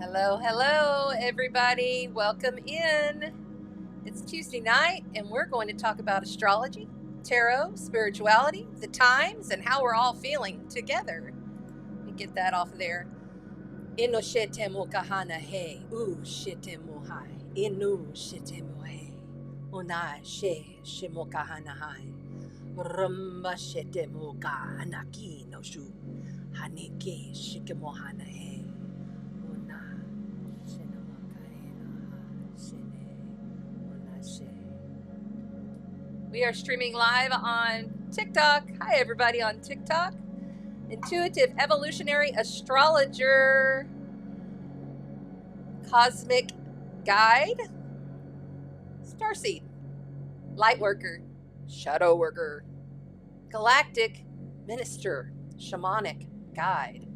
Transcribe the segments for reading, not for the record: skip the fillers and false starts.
Hello, hello, everybody. Welcome in. It's Tuesday night, and we're going to talk about astrology, tarot, spirituality, the times, and how we're all feeling together. Let me get that off of there. Ino shete mo kahana he, u shete mo hai, inu shete mo he, unai she mo kahana hai, rumba shete mo ka anaki no shu, hanike shike mo hana he. We are streaming live on TikTok. Hi, everybody on TikTok. Intuitive Evolutionary Astrologer, Cosmic Guide, Starseed, Lightworker, Shadow Worker, Galactic Minister, Shamanic Guide.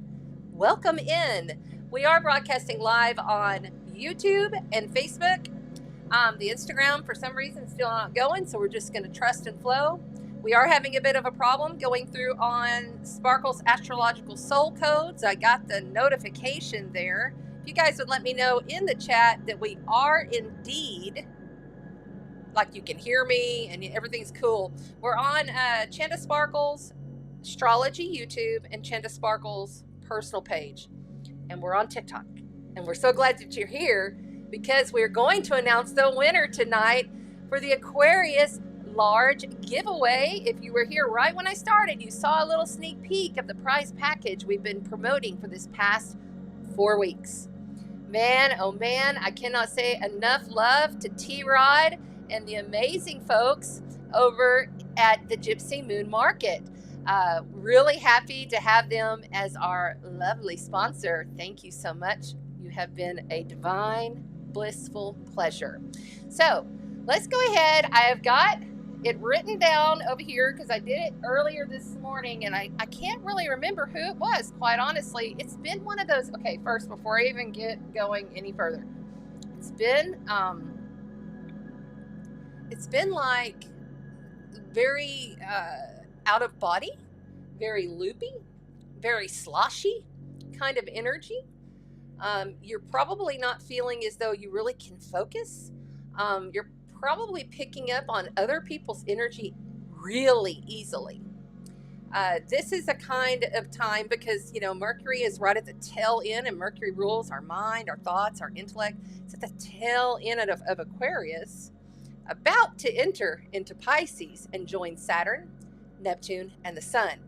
Welcome in. We are broadcasting live on YouTube and Facebook. The Instagram, for some reason, is still not going, so we're just going to trust and flow. We are having a bit of a problem going through on Sparkle's astrological soul codes. I got the notification there. If you guys would let me know in the chat that we are indeed, like you can hear me and everything's cool. We're on Chanda Sparkle's Astrology YouTube and Chanda Sparkle's personal page. And we're on TikTok. And we're so glad that you're here, because we're going to announce the winner tonight for the Aquarius large giveaway. If you were here right when I started, you saw a little sneak peek of the prize package we've been promoting for this past 4 weeks. Man, oh man, I cannot say enough love to T-Rod and the amazing folks over at the Gypsy Moon Market. Really happy to have them as our lovely sponsor. Thank you so much. You have been a divine, blissful pleasure. So let's go ahead. I have got it written down over here because I did it earlier this morning, and I can't really remember who it was, quite honestly. It's been one of those. Okay, first, before I even get going any further, it's been like very out of body, very loopy, very sloshy kind of energy. You're probably not feeling as though you really can focus. You're probably picking up on other people's energy really easily. This is a kind of time because, Mercury is right at the tail end, and Mercury rules our mind, our thoughts, our intellect. It's at the tail end of Aquarius, about to enter into Pisces and join Saturn, Neptune, and the Sun.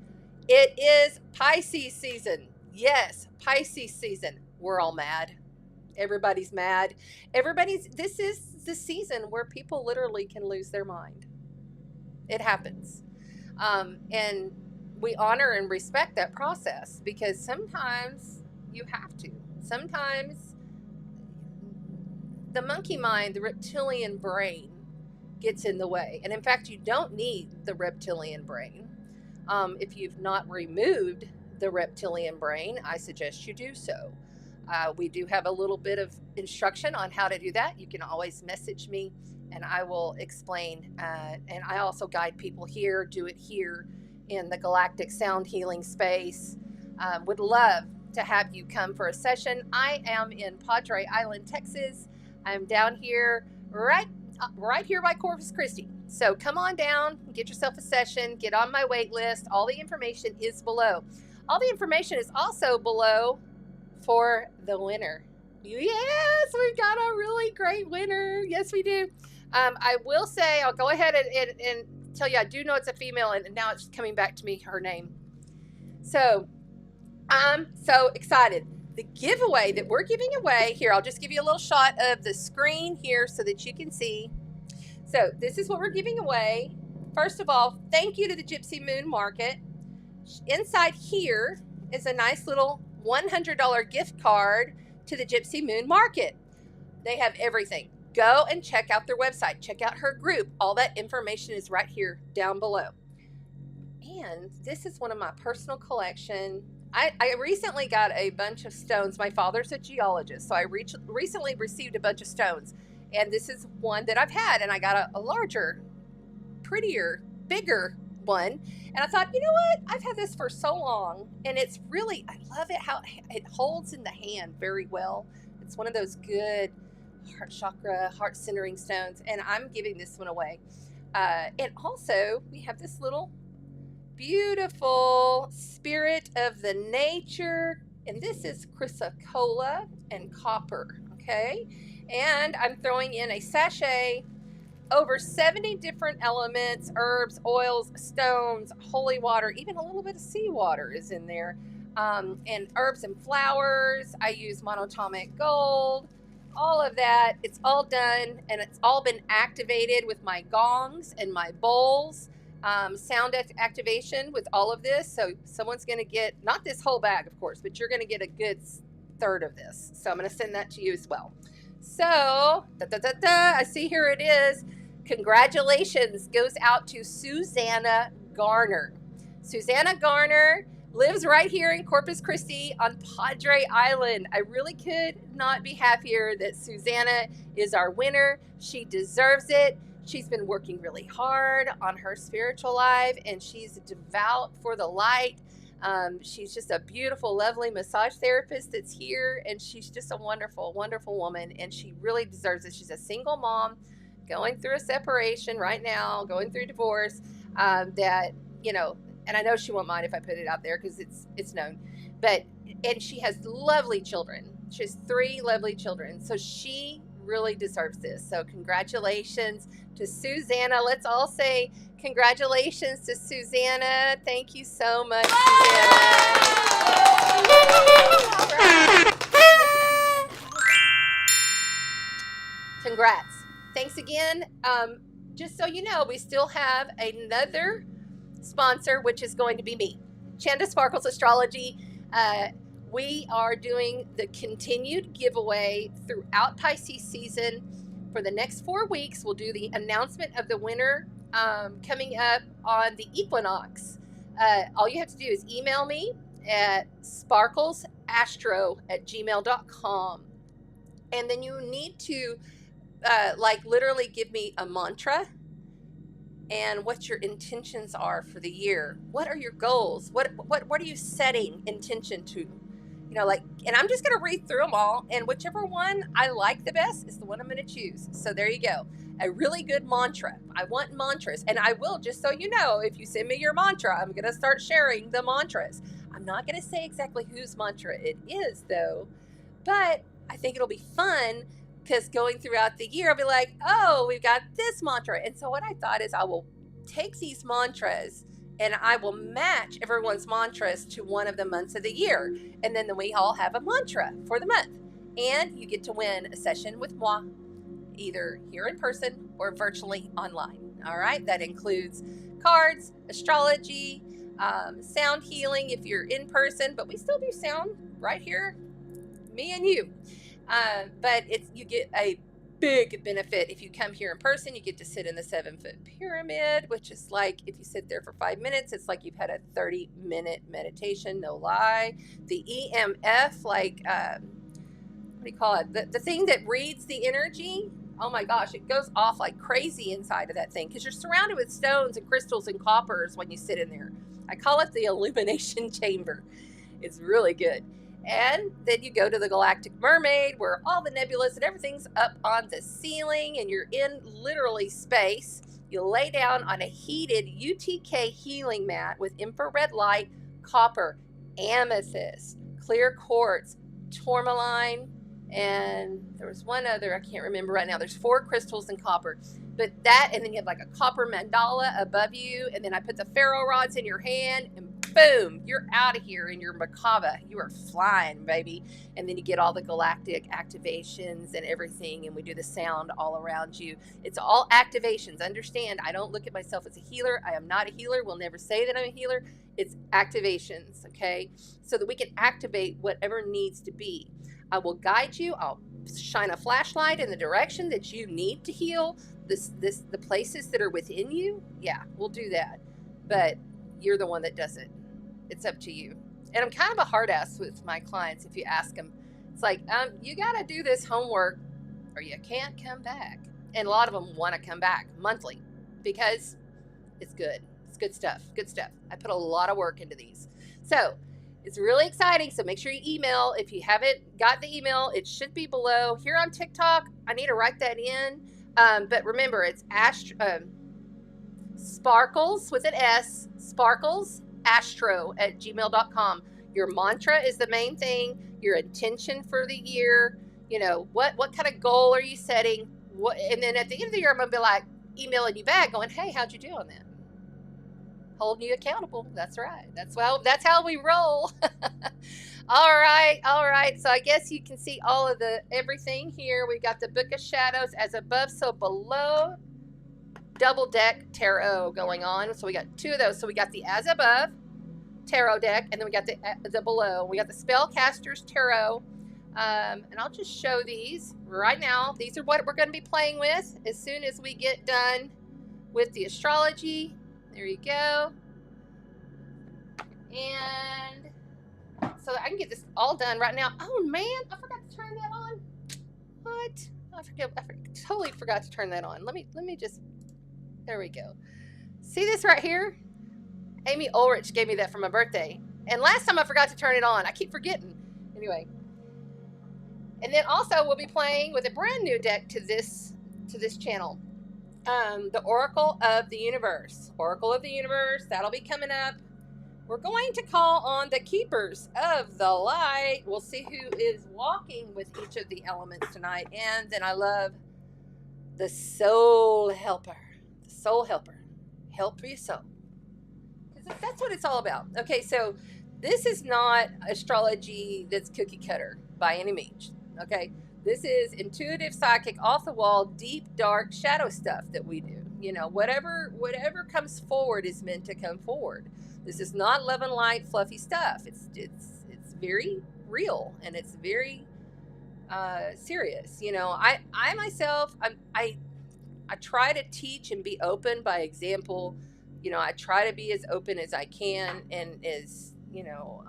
It is Pisces season. Yes, Pisces season. We're all mad. Everybody's mad. This is the season where people literally can lose their mind. It happens. And we honor and respect that process, because sometimes you have to. Sometimes the monkey mind, the reptilian brain, gets in the way. And in fact, you don't need the reptilian brain. If you've not removed the reptilian brain, I suggest you do so. We do have a little bit of instruction on how to do that. You can always message me and I will explain. And I also guide people here, do it here in the Galactic Sound Healing space. Would love to have you come for a session. I am in Padre Island, Texas. I'm down here right here by Corpus Christi. So come on down, get yourself a session, get on my wait list. All the information is below. All the information is also below for the winner. Yes, we've got a really great winner. Yes, we do. I will say, I'll go ahead and tell you, I do know it's a female, and now it's coming back to me, her name. So I'm so excited. The giveaway that we're giving away here, I'll just give you a little shot of the screen here so that you can see. So this is what we're giving away. First of all, thank you to the Gypsy Moon Market. Inside here is a nice little $100 gift card to the Gypsy Moon Market. They have everything. Go and check out their website. Check out her group. All that information is right here down below. And this is one of my personal collection. I recently got a bunch of stones. My father's a geologist, so I recently received a bunch of stones. And this is one that I've had, and I got a larger, prettier, bigger one. And I thought, you know what? I've had this for so long, and it's really, I love it how it holds in the hand very well. It's one of those good heart chakra, heart centering stones, and I'm giving this one away. And also, we have this little beautiful spirit of the nature, and this is chrysocolla and copper, okay? And I'm throwing in a sachet, over 70 different elements, herbs, oils, stones, holy water, even a little bit of seawater is in there, and herbs and flowers. I use monatomic gold, all of that. It's all done, and it's all been activated with my gongs and my bowls. Sound activation with all of this. So someone's going to get, not this whole bag, of course, but you're going to get a good third of this. So I'm going to send that to you as well. So, I see here it is. Congratulations goes out to Susanna Garner. Susanna Garner lives right here in Corpus Christi on Padre Island. I really could not be happier that Susanna is our winner. She deserves it. She's been working really hard on her spiritual life, and she's devout for the light. She's just a beautiful, lovely massage therapist that's here, and she's just a wonderful, wonderful woman, and she really deserves it. She's a single mom going through a separation right now, going through divorce, that, you know, and I know she won't mind if I put it out there because it's known, and she has lovely children. She has 3 lovely children, so she really deserves this. So congratulations to Susanna. Let's all say congratulations to Susanna. Thank you so much, Susanna. Congrats. Thanks again. Just so you know, we still have another sponsor, which is going to be me, Chanda Sparkles Astrology. We are doing the continued giveaway throughout Pisces season. For the next 4 weeks, we'll do the announcement of the winner coming up on the equinox. All you have to do is email me at sparklesastro@gmail.com. And then you need to literally give me a mantra and what your intentions are for the year. What are your goals? What are you setting intention to? You know, and I'm just going to read through them all, and whichever one I like the best is the one I'm going to choose. So there you go. A really good mantra. I want mantras, and I will, just so you know, if you send me your mantra, I'm going to start sharing the mantras. I'm not going to say exactly whose mantra it is, though, but I think it'll be fun because going throughout the year, I'll be like, oh, we've got this mantra. And so what I thought is I will take these mantras and I will match everyone's mantras to one of the months of the year. And then we all have a mantra for the month. And you get to win a session with moi, either here in person or virtually online. All right. That includes cards, astrology, sound healing if you're in person, but we still do sound right here, me and you. But you get a big benefit if you come here in person. You get to sit in the 7-foot pyramid, which is like, if you sit there for 5 minutes, it's like you've had a 30-minute meditation, no lie. The EMF, what do you call it? The thing that reads the energy, oh my gosh, it goes off like crazy inside of that thing because you're surrounded with stones and crystals and coppers when you sit in there. I call it the illumination chamber. It's really good. And then you go to the Galactic Mermaid where all the nebulas and everything's up on the ceiling and you're in literally space. You lay down on a heated UTK healing mat with infrared light, copper, amethyst, clear quartz, tourmaline, and there was one other, I can't remember right now. There's 4 crystals in copper. But that, and then you have like a copper mandala above you, and then I put the ferro rods in your hand, and boom, you're out of here in your Merkaba. You are flying, baby. And then you get all the galactic activations and everything, and we do the sound all around you. It's all activations. Understand, I don't look at myself as a healer. I am not a healer. We'll never say that I'm a healer. It's activations, okay? So that we can activate whatever needs to be. I will guide you. I'll shine a flashlight in the direction that you need to heal. The places that are within you, yeah, we'll do that. But you're the one that does it. It's up to you. And I'm kind of a hard ass with my clients. If you ask them, it's like, you got to do this homework or you can't come back. And a lot of them want to come back monthly because it's good. It's good stuff. Good stuff. I put a lot of work into these. So It's really exciting, so make sure you email. If you haven't got the email, it should be below. Here on TikTok, I need to write that in. But remember, it's Sparkles with an S, sparklesastro@gmail.com. Your mantra is the main thing, your intention for the year. You know, what kind of goal are you setting? And then at the end of the year, I'm going to be like emailing you back going, hey, how'd you do on that? Holding you accountable. That's right. That's how we roll. All right. So I guess you can see all of everything here. We got the Book of Shadows, as above, so below. Double deck tarot going on. So we got two of those. So we got the as above tarot deck, and then we got the below. We got the Spellcasters tarot. And I'll just show these right now. These are what we're going to be playing with as soon as we get done with the astrology. There you go. And so I can get this all done right now. Oh man, I forgot to turn that on. What? I totally forgot to turn that on. Let me just, there we go. See this right here? Amy Ulrich gave me that for my birthday. And last time I forgot to turn it on. I keep forgetting. Anyway. And then also we'll be playing with a brand new deck to this channel. The Oracle of the Universe. Oracle of the Universe, that'll be coming up. We're going to call on the Keepers of the Light. We'll see who is walking with each of the elements tonight. And then I love the Soul Helper. The Soul Helper. Help your soul. Because that's what it's all about. Okay, so this is not astrology that's cookie cutter by any means. Okay, this is intuitive, psychic, off the wall, deep, dark, shadow stuff that we do. You know, whatever comes forward is meant to come forward. This is not love and light, fluffy stuff. It's very real, and it's very serious. You know, I myself, I try to teach and be open by example. You know, I try to be as open as I can and as, you know,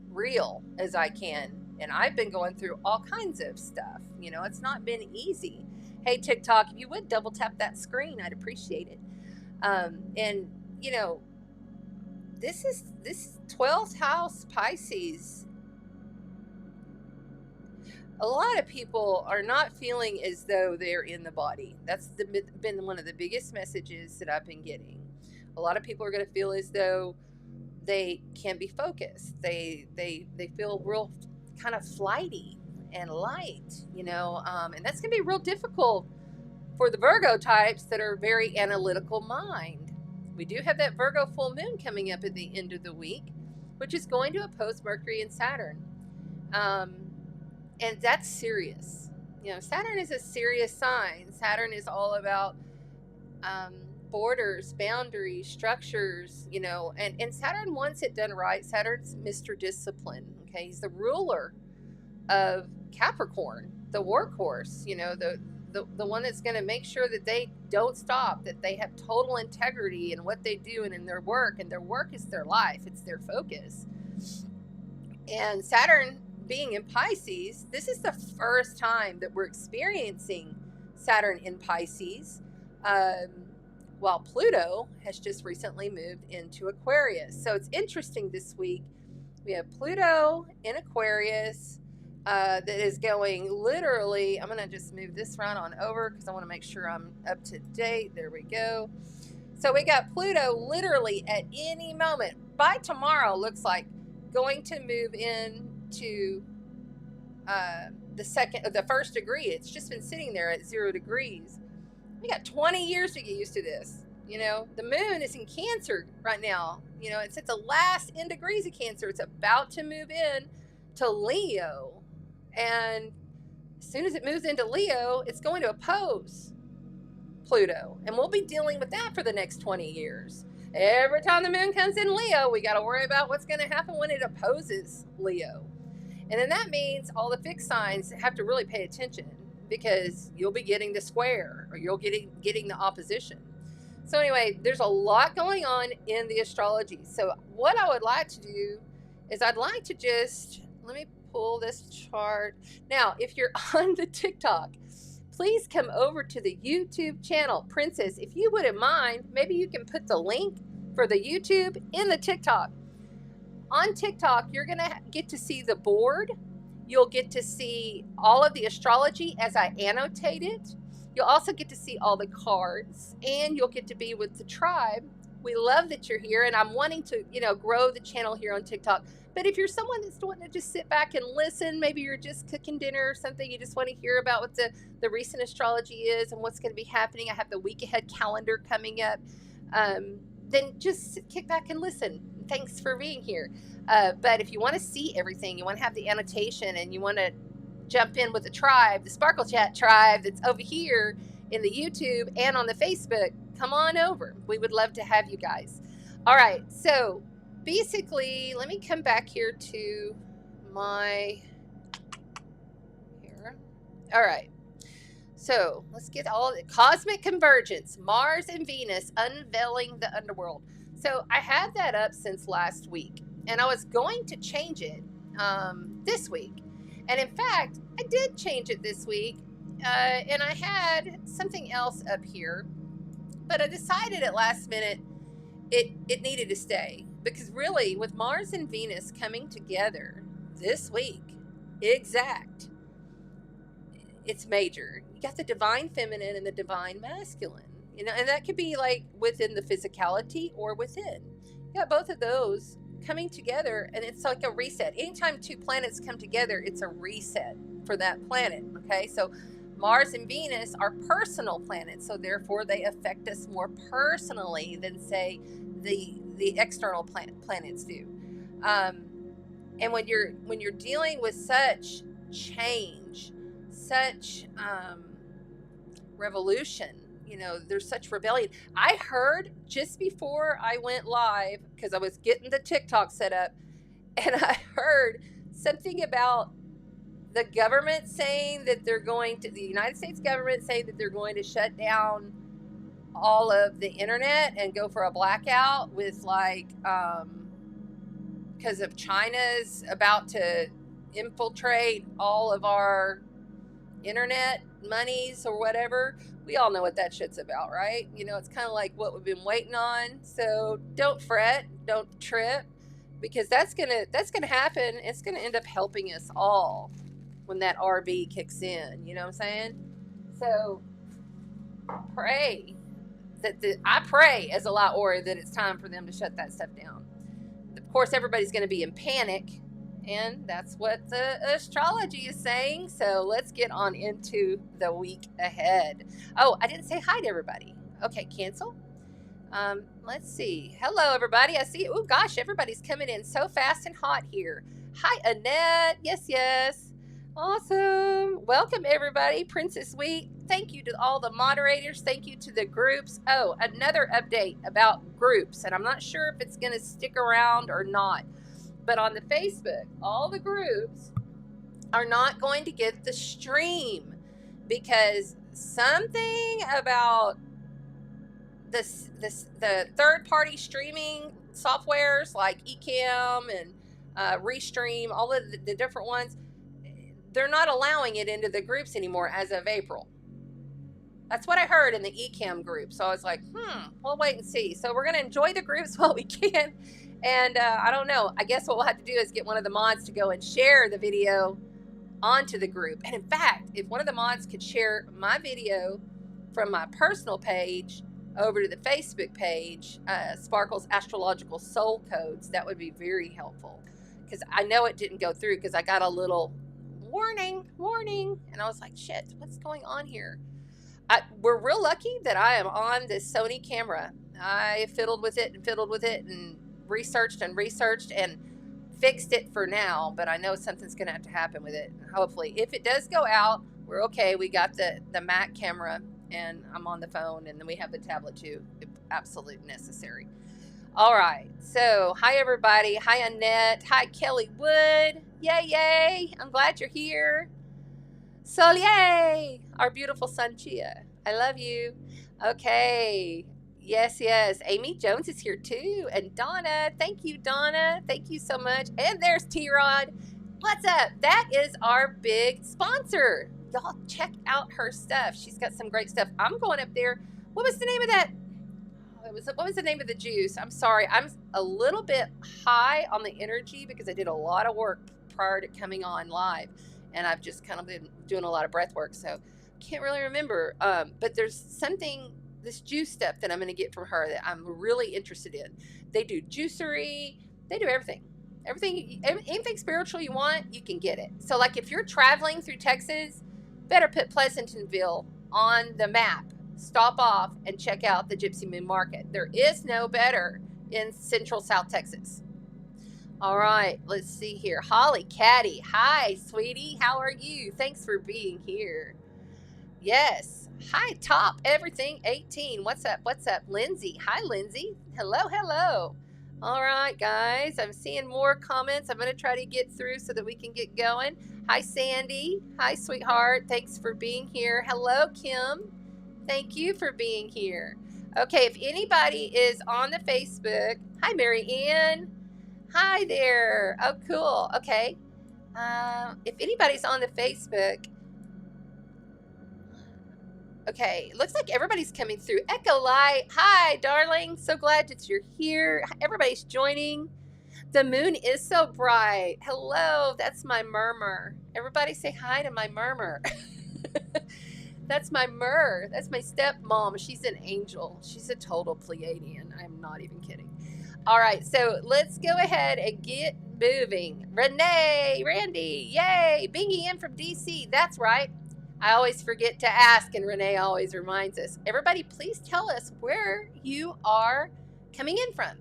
real as I can. And I've been going through all kinds of stuff. You know, it's not been easy. Hey, TikTok, if you would double tap that screen, I'd appreciate it. And, you know, this 12th house Pisces. A lot of people are not feeling as though they're in the body. That's been one of the biggest messages that I've been getting. A lot of people are going to feel as though they can't be focused. They feel real kind of flighty and light, you know, and that's going to be real difficult for the Virgo types that are very analytical mind. We do have that Virgo full moon coming up at the end of the week, which is going to oppose Mercury and Saturn. And that's serious. You know, Saturn is a serious sign. Saturn is all about borders, boundaries, structures, you know, and Saturn wants it done right. Saturn's Mr. Discipline. Okay, he's the ruler of Capricorn, the workhorse, you know, the one that's going to make sure that they don't stop, that they have total integrity in what they do and in their work, and their work is their life, it's their focus. And Saturn being in Pisces, this is the first time that we're experiencing Saturn in Pisces, while Pluto has just recently moved into Aquarius. So it's interesting this week. We have Pluto in Aquarius that is going literally, I'm going to just move this right on over because I want to make sure I'm up to date. There we go. So we got Pluto literally at any moment, by tomorrow, looks like, going to move into the first degree. It's just been sitting there at 0 degrees. We got 20 years to get used to this. You know, the moon is in Cancer right now. You know, it's at the last in degrees of Cancer. It's about to move in to Leo. And as soon as it moves into Leo, it's going to oppose Pluto. And we'll be dealing with that for the next 20 years. Every time the moon comes in Leo, we got to worry about what's going to happen when it opposes Leo. And then that means all the fixed signs have to really pay attention, because you'll be getting the square, or you'll getting the opposition. So anyway, there's a lot going on in the astrology. So what I would like to do is I'd like to just, let me pull this chart. Now, if you're on the TikTok, please come over to the YouTube channel. Princess, if you wouldn't mind, maybe you can put the link for the YouTube in the TikTok. On TikTok, you're going to get to see the board. You'll get to see all of the astrology as I annotate it. You'll also get to see all the cards, and you'll get to be with the tribe. We love that you're here, and I'm wanting to, grow the channel here on TikTok. But if you're someone that's wanting to just sit back and listen, maybe you're just cooking dinner or something, you just want to hear about what the recent astrology is and what's going to be happening. I have the week ahead calendar coming up. Then just kick back and listen. Thanks for being here. But if you want to see everything, you want to have the annotation, and you want to jump in with the tribe, the Sparkle Chat tribe that's over here in the YouTube and on the Facebook, come on over. We would love to have you guys. All right, so basically, let me come back here to my here. All right, so let's get all the cosmic convergence, Mars and Venus unveiling the underworld. So I had that up since last week, and I was going to change it this week. And in fact, I did change it this week, and I had something else up here, but I decided at last minute it needed to stay, because really with Mars and Venus coming together this week, exact, it's major. You got the divine feminine and the divine masculine, and that could be like within the physicality or within. You got both of those coming together, and it's like a reset. Anytime two planets come together, it's a reset for that planet. Okay, so Mars and Venus are personal planets, so therefore they affect us more personally than, say, the external planets do. And when you're dealing with such change, such revolution, there's such rebellion. I heard just before I went live, because I was getting the TikTok set up, and I heard something about the government saying that the United States government saying that they're going to shut down all of the internet and go for a blackout with because of China's about to infiltrate all of our internet monies or whatever. We all know what that shit's about, right? It's kind of like what we've been waiting on. So don't fret, don't trip, because that's gonna happen. It's gonna end up helping us all when that RB kicks in. You know what I'm saying? So pray I pray as a Laori that it's time for them to shut that stuff down. Of course, everybody's going to be in panic, and that's what the astrology is saying. So let's get on into the week ahead. Oh, I didn't say hi to everybody. Okay, cancel. Let's see. Hello, everybody. I see. Oh, gosh, everybody's coming in so fast and hot here. Hi, Annette. Yes. Awesome. Welcome, everybody. Princess Week. Thank you to all the moderators. Thank you to the groups. Oh, another update about groups, and I'm not sure if it's going to stick around or not. But on the Facebook, all the groups are not going to get the stream, because something about the third-party streaming softwares like Ecamm and Restream, all of the different ones, they're not allowing it into the groups anymore as of April. That's what I heard in the Ecamm group. So I was like, we'll wait and see. So we're going to enjoy the groups while we can. And I don't know. I guess what we'll have to do is get one of the mods to go and share the video onto the group. And in fact, if one of the mods could share my video from my personal page over to the Facebook page, Sparkle's Astrological Soul Codes, that would be very helpful. Because I know it didn't go through, because I got a little warning. And I was like, shit, what's going on here? We're real lucky that I am on this Sony camera. I fiddled with it and researched and fixed it for now, but I know something's going to have to happen with it. Hopefully, if it does go out, we're okay. We got the Mac camera, and I'm on the phone, and then we have the tablet too, if absolutely necessary. All right, so hi everybody. Hi Annette. Hi Kelly Wood. Yay. I'm glad you're here. Soleil, our beautiful sun Chia. I love you. Okay. Yes. Amy Jones is here too. And Donna. Thank you, Donna. Thank you so much. And there's T-Rod. What's up? That is our big sponsor. Y'all check out her stuff. She's got some great stuff. I'm going up there. What was the name of that? what was the name of the juice? I'm sorry. I'm a little bit high on the energy because I did a lot of work prior to coming on live, and I've just kind of been doing a lot of breath work, so can't really remember. But there's something, this juice stuff that I'm going to get from her that I'm really interested in. They do juicery. They do everything. Anything spiritual you want, you can get it. So like if you're traveling through Texas, better put Pleasantonville on the map. Stop off and check out the Gypsy Moon Market. There is no better in Central South Texas. All right, let's see here. Holly Caddy. Hi, sweetie. How are you? Thanks for being here. Yes. Hi, Top Everything 18. What's up? What's up? Lindsay. Hi, Lindsay. Hello, hello. All right, guys. I'm seeing more comments. I'm going to try to get through so that we can get going. Hi, Sandy. Hi, sweetheart. Thanks for being here. Hello, Kim. Thank you for being here. Okay, if anybody is on the Facebook. Hi, Mary Ann. Hi there. Oh, cool. Okay. If anybody's on the Facebook. Okay, looks like everybody's coming through. Echo Light, hi, darling. So glad that you're here. Everybody's joining. The moon is so bright. Hello, that's my murmur. Everybody say hi to my murmur. That's my Myrrh. That's my stepmom. She's an angel. She's a total Pleiadian. I'm not even kidding. All right, so let's go ahead and get moving. Renee, Randy, yay. Bingy in from DC. That's right. I always forget to ask, and Renee always reminds us. Everybody, please tell us where you are coming in from.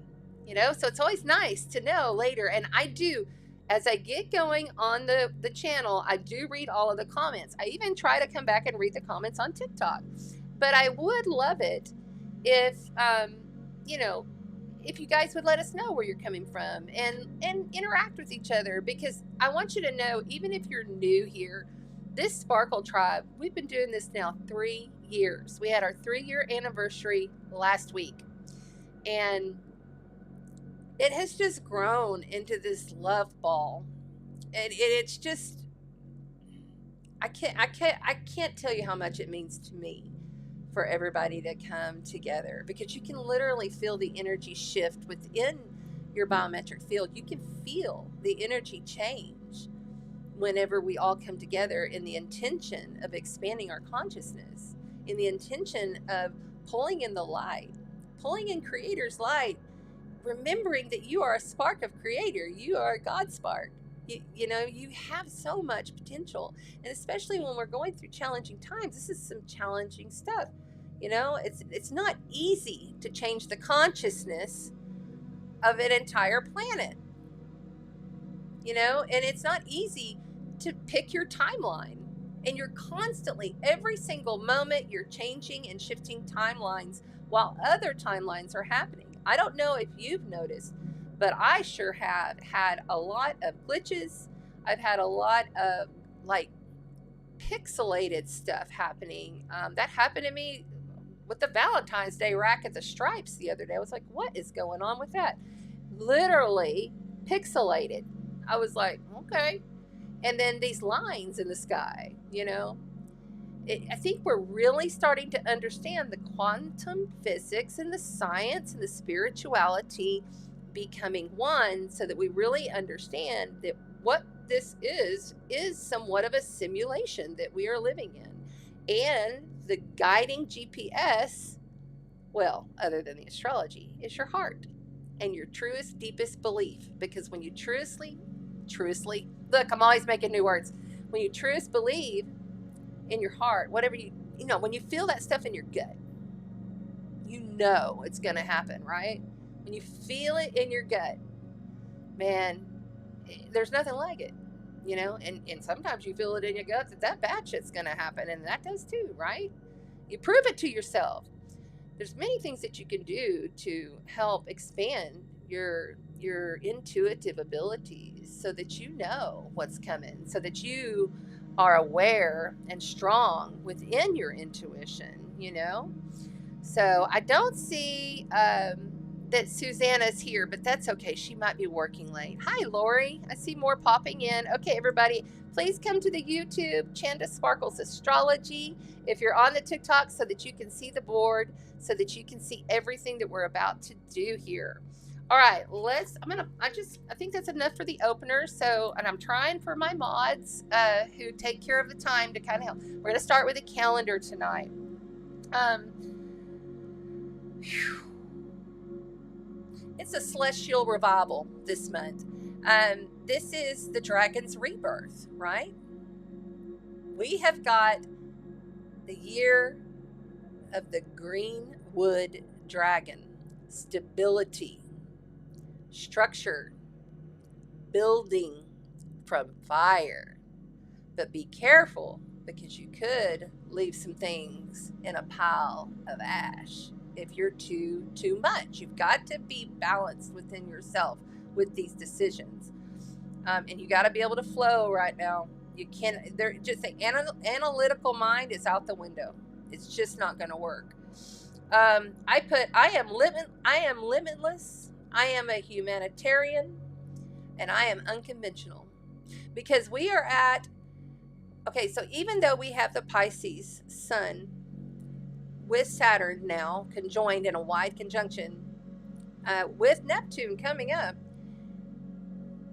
You know, so it's always nice to know later. And I do, as I get going on the channel, I do read all of the comments. I even try to come back and read the comments on TikTok. But I would love it if, you know, if you guys would let us know where you're coming from and interact with each other, because I want you to know, even if you're new here, this Sparkle Tribe, we've been doing this now 3 years. We had our 3-year anniversary last week. And it has just grown into this love ball. And it's just, I can't tell you how much it means to me for everybody to come together, because you can literally feel the energy shift within your biometric field. You can feel the energy change whenever we all come together in the intention of expanding our consciousness, in the intention of pulling in the light, pulling in Creator's light, remembering that you are a spark of Creator. You are a God spark. You know, you have so much potential. And especially when we're going through challenging times, this is some challenging stuff. You know, it's not easy to change the consciousness of an entire planet. You know, and it's not easy to pick your timeline. And you're constantly, every single moment, you're changing and shifting timelines while other timelines are happening. I don't know if you've noticed, but I sure have had a lot of glitches. I've had a lot of like pixelated stuff happening. That happened to me with the Valentine's Day rack at the Stripes the other day. I was like, what is going on with that? Literally pixelated. I was like, okay. And then these lines in the sky, you know, I think we're really starting to understand the quantum physics and the science and the spirituality becoming one, so that we really understand that what this is somewhat of a simulation that we are living in. And the guiding GPS, well, other than the astrology, is your heart and your truest, deepest belief. Because when you truestly, look, I'm always making new words. When you truest believe in your heart, whatever you know, when you feel that stuff in your gut, you know it's going to happen, right? When you feel it in your gut, man, there's nothing like it, you know? And sometimes you feel it in your gut that bad shit's going to happen, and that does too, right? You prove it to yourself. There's many things that you can do to help expand your intuitive abilities, so that you know what's coming, so that you are aware and strong within your intuition, you know? So I don't see that Susanna's here, but that's okay. She might be working late. Hi, Lori. I see more popping in. Okay, everybody, please come to the YouTube, Chanda Sparkles Astrology, if you're on the TikTok, so that you can see the board, so that you can see everything that we're about to do here. All right, I think that's enough for the opener. So, and I'm trying for my mods who take care of the time to kind of help. We're going to start with a calendar tonight. It's a celestial revival this month. This is the dragon's rebirth, right? We have got the year of the greenwood dragon. Stability, structure, building from fire. But be careful, because you could leave some things in a pile of ash if you're too much. You've got to be balanced within yourself with these decisions, and you got to be able to flow right now. You can't. They're just the analytical mind is out the window. It's just not going to work. I am limitless. I am a humanitarian, and I am unconventional, because we are at. Okay, so even though we have the Pisces sun with Saturn now conjoined in a wide conjunction, with Neptune coming up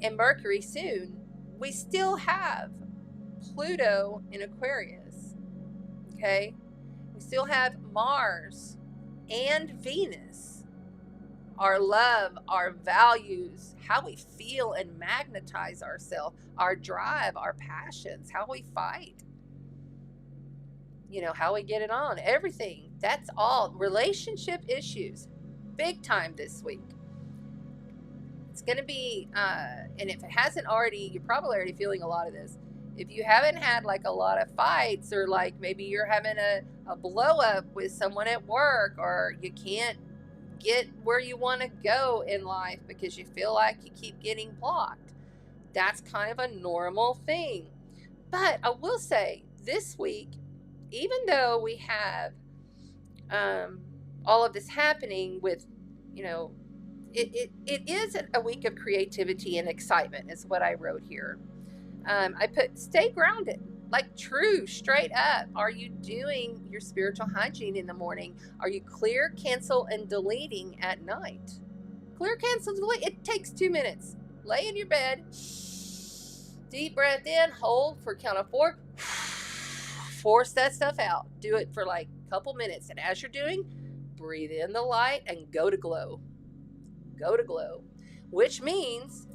and Mercury soon, we still have Pluto in Aquarius. Okay, we still have Mars and Venus. Our love, our values, how we feel and magnetize ourselves, our drive, our passions, how we fight, how we get it on, everything. That's all relationship issues, big time this week. It's going to be, and if it hasn't already, you're probably already feeling a lot of this. If you haven't had like a lot of fights, or like maybe you're having a blow up with someone at work, or you can't get where you want to go in life because you feel like you keep getting blocked, that's kind of a normal thing. But I will say this week, even though we have all of this happening with, it is a week of creativity and excitement is what I wrote here. I put stay grounded, like true, straight up. Are you doing your spiritual hygiene in the morning? Are you clear, cancel, and deleting at night? Clear, cancel, delete. It takes 2 minutes. Lay in your bed. Deep breath in. Hold for count of 4. Force that stuff out. Do it for like a couple minutes. And as you're doing, breathe in the light and go to glow. Go to glow. Which means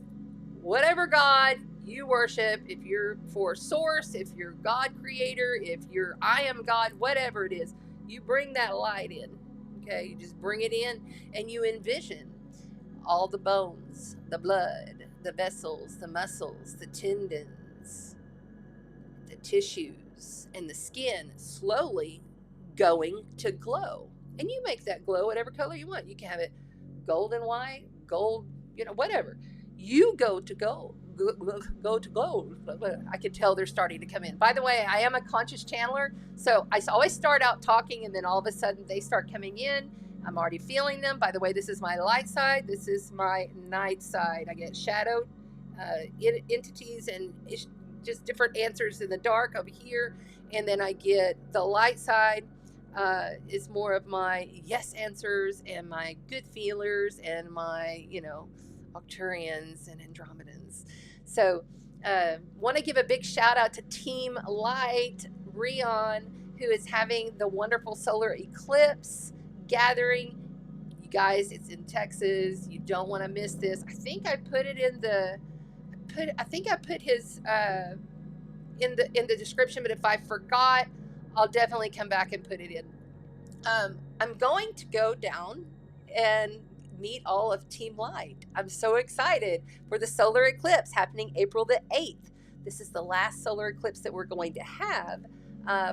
whatever God you worship, if you're for source, if you're God creator, if you're I am God, whatever it is, you bring that light in. Okay, you just bring it in and you envision all the bones, the blood, the vessels, the muscles, the tendons, the tissues, and the skin slowly going to glow. And you make that glow whatever color you want. You can have it golden white, gold, whatever. You go to gold. Go to gold. I can tell they're starting to come in. By the way, I am a conscious channeler, so I always start out talking and then all of a sudden they start coming in. I'm already feeling them. By the way, this is my light side. This is my night side. I get shadowed entities and just different answers in the dark over here. And then I get the light side is more of my yes answers and my good feelers and my, Arcturians and Andromedans. So want to give a big shout out to Team Light, Rion, who is having the wonderful solar eclipse gathering. You guys, it's in Texas. You don't want to miss this. I think I put it in I put his in the description, but if I forgot, I'll definitely come back and put it in. I'm going to go down and meet all of Team Light. I'm so excited for the solar eclipse happening April the 8th. This is the last solar eclipse that we're going to have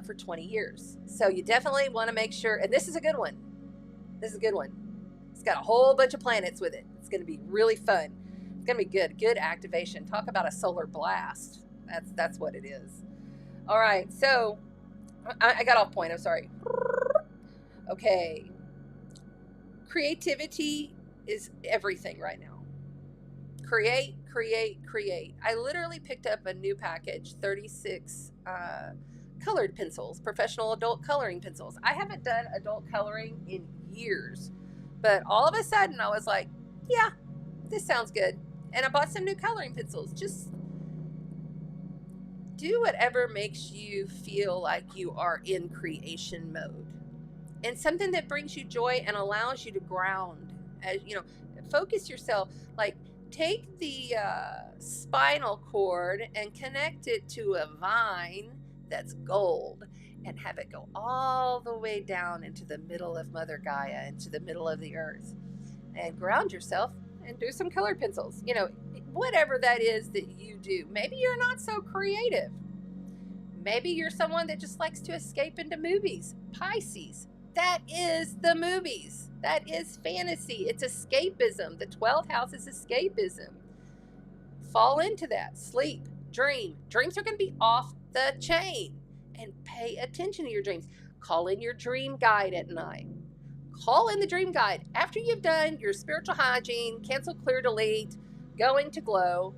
for 20 years. So you definitely want to make sure, and this is a good one. This is a good one. It's got a whole bunch of planets with it. It's going to be really fun. It's going to be good activation. Talk about a solar blast. That's what it is. All right, so I got off point. I'm sorry. Okay. Creativity is everything right now. Create, create, create. I literally picked up a new package, 36 colored pencils, professional adult coloring pencils. I haven't done adult coloring in years, but all of a sudden I was like, yeah, this sounds good. And I bought some new coloring pencils. Just do whatever makes you feel like you are in creation mode, and something that brings you joy and allows you to ground, as you know, focus yourself. Like, take the spinal cord and connect it to a vine that's gold, and have it go all the way down into the middle of Mother Gaia, into the middle of the earth, and ground yourself and do some colored pencils. You know, whatever that is that you do. Maybe you're not so creative. Maybe you're someone that just likes to escape into movies. Pisces, that is the movies. That is fantasy. It's escapism. The 12th house is escapism. Fall into that. Sleep. Dream. Dreams are going to be off the chain. And pay attention to your dreams. Call in your dream guide at night. Call in the dream guide. After you've done your spiritual hygiene, cancel, clear, delete, going to glow,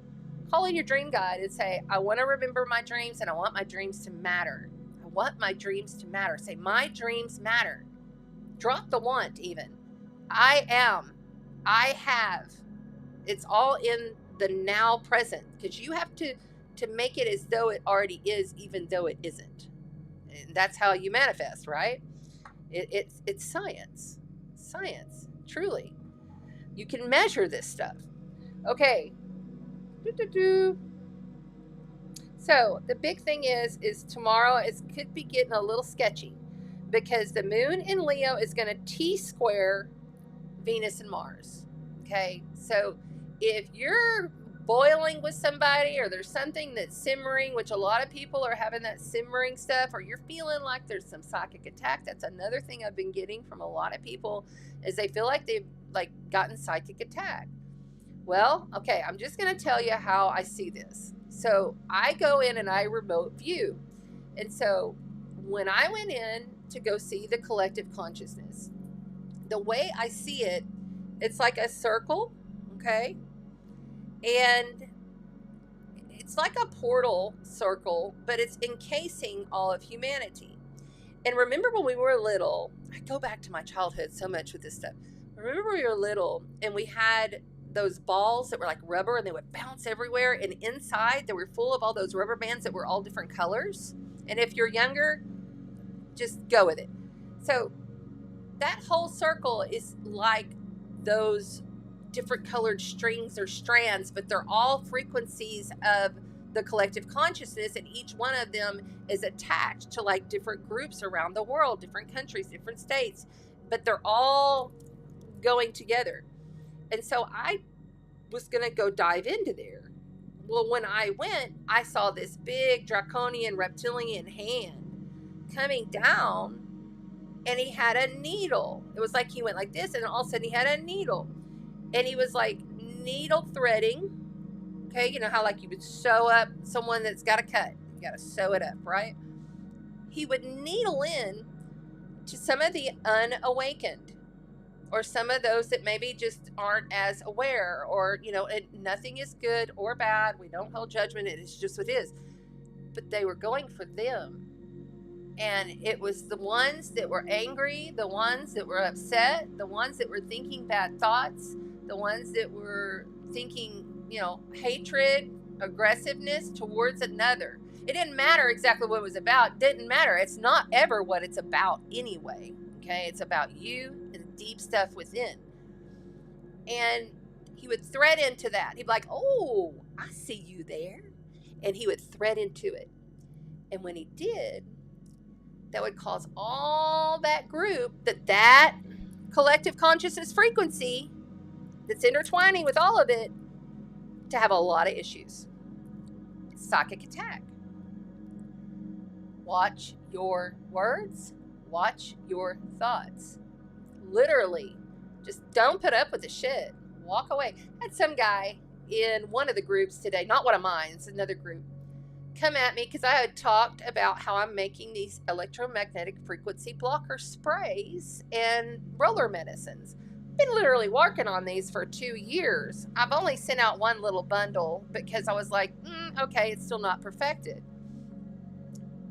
call in your dream guide and say, I want to remember my dreams, and I want my dreams to matter. I want my dreams to matter. Say, my dreams matter. Drop the want even. I am. I have. It's all in the now present, because you have to make it as though it already is, even though it isn't. And that's how you manifest, right? It's science. Science, truly. You can measure this stuff. Okay. So the big thing is tomorrow could be getting a little sketchy, because the moon in Leo is going to T-square Venus and Mars. Okay. So if you're boiling with somebody, or there's something that's simmering, which a lot of people are having that simmering stuff, or you're feeling like there's some psychic attack. That's another thing I've been getting from a lot of people, is they feel like they've gotten psychic attack. Well, okay, I'm just going to tell you how I see this. So I go in and I remote view. And so when I went in to go see the collective consciousness, the way I see it, it's like a circle, okay? And it's like a portal circle, but it's encasing all of humanity. And remember when we were little, I go back to my childhood so much with this stuff. Remember when we were little and we had those balls that were like rubber, and they would bounce everywhere, and inside they were full of all those rubber bands that were all different colors. And if you're younger, just go with it. So that whole circle is like those different colored strings or strands, but they're all frequencies of the collective consciousness, and each one of them is attached to like different groups around the world, different countries, different states, but they're all going together. And so I was going to go dive into there. Well, when I went, I saw this big draconian reptilian hand coming down, and he had a needle. It was like he went like this, and all of a sudden he had a needle. And he was like needle threading. Okay, you know how like you would sew up someone that's got a cut. You got to sew it up, right? He would needle in to some of the unawakened, or some of those that maybe just aren't as aware, or, you know, nothing is good or bad. We don't hold judgment. It is just what it is. But they were going for them. And it was the ones that were angry, the ones that were upset, the ones that were thinking bad thoughts, the ones that were thinking, you know, hatred, aggressiveness towards another. It didn't matter exactly what it was about. It didn't matter. It's not ever what it's about anyway. Okay, it's about you and the deep stuff within. And he would thread into that. He'd be like, oh, I see you there. And he would thread into it. And when he did, that would cause all that group, that collective consciousness frequency that's intertwining with all of it, to have a lot of issues. Psychic attack. Watch your words. Watch your thoughts. Literally, just don't put up with the shit. Walk away. I had some guy in one of the groups today, not one of mine, it's another group, come at me because I had talked about how I'm making these electromagnetic frequency blocker sprays and roller medicines. been literally working on these for 2 years. I've only sent out one little bundle because I was like, okay, it's still not perfected.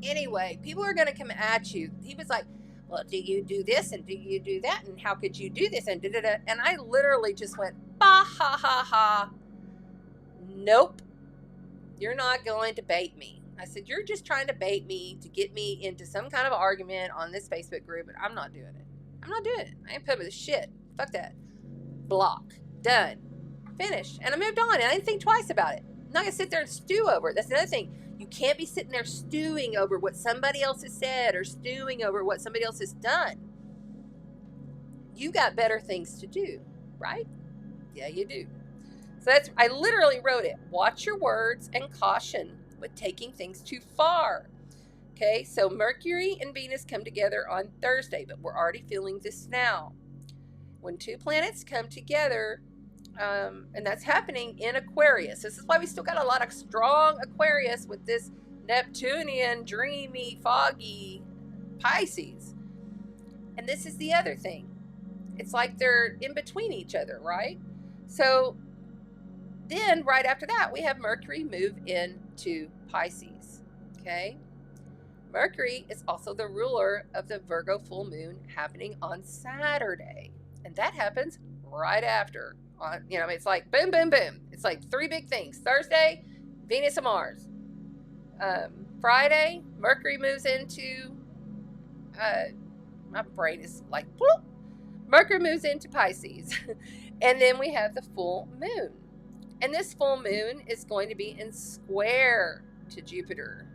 Anyway, people are going to come at you. He was like, well, do you do this and do you do that and how could you do this and da-da-da? And I literally just went, bah, ha, ha, ha. Nope, you're not going to bait me. I said, you're just trying to bait me to get me into some kind of argument on this Facebook group, and I'm not doing it. I'm not doing it. I ain't putting with shit. Fuck that. Block. Done. Finished. And I moved on, and I didn't think twice about it. I'm not going to sit there and stew over it. That's another thing. You can't be sitting there stewing over what somebody else has said or stewing over what somebody else has done. You got better things to do, right? Yeah, you do. So I literally wrote it. Watch your words and caution with taking things too far. Okay, so Mercury and Venus come together on Thursday, but we're already feeling this now. When two planets come together, and that's happening in Aquarius. This is why we still got a lot of strong Aquarius with this Neptunian, dreamy, foggy Pisces. And this is the other thing. It's like they're in between each other, right? So then right after that, we have Mercury move into Pisces, okay? Mercury is also the ruler of the Virgo full moon happening on Saturday. And that happens right after. It's like boom, boom, boom. It's like three big things. Thursday, Venus and Mars. Friday, Mercury moves into, my brain is like, bloop. Mercury moves into Pisces. And then we have the full moon. And this full moon is going to be in square to Jupiter.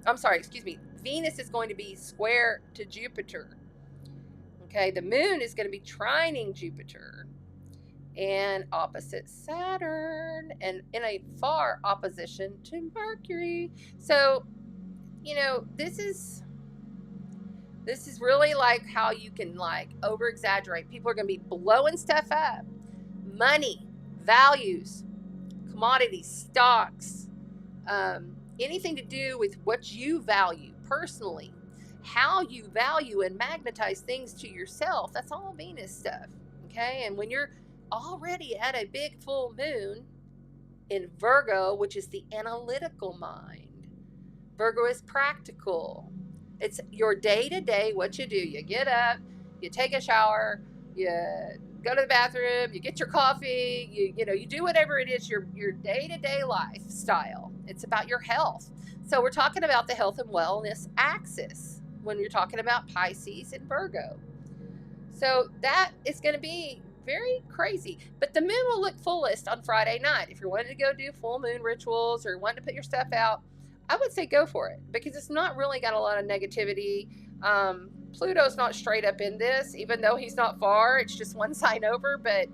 I'm sorry, excuse me. Venus is going to be square to Jupiter. Okay, the moon is going to be trining Jupiter and opposite Saturn and in a far opposition to Mercury. So, this is really like how you can like over exaggerate. People are going to be blowing stuff up. Money, values, commodities, stocks, anything to do with what you value personally, how you value and magnetize things to yourself. That's all Venus stuff. Okay. And when you're already at a big full moon in Virgo, which is the analytical mind, Virgo is practical. It's your day to day, what you do. You get up, you take a shower, you go to the bathroom, you get your coffee, you do whatever it is, your day-to-day lifestyle. It's about your health. So we're talking about the health and wellness axis when you're talking about Pisces and Virgo. So that is going to be very crazy. But the moon will look fullest on Friday night. If you're wanting to go do full moon rituals or wanting to put your stuff out, I would say go for it because it's not really got a lot of negativity. Pluto's not straight up in this, even though he's not far. It's just one sign over, but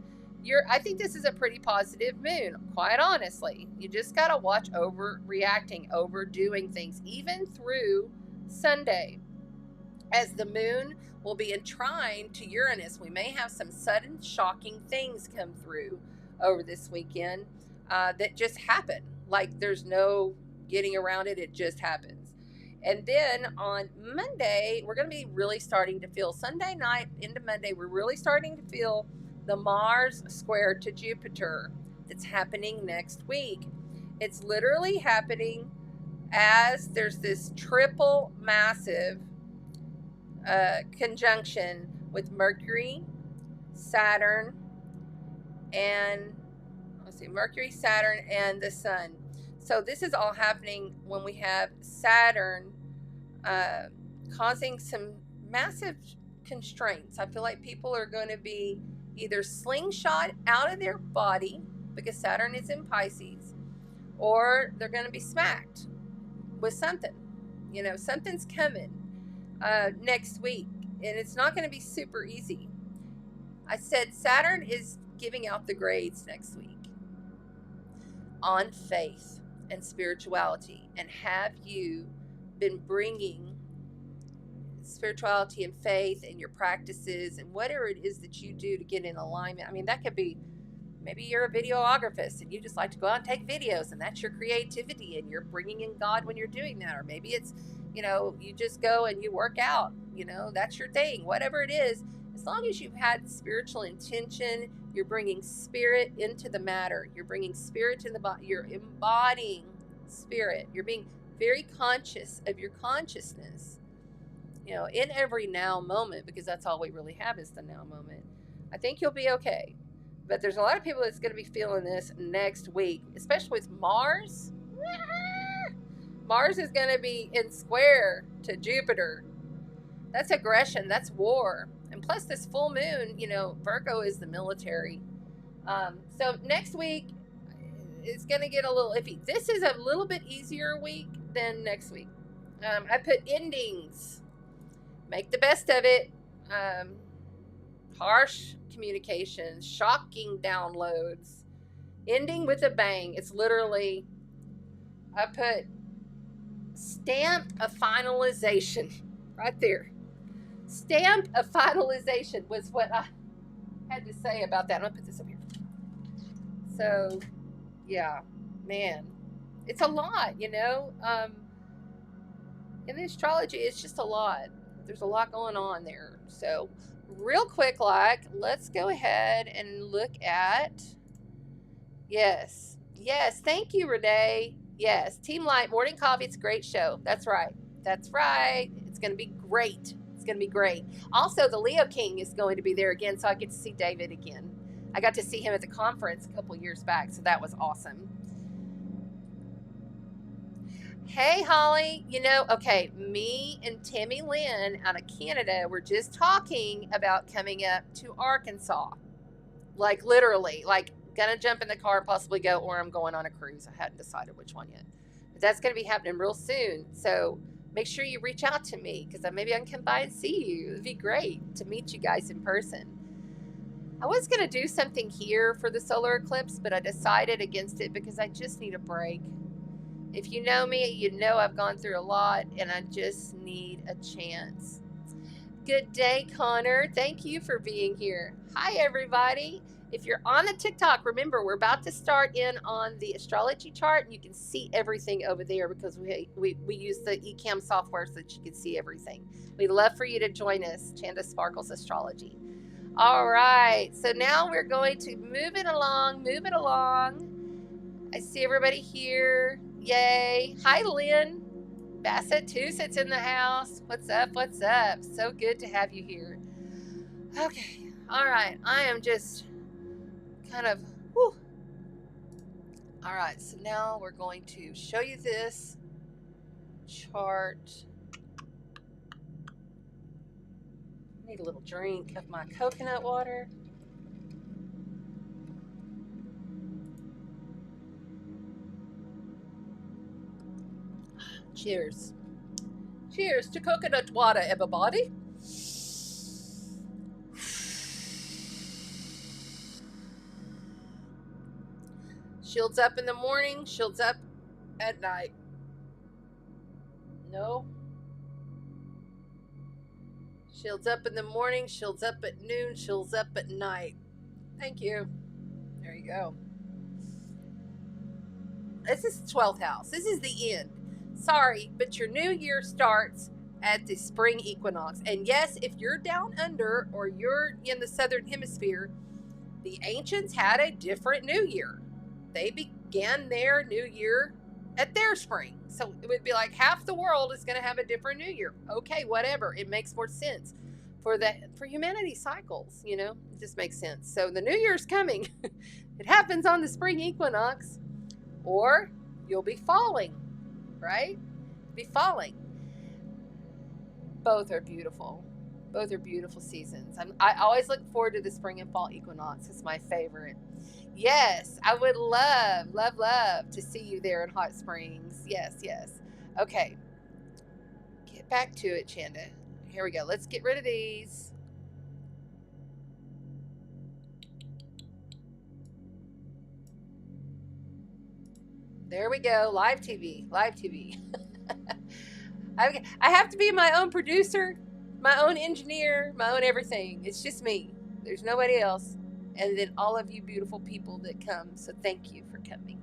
I think this is a pretty positive moon, quite honestly. You just got to watch overreacting, overdoing things, even through Sunday. As the moon will be in trine to Uranus, we may have some sudden shocking things come through over this weekend that just happen. Like there's no getting around it. It just happens. And then on Monday, we're going to be really starting to feel, Sunday night into Monday, we're really starting to feel the Mars square to Jupiter that's happening next week. It's literally happening as there's this triple massive conjunction with Mercury, Saturn, and Mercury, Saturn, and the Sun. So this is all happening when we have Saturn causing some massive constraints. I feel like people are going to be either slingshot out of their body because Saturn is in Pisces, or they're going to be smacked with something. Something's coming next week, and it's not going to be super easy. I said Saturn is giving out the grades next week on faith and spirituality. And have you been bringing spirituality and faith and your practices and whatever it is that you do to get in alignment? I mean, that could be, maybe you're a videographist and you just like to go out and take videos and that's your creativity and you're bringing in God when you're doing that. Or maybe it's, you just go and you work out, that's your thing, whatever it is. As long as you've had spiritual intention, you're bringing spirit into the matter. You're bringing spirit to the body. You're embodying spirit. You're being very conscious of your consciousness, you know, in every now moment, because that's all we really have is the now moment. I think you'll be okay. But there's a lot of people that's going to be feeling this next week, especially with Mars. Mars is going to be in square to Jupiter. That's aggression. That's war. And plus this full moon, you know, Virgo is the military. So next week is going to get a little iffy. This is a little bit easier week than next week. I put endings. Make the best of it. Harsh communications, shocking downloads, ending with a bang. It's literally, I put stamp of finalization right there. Stamp of finalization was what I had to say about that. I'm going to put this up here. So, yeah, man, it's a lot, you know. In the astrology, it's just a lot. There's a lot going on there. So, real quick, let's go ahead and look at, yes, thank you, Renee. Yes, Team Light, Morning Coffee, it's a great show. That's right. It's going to be great. It's going to be great. Also, the Leo King is going to be there again, so I get to see David again. I got to see him at the conference a couple years back, so that was awesome. Hey, Holly, you know, okay, me and Tammy Lynn out of Canada were just talking about coming up to Arkansas. Like, literally, like, gonna jump in the car and possibly go, or I'm going on a cruise. I hadn't decided which one yet. But that's gonna be happening real soon. So make sure you reach out to me, because maybe I can come by and see you. It'd be great to meet you guys in person. I was gonna do something here for the solar eclipse, but I decided against it because I just need a break. If you know me, you know I've gone through a lot, and I just need a chance. Good day, Connor. Thank you for being here. Hi, everybody. If you're on the TikTok, remember, we're about to start in on the astrology chart, and you can see everything over there because we use the eCam software so that you can see everything. We'd love for you to join us, Chanda Sparkles Astrology. All right, so now we're going to move it along. I see everybody here. Yay. Hi, Lynn. Bassett too sits in the house. What's up? So good to have you here. Okay. All right. I am just kind of, whew. All right. So now we're going to show you this chart. Need a little drink of my coconut water. Cheers. Cheers to coconut water, everybody. Shields up in the morning, shields up at night. No. Shields up in the morning, shields up at noon, shields up at night. Thank you. There you go. This is the 12th house. This is the end. Sorry, but your new year starts at the spring equinox. And yes, if you're down under or you're in the southern hemisphere, the ancients had a different new year. They began their new year at their spring. So it would be like half the world is going to have a different new year. Okay, whatever. It makes more sense for humanity cycles, you know. It just makes sense. So the new year's coming. It happens on the spring equinox, or you'll be falling. Right? Be falling. Both are beautiful. Both are beautiful seasons. I always look forward to the spring and fall equinox. It's my favorite. Yes, I would love to see you there in Hot Springs. Yes. Okay. Get back to it, Chanda. Here we go. Let's get rid of these. There we go. Live TV. I have to be my own producer, my own engineer, my own everything. It's just me. There's nobody else. And then all of you beautiful people that come. So thank you for coming.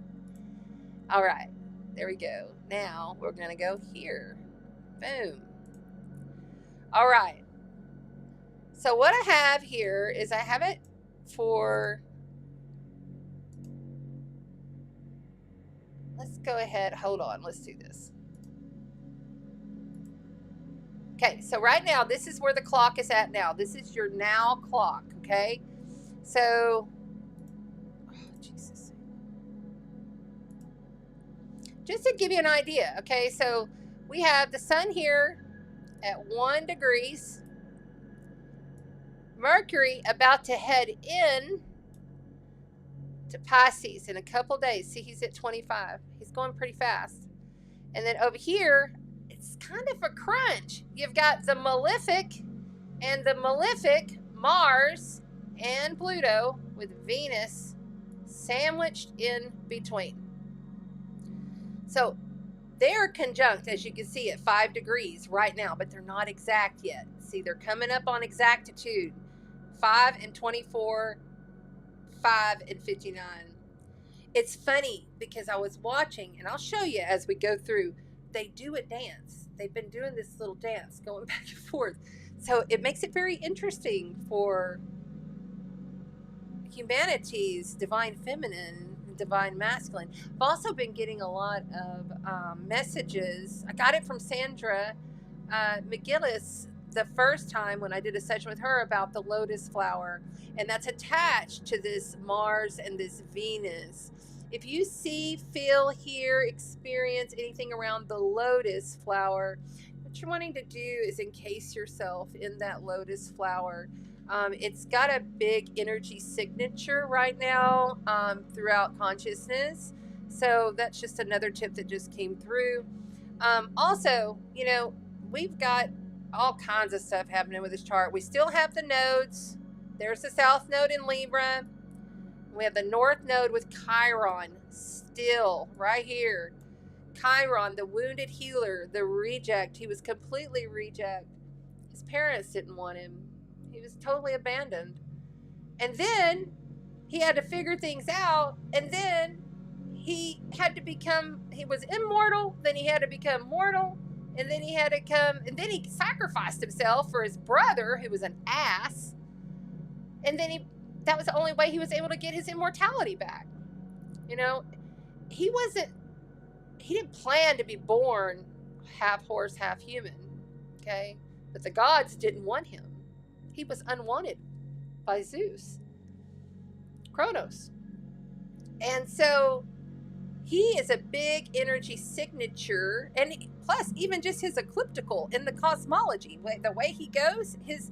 All right. There we go. Now we're going to go here. Boom. All right. So what I have here is I have it for, let's go ahead, hold on, let's do this. Okay, so right now, this is where the clock is at now. This is your now clock, okay? So, oh, Jesus. Just to give you an idea, okay? So we have the sun here at 1 degrees. Mercury about to head in to Pisces in a couple days. See, he's at 25. He's going pretty fast. And then over here, it's kind of a crunch. You've got the malefic and the malefic, Mars and Pluto, with Venus sandwiched in between. So they're conjunct, as you can see, at 5 degrees right now, but they're not exact yet. See, they're coming up on exactitude. 5 and 24, 5 and 59. It's funny because I was watching, and I'll show you as we go through, they do a dance. They've been doing this little dance going back and forth. So it makes it very interesting for humanity's divine feminine, divine masculine. I've also been getting a lot of messages. I got it from Sandra McGillis the first time when I did a session with her about the lotus flower, and that's attached to this Mars and this Venus. If you see, feel, hear, experience anything around the lotus flower, what you're wanting to do is encase yourself in that lotus flower. It's got a big energy signature right now throughout consciousness. So that's just another tip that just came through. Also, you know, we've got all kinds of stuff happening with this chart. We still have the nodes. There's the South Node in Libra. We have the North Node with Chiron still right here. Chiron, the wounded healer, the reject. He was completely reject. His parents didn't want him. He was totally abandoned. And then he had to figure things out. And then he had to become, he was immortal. Then he had to become mortal. And then he had to come, and then he sacrificed himself for his brother, who was an ass. And then that was the only way he was able to get his immortality back. You know, he didn't plan to be born half horse, half human. Okay. But the gods didn't want him. He was unwanted by Zeus, Kronos. And so he is a big energy signature, and plus even just his ecliptical in the cosmology, the way he goes, his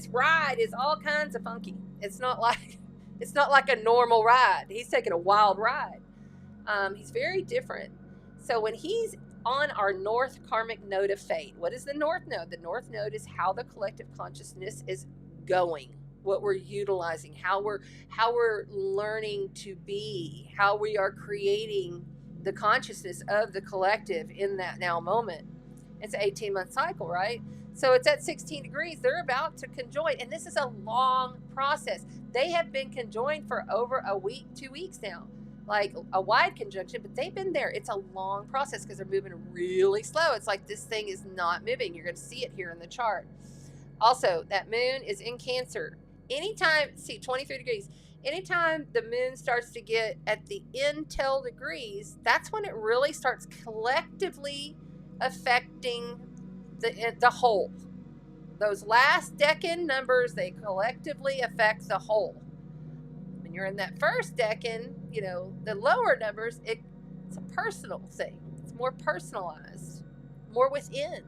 ride is all kinds of funky. It's not like a normal ride. He's taking a wild ride. He's very different. So when he's on our North Karmic Node of Fate, what is the North Node? The North Node is how the collective consciousness is going, what we're utilizing, how we're learning to be, how we are creating the consciousness of the collective in that now moment. It's an 18-month cycle, right? So it's at 16 degrees. They're about to conjoin, and this is a long process. They have been conjoined for over a week, 2 weeks now, like a wide conjunction, but they've been there. It's a long process because they're moving really slow. It's like this thing is not moving. You're going to see it here in the chart. Also, that moon is in Cancer. Anytime, see, 23 degrees. Anytime the moon starts to get at the intel degrees, that's when it really starts collectively affecting the whole. Those last decan numbers, they collectively affect the whole. When you're in that first decan, you know, the lower numbers, it's a personal thing. It's more personalized, more within.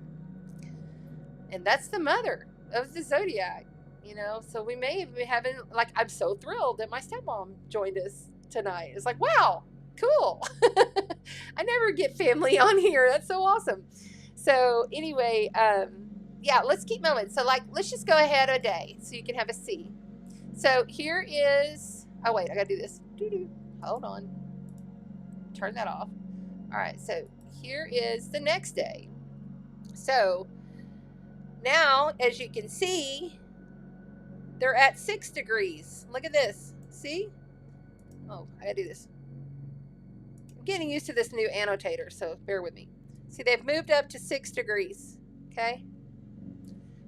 And that's the mother of the zodiac. You know, so we may be having, like, I'm so thrilled that my stepmom joined us tonight. It's like, wow, cool. I never get family on here. That's so awesome. So anyway, yeah, let's keep moving. So, like, let's just go ahead a day so you can have a C. So here is, oh, wait, I got to do this. Hold on. Turn that off. All right, so here is the next day. So now, as you can see, they're at 6 degrees. Look at this. See? Oh, I gotta do this. I'm getting used to this new annotator, so bear with me. See, they've moved up to 6 degrees. Okay?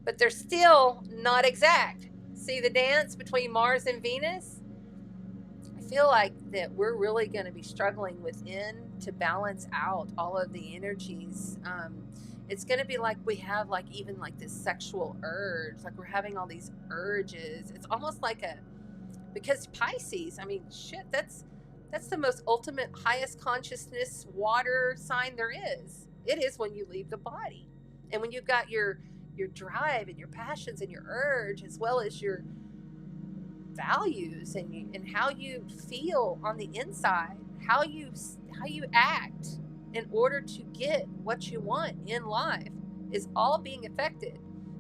but they're still not exact. See the dance between Mars and Venus? I feel like that we're really going to be struggling within to balance out all of the energies. It's going to be like we have like even like this sexual urge, like we're having all these urges. It's almost like because Pisces, I mean, shit, that's the most ultimate, highest consciousness water sign there is. It is when you leave the body. And when you've got your drive and your passions and your urge, as well as your values and how you feel on the inside, how you act in order to get what you want in life is all being affected.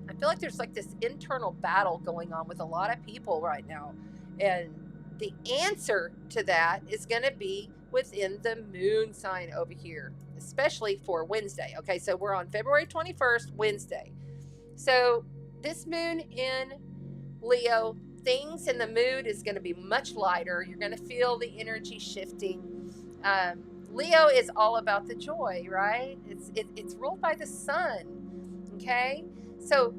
I feel like there's like this internal battle going on with a lot of people right now. And the answer to that is going to be within the moon sign over here, especially for Wednesday. Okay, so we're on February 21st, Wednesday. So this moon in Leo, things in the mood is going to be much lighter. You're going to feel the energy shifting. Leo is all about the joy, right? It's ruled by the sun. Okay, so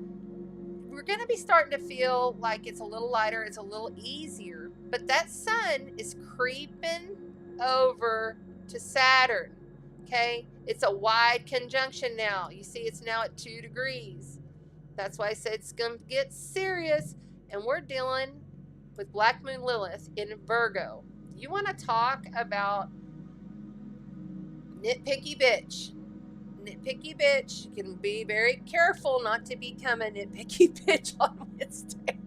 we're going to be starting to feel like it's a little lighter, it's a little easier. But that sun is creeping over to Saturn. Okay, it's a wide conjunction now. You see, it's now at 2 degrees. That's why I said it's going to get serious. And we're dealing with Black Moon Lilith in Virgo. You want to talk about nitpicky bitch. Nitpicky bitch. You can be very careful not to become a nitpicky bitch on Wednesday.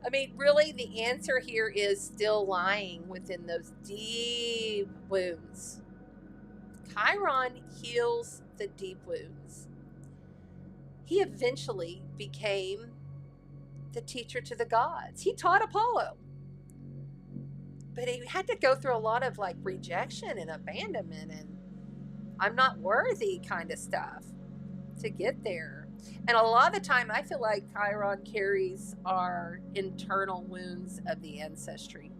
I mean, really, the answer here is still lying within those deep wounds. Chiron heals the deep wounds. He eventually became the teacher to the gods. He taught Apollo. But he had to go through a lot of like rejection and abandonment and I'm not worthy kind of stuff to get there. And a lot of the time I feel like Chiron carries our internal wounds of the ancestry.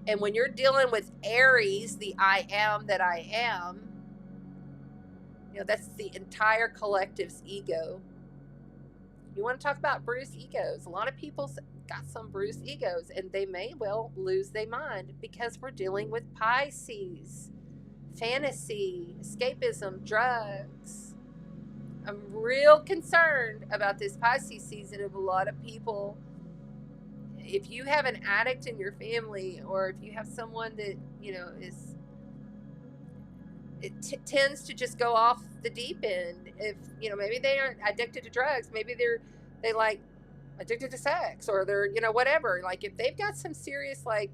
And when you're dealing with Aries, the I am that I am, you know, that's the entire collective's ego. You want to talk about bruised egos. A lot of people got some bruised egos and they may well lose their mind because we're dealing with Pisces, fantasy, escapism, drugs. I'm real concerned about this Pisces season of a lot of people. If you have an addict in your family or if you have someone that, you know, tends to just go off the deep end. If, you know, maybe they aren't addicted to drugs, maybe they like addicted to sex or they're, you know, whatever. Like if they've got some serious, like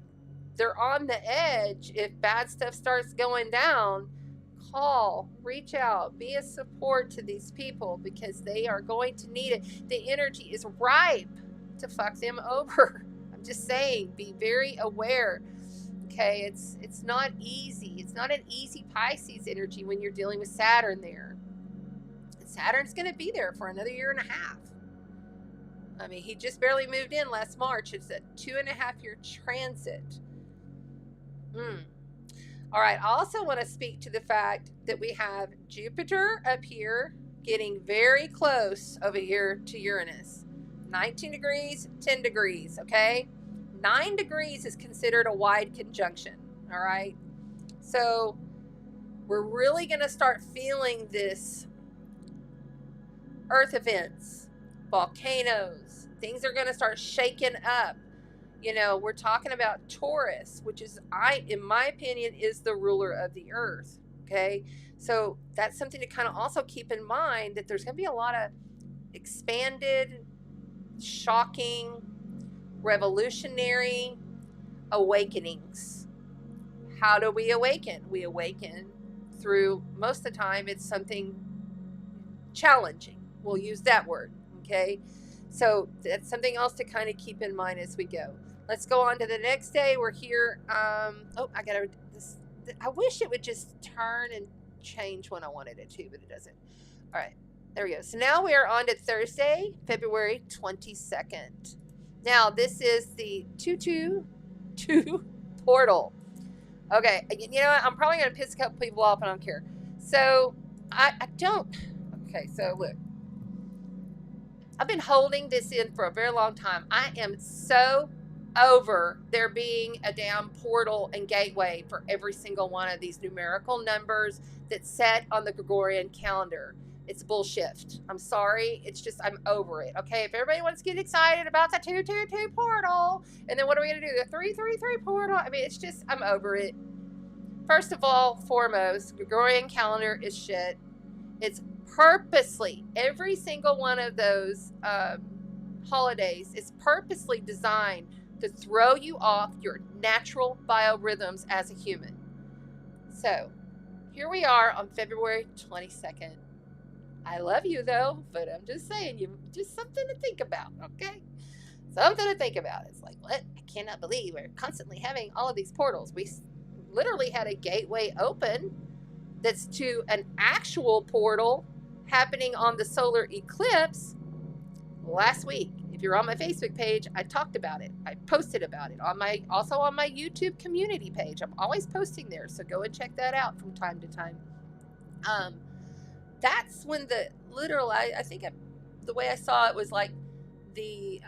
they're on the edge, if bad stuff starts going down, call, reach out, be a support to these people because they are going to need it. The energy is ripe to fuck them over. I'm just saying, be very aware. Okay, it's not easy. It's not an easy Pisces energy when you're dealing with Saturn there. And Saturn's going to be there for another 1.5 years. I mean, he just barely moved in last March. It's a 2.5-year transit. All right, I also want to speak to the fact that we have Jupiter up here getting very close over here to Uranus. 19 degrees, 10 degrees, okay? 9 degrees is considered a wide conjunction, all right? So we're really going to start feeling this earth events, volcanoes, things are going to start shaking up. You know, we're talking about Taurus, which is, in my opinion, is the ruler of the earth, okay? So that's something to kind of also keep in mind that there's going to be a lot of expanded, shocking, revolutionary awakenings. How do we awaken? We awaken through, most of the time, it's something challenging. We'll use that word, okay? So that's something else to kind of keep in mind as we go. Let's go on to the next day. We're here. I wish it would just turn and change when I wanted it to, but it doesn't. All right, there we go. So now we are on to Thursday, February 22nd. Now, this is the 222 portal. Okay, you know what? I'm probably going to piss a couple people off. I don't care. So, I don't. Okay, so look. I've been holding this in for a very long time. I am so over there being a damn portal and gateway for every single one of these numerical numbers that's set on the Gregorian calendar. It's bullshit. I'm sorry. It's just, I'm over it. Okay, if everybody wants to get excited about the 222 portal, and then what are we going to do? The 333 portal? I mean, it's just, I'm over it. First of all, foremost, Gregorian calendar is shit. It's purposely, every single one of those holidays is purposely designed to throw you off your natural biorhythms as a human. So, here we are on February 22nd. I love you though, but I'm just saying, you just something to think about, okay? Something to think about. It's like, what? I cannot believe we're constantly having all of these portals. We literally had a gateway open that's to an actual portal happening on the solar eclipse last week. If you're on my Facebook page, I talked about it. I posted about it also on my YouTube community page. I'm always posting there, so go and check that out from time to time. That's when the literal, I think the way I saw it was like the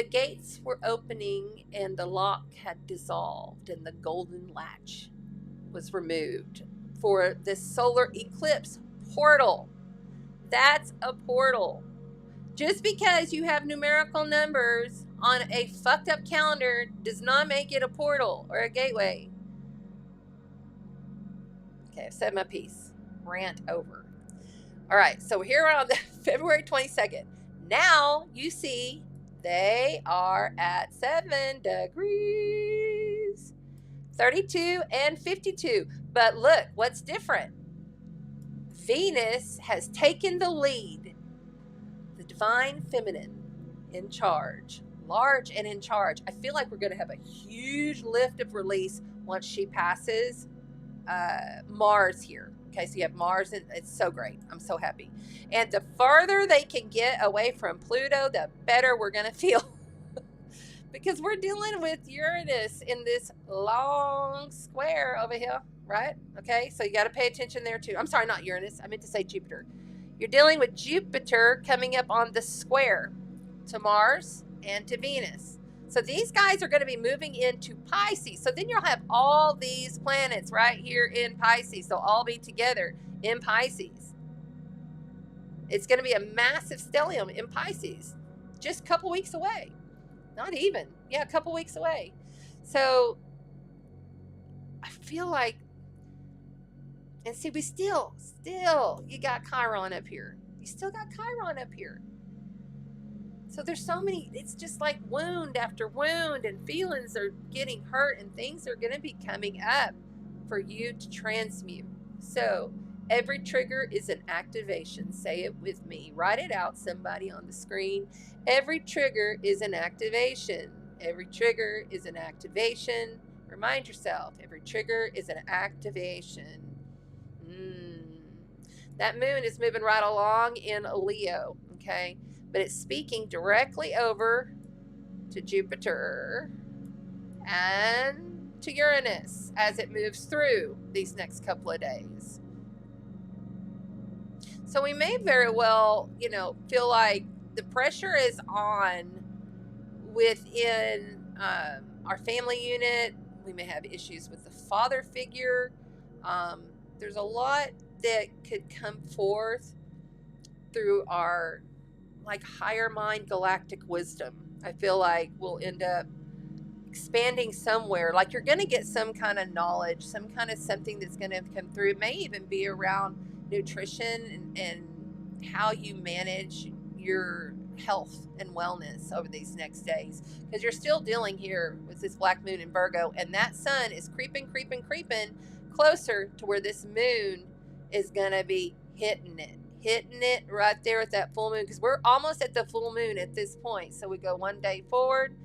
gates were opening and the lock had dissolved and the golden latch was removed for this solar eclipse portal. That's a portal. Just because you have numerical numbers on a fucked up calendar does not make it a portal or a gateway. Okay, I've said my piece. Rant over. All right, so here on the February 22nd. Now you see they are at 7 degrees, 32 and 52. But look, what's different? Venus has taken the lead. The divine feminine in charge, large and in charge. I feel like we're going to have a huge lift of release once she passes Mars here. Okay, so you have Mars, and it's so great. I'm so happy. And the farther they can get away from Pluto, the better we're going to feel. Because we're dealing with Uranus in this long square over here, right? Okay, so you got to pay attention there too. I'm sorry, not Uranus. I meant to say Jupiter. You're dealing with Jupiter coming up on the square to Mars and to Venus. So these guys are going to be moving into Pisces. So then you'll have all these planets right here in Pisces. They'll all be together in Pisces. It's going to be a massive stellium in Pisces. Just a couple weeks away. Not even. Yeah, a couple weeks away. So I feel like, and see, we still, you got Chiron up here. You still got Chiron up here. So there's so many, it's just like wound after wound, and feelings are getting hurt, and things are going to be coming up for you to transmute. So every trigger is an activation. Say it with me. Write it out, somebody on the screen. Every trigger is an activation. Every trigger is an activation. Remind yourself, every trigger is an activation. That moon is moving right along in Leo, okay? But it's speaking directly over to Jupiter and to Uranus as it moves through these next couple of days. So we may very well, feel like the pressure is on within our family unit. We may have issues with the father figure. There's a lot that could come forth through our higher mind galactic wisdom. I feel like we'll end up expanding somewhere. Like you're going to get some kind of knowledge, some kind of something that's going to come through. It may even be around nutrition and how you manage your health and wellness over these next days, because you're still dealing here with this black moon in Virgo, and that sun is creeping closer to where this moon is going to be hitting it right there at that full moon, because we're almost at the full moon at this point. So we go one day forward,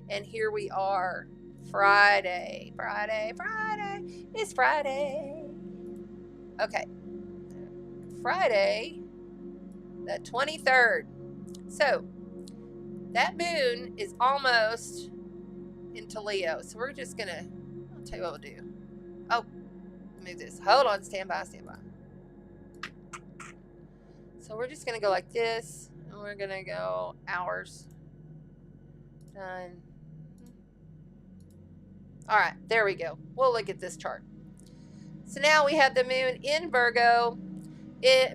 and here we are, Friday. It's Friday. Okay, Friday the 23rd. So that moon is almost into Leo. So we're just gonna, I'll tell you what we'll do. Oh, move this. Hold on, stand by. So we're just gonna go like this, and we're gonna go hours. Done. All right, there we go. We'll look at this chart. So now we have the moon in Virgo.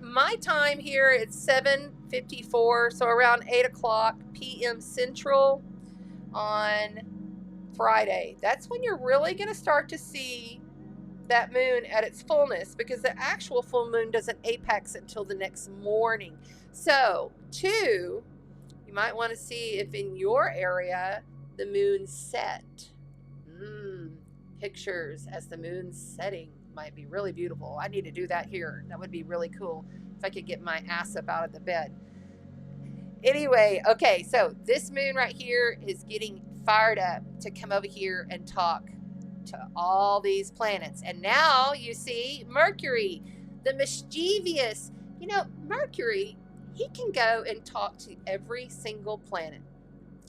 My time here, it's 7:54, so around 8 o'clock p.m. Central on Friday. That's when you're really going to start to see that moon at its fullness, because the actual full moon doesn't apex until the next morning. So, two, you might want to see if in your area the moon set. Pictures as the moon's setting might be really beautiful. I need to do that here. That would be really cool if I could get my ass up out of the bed. Anyway, okay, so this moon right here is getting fired up to come over here and talk to all these planets. And now you see Mercury, the mischievous. You know, Mercury, he can go and talk to every single planet.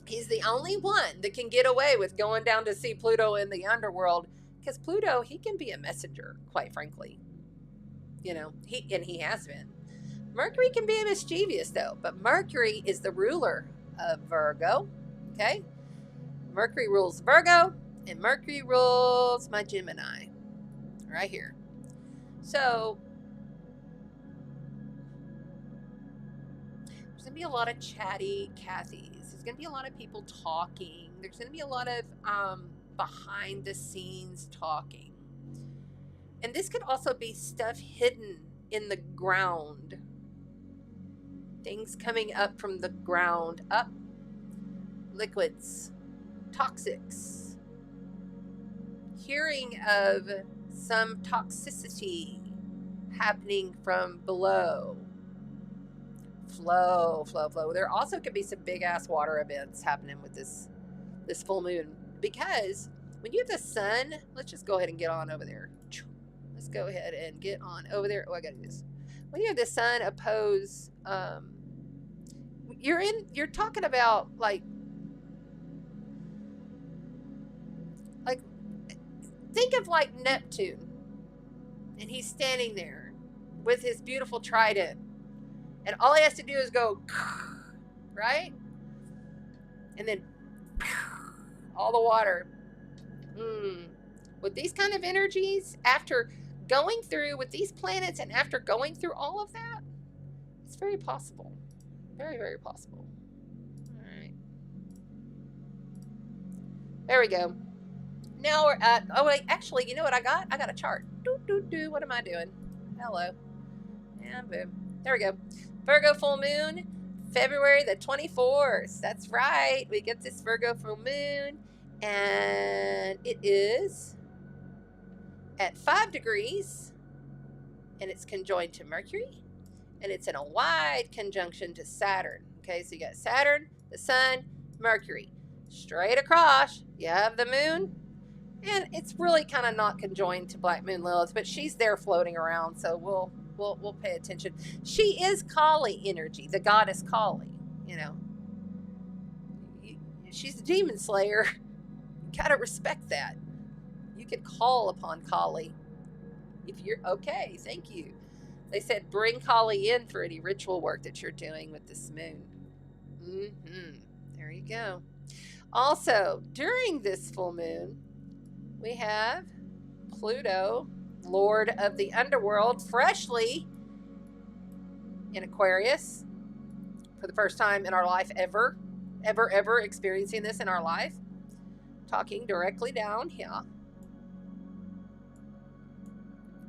He's the only one that can get away with going down to see Pluto in the underworld, because Pluto, he can be a messenger, quite frankly. You know, he has been. Mercury can be mischievous, though, but Mercury is the ruler of Virgo, okay? Mercury rules Virgo, and Mercury rules my Gemini, right here. So, there's going to be a lot of chatty Cathys. There's going to be a lot of people talking. There's going to be a lot of behind the scenes talking. And this could also be stuff hidden in the ground. Things coming up from the ground up. Liquids. Toxics. Hearing of some toxicity happening from below. Flow. There also could be some big ass water events happening with this full moon, because when you have the sun, let's just go ahead and get on over there. Let's go ahead and get on over there. Oh, I gotta do this. When you have the sun oppose, you're talking about like think of like Neptune, and he's standing there with his beautiful trident. And all he has to do is go, right? And then all the water. With these kind of energies, after going through with these planets and after going through all of that, it's very possible. Very, very possible. All right. There we go. Now we're at, oh wait, actually, you know what I got? I got a chart. What am I doing? Hello. And boom. There we go. Virgo full moon, February the 24th. That's right. We get this Virgo full moon, and it is at 5 degrees, and it's conjoined to Mercury, and it's in a wide conjunction to Saturn. Okay, so you got Saturn, the Sun, Mercury. Straight across, you have the moon, and it's really kind of not conjoined to Black Moon Lilith, but she's there floating around, so we'll pay attention. She is Kali energy, the goddess Kali. You know, she's a demon slayer. You gotta respect that. You can call upon Kali if you're okay. Thank you. They said bring Kali in for any ritual work that you're doing with this moon. There you go. Also, during this full moon, we have Pluto, Lord of the Underworld, freshly in Aquarius for the first time in our life ever experiencing this in our life. Talking directly down here.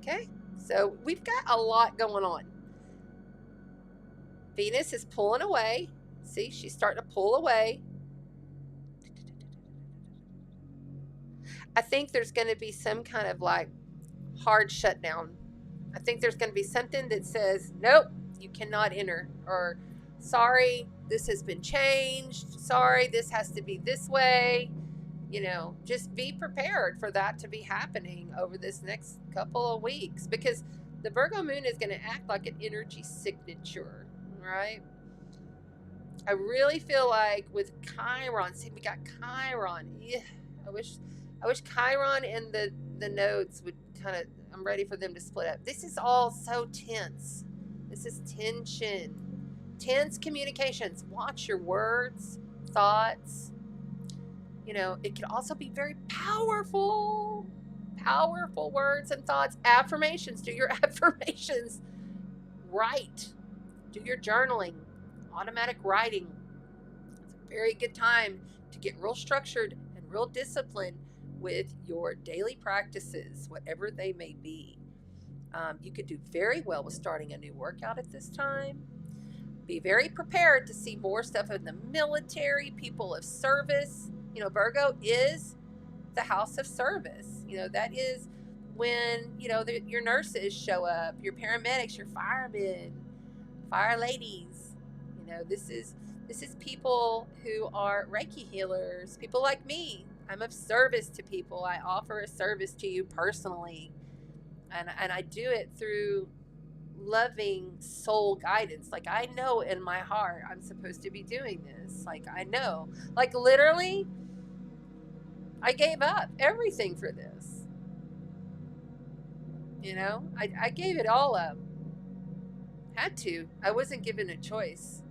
Okay, so we've got a lot going on. Venus is pulling away. See, she's starting to pull away. I think there's going to be some kind of like hard shutdown. I think there's going to be something that says, nope, you cannot enter, or sorry, this has been changed. Sorry, this has to be this way. You know, just be prepared for that to be happening over this next couple of weeks, because the Virgo moon is going to act like an energy signature, right? I really feel like with Chiron, see, we got Chiron. Yeah, I wish Chiron and the nodes would kind of, I'm ready for them to split up. This is all so tense. This is tension. tense communications. Watch your words, thoughts. You know, it can also be very powerful words and thoughts. Affirmations. Do your affirmations. Write. Do your journaling. Automatic writing. It's a very good time to get real structured and real disciplined with your daily practices, whatever they may be. You could do very well with starting a new workout at this time. Be very prepared to see more stuff in the military, people of service. You know, Virgo is the house of service. You know, that is when, you know, your nurses show up, your paramedics, your firemen, fire ladies. You know, this is people who are Reiki healers, people like me. I'm of service to people. I offer a service to you personally. And I do it through loving soul guidance. Like, I know in my heart I'm supposed to be doing this. Like, I know. Like, literally, I gave up everything for this. You know? I gave it all up. Had to. I wasn't given a choice.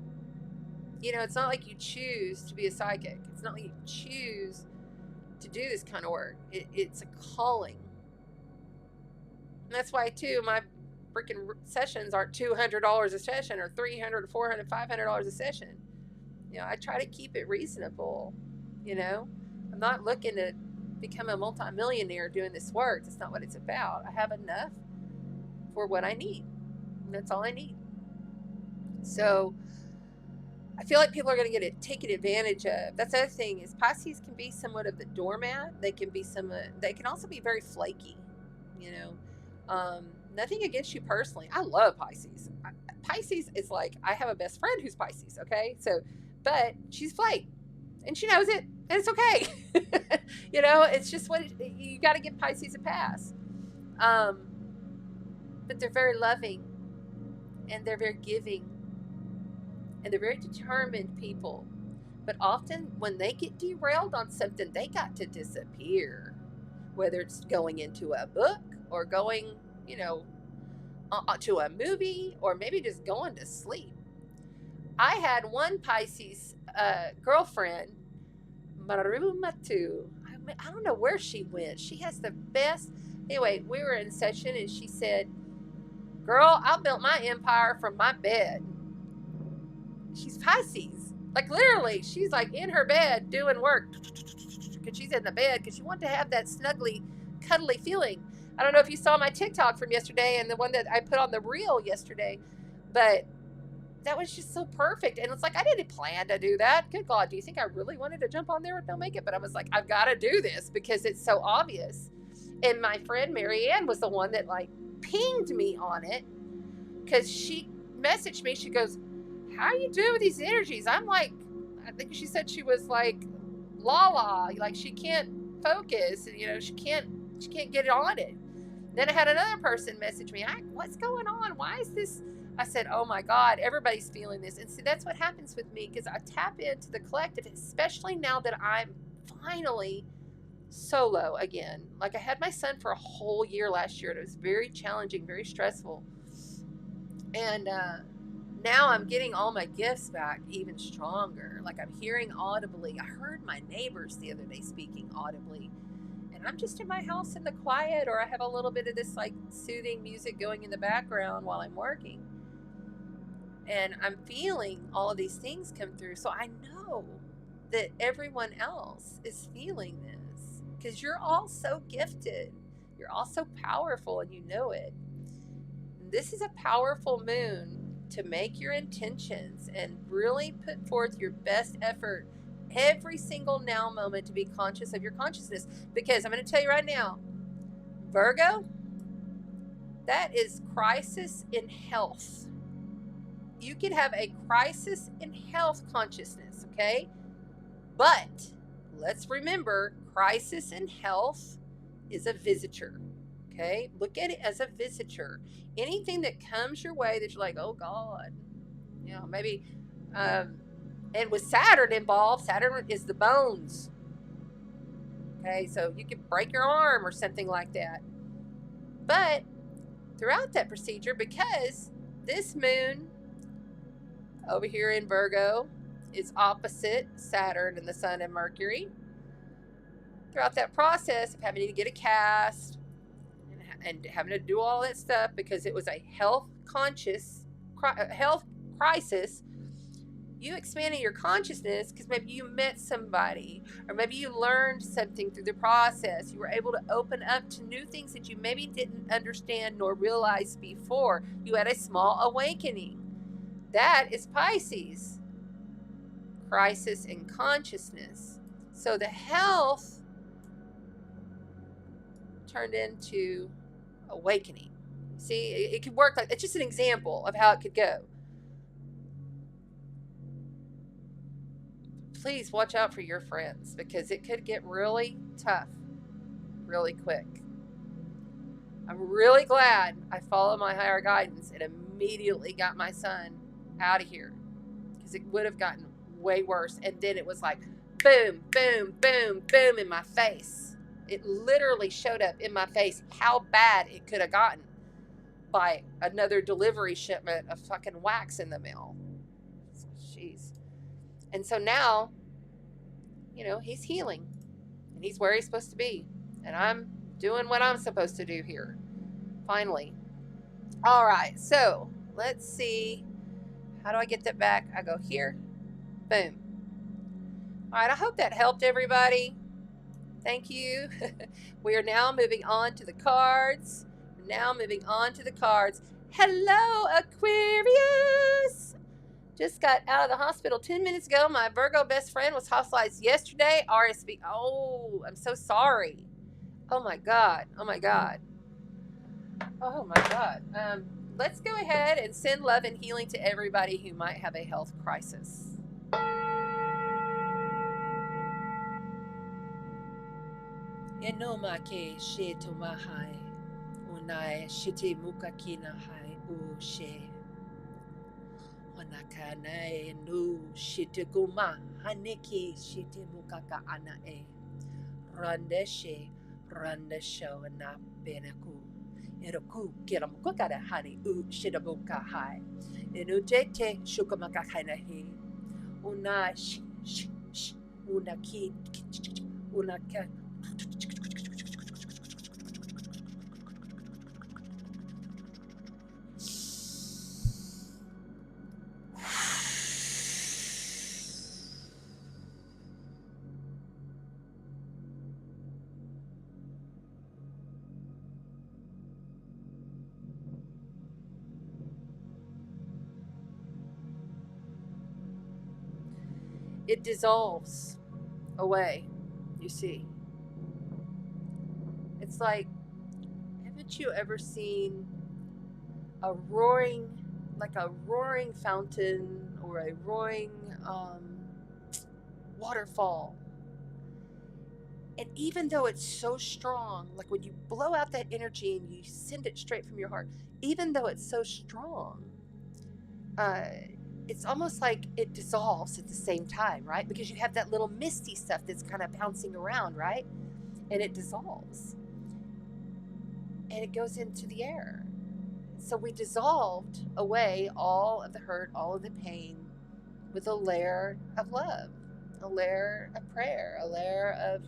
You know, it's not like you choose to be a psychic. It's not like you choose to do this kind of work. It's a calling. And that's why, too, my freaking sessions aren't $200 a session or $300, $400, $500 a session. You know, I try to keep it reasonable. You know, I'm not looking to become a multimillionaire doing this work. That's not what it's about. I have enough for what I need. And that's all I need. So I feel like people are going to get it taken advantage of. That's the other thing is Pisces can be somewhat of the doormat. They can also be very flaky, you know. Nothing against you personally. I love Pisces. Pisces is like, I have a best friend who's Pisces, okay? So, but she's flake, and she knows it, and it's okay. You know, it's just you got to give Pisces a pass. But they're very loving, and they're very giving, and they're very determined people. But often when they get derailed on something, they got to disappear, whether it's going into a book, or going, you know, to a movie, or maybe just going to sleep. I had one Pisces girlfriend, Marumatu. I don't know where she went. She has the best. Anyway, we were in session, and she said, "Girl, I built my empire from my bed." She's Pisces. Like, literally, she's like in her bed doing work. Because she's in the bed because she wanted to have that snuggly, cuddly feeling. I don't know if you saw my TikTok from yesterday and the one that I put on the reel yesterday, but that was just so perfect. And it's like, I didn't plan to do that. Good God, do you think I really wanted to jump on there with No Makeup? But I was like, I've got to do this because it's so obvious. And my friend Marianne was the one that like pinged me on it because she messaged me. She goes, "How are you doing with these energies?" I'm like, I think she said she was like, like she can't focus, and you know, she can't get it on it. Then I had another person message me, "What's going on? Why is this?" I said, "Oh my God, everybody's feeling this." And see, that's what happens with me because I tap into the collective, especially now that I'm finally solo again. Like, I had my son for a whole year last year, and it was very challenging, very stressful. And now I'm getting all my gifts back even stronger. Like, I'm hearing audibly. I heard my neighbors the other day speaking audibly. And I'm just in my house in the quiet, or I have a little bit of this like soothing music going in the background while I'm working. And I'm feeling all of these things come through. So I know that everyone else is feeling this because you're all so gifted. You're all so powerful, and you know it. This is a powerful moon to make your intentions and really put forth your best effort every single now moment to be conscious of your consciousness. Because I'm going to tell you right now, Virgo, that is crisis in health. You could have a crisis in health consciousness, okay? But let's remember, crisis in health is a visitor, okay? Look at it as a visitor. Anything that comes your way that you're like, oh God, you know, maybe, and with Saturn involved, Saturn is the bones. Okay, so you could break your arm or something like that. But throughout that procedure, because this moon over here in Virgo is opposite Saturn and the Sun and Mercury. Throughout that process of having to get a cast and having to do all that stuff because it was a health crisis, you expanded your consciousness because maybe you met somebody, or maybe you learned something through the process. You were able to open up to new things that you maybe didn't understand nor realize before. You had a small awakening. That is Pisces. Crisis in consciousness. So the health turned into awakening. See, it could work like, it's just an example of how it could go. Please watch out for your friends because it could get really tough really quick. I'm really glad I followed my higher guidance and immediately got my son out of here because it would have gotten way worse. And then it was like boom, boom, boom, boom in my face. It literally showed up in my face how bad it could have gotten by another delivery shipment of fucking wax in the mail. Jeez. And so now, you know, he's healing and he's where he's supposed to be. And I'm doing what I'm supposed to do here. Finally. All right. So let's see. How do I get that back? I go here. Boom. All right. I hope that helped everybody. Thank you. We are now moving on to the cards. Hello, Aquarius. Just got out of the hospital 10 minutes ago. My Virgo best friend was hospitalized yesterday. RSV. Oh, I'm so sorry. Oh my God. Let's go ahead and send love and healing to everybody who might have a health crisis. Enoma ke she tomahai. Unai shiti mukakina hai u she. Onakanae nu shitiguma haniki shitimukaka anae. Randeshe randesho na benaku. Eroku kiramukakara hani u shidabuka hai. Enutete shukamaka hanahi. Una unaki unaka. It dissolves away, you see. It's like, haven't you ever seen a roaring fountain or a roaring waterfall? And even though it's so strong, like when you blow out that energy and you send it straight from your heart, even though it's so strong, it's almost like it dissolves at the same time, right? Because you have that little misty stuff that's kind of bouncing around, right? And it dissolves. And it goes into the air. So we dissolved away all of the hurt, all of the pain with a layer of love, a layer of prayer, a layer of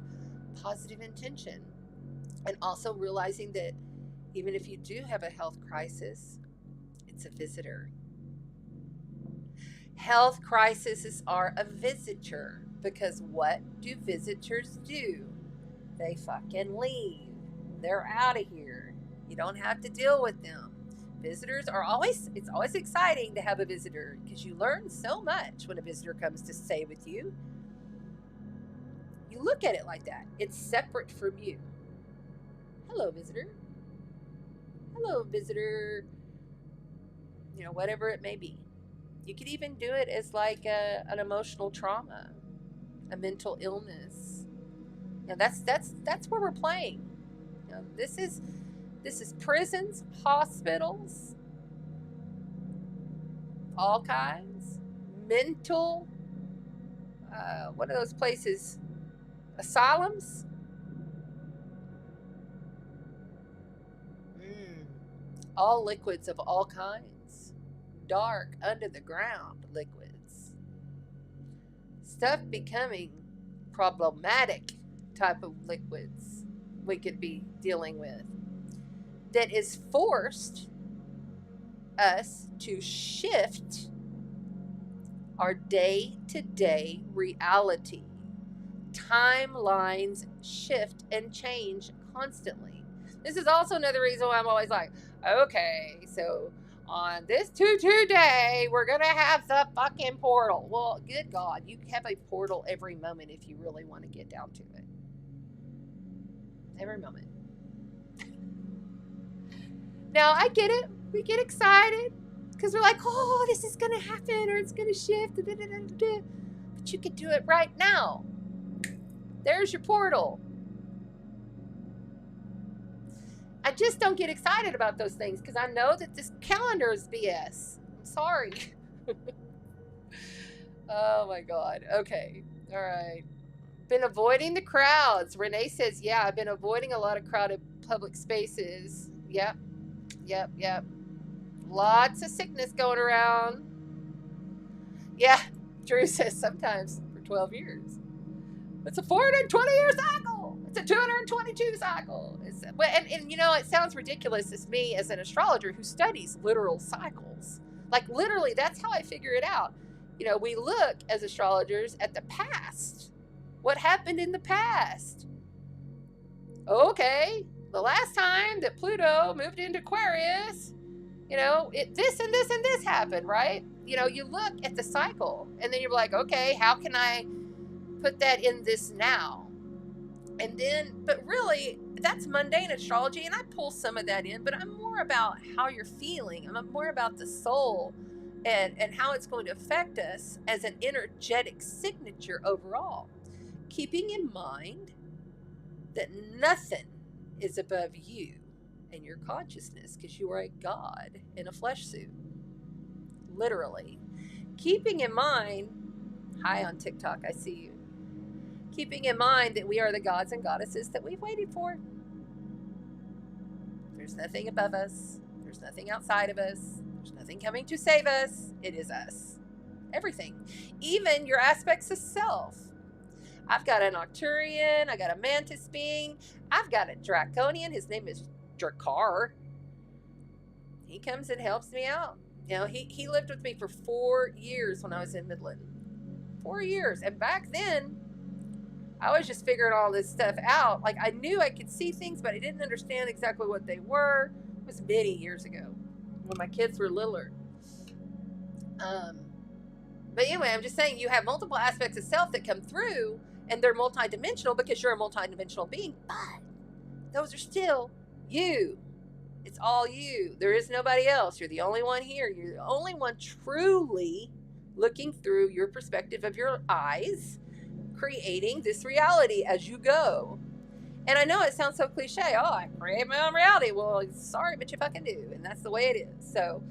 positive intention. And also realizing that even if you do have a health crisis, it's a visitor. Health crises are a visitor, because what do visitors do? They fucking leave. They're out of here. You don't have to deal with them. Visitors are it's always exciting to have a visitor because you learn so much when a visitor comes to stay with you. You look at it like that. It's separate from you. Hello, visitor. Hello, visitor. You know, whatever it may be. You could even do it as like an emotional trauma, a mental illness. You know, that's where we're playing. You know, this is prisons, hospitals, all kinds, mental. What are those places? Asylums. All liquids of all kinds. dark, under the ground liquids. Stuff becoming problematic type of liquids we could be dealing with that is forced us to shift our day-to-day reality. Timelines shift and change constantly. This is also another reason why I'm always like, okay, so on this 2/2 day, we're going to have the fucking portal. Well, good God, you have a portal every moment if you really want to get down to it. Every moment. Now, I get it. We get excited because we're like, oh, this is going to happen or it's going to shift. But you can do it right now. There's your portal. I just don't get excited about those things because I know that this calendar is BS. I'm sorry. Oh my God. Okay. All right. Been avoiding the crowds. Renee says, yeah, I've been avoiding a lot of crowded public spaces. Yep. Lots of sickness going around. Yeah. Drew says sometimes for 12 years. It's a 420-year cycle. It's a 222 cycle. And you know, it sounds ridiculous as me as an astrologer who studies literal cycles. Like literally, that's how I figure it out. You know, we look as astrologers at the past. What happened in the past? Okay, the last time that Pluto moved into Aquarius, you know, this and this and this happened, right? You know, you look at the cycle and then you're like, okay, how can I put that in this now? And then, but really, that's mundane astrology, and I pull some of that in, but I'm more about how you're feeling. I'm more about the soul and how it's going to affect us as an energetic signature overall. Keeping in mind that nothing is above you and your consciousness because you are a god in a flesh suit. Literally. Keeping in mind, hi on TikTok, I see you. Keeping in mind that we are the gods and goddesses that we've waited for. There's nothing above us. There's nothing outside of us. There's nothing coming to save us. It is us. Everything. Even your aspects of self. I've got an Arcturian. I got a Mantis being. I've got a Draconian. His name is Drakkar. He comes and helps me out. You know, he lived with me for 4 years when I was in Midland. 4 years. And back then, I was just figuring all this stuff out. Like, I knew I could see things, but I didn't understand exactly what they were. It was many years ago when my kids were littler. But anyway, I'm just saying you have multiple aspects of self that come through, and they're multidimensional because you're a multidimensional being. But those are still you. It's all you. There is nobody else. You're the only one here. You're the only one truly looking through your perspective of your eyes, creating this reality as you go. And I know it sounds so cliche. Oh, I create my own reality. Well, sorry, but you fucking do. And that's the way it is. So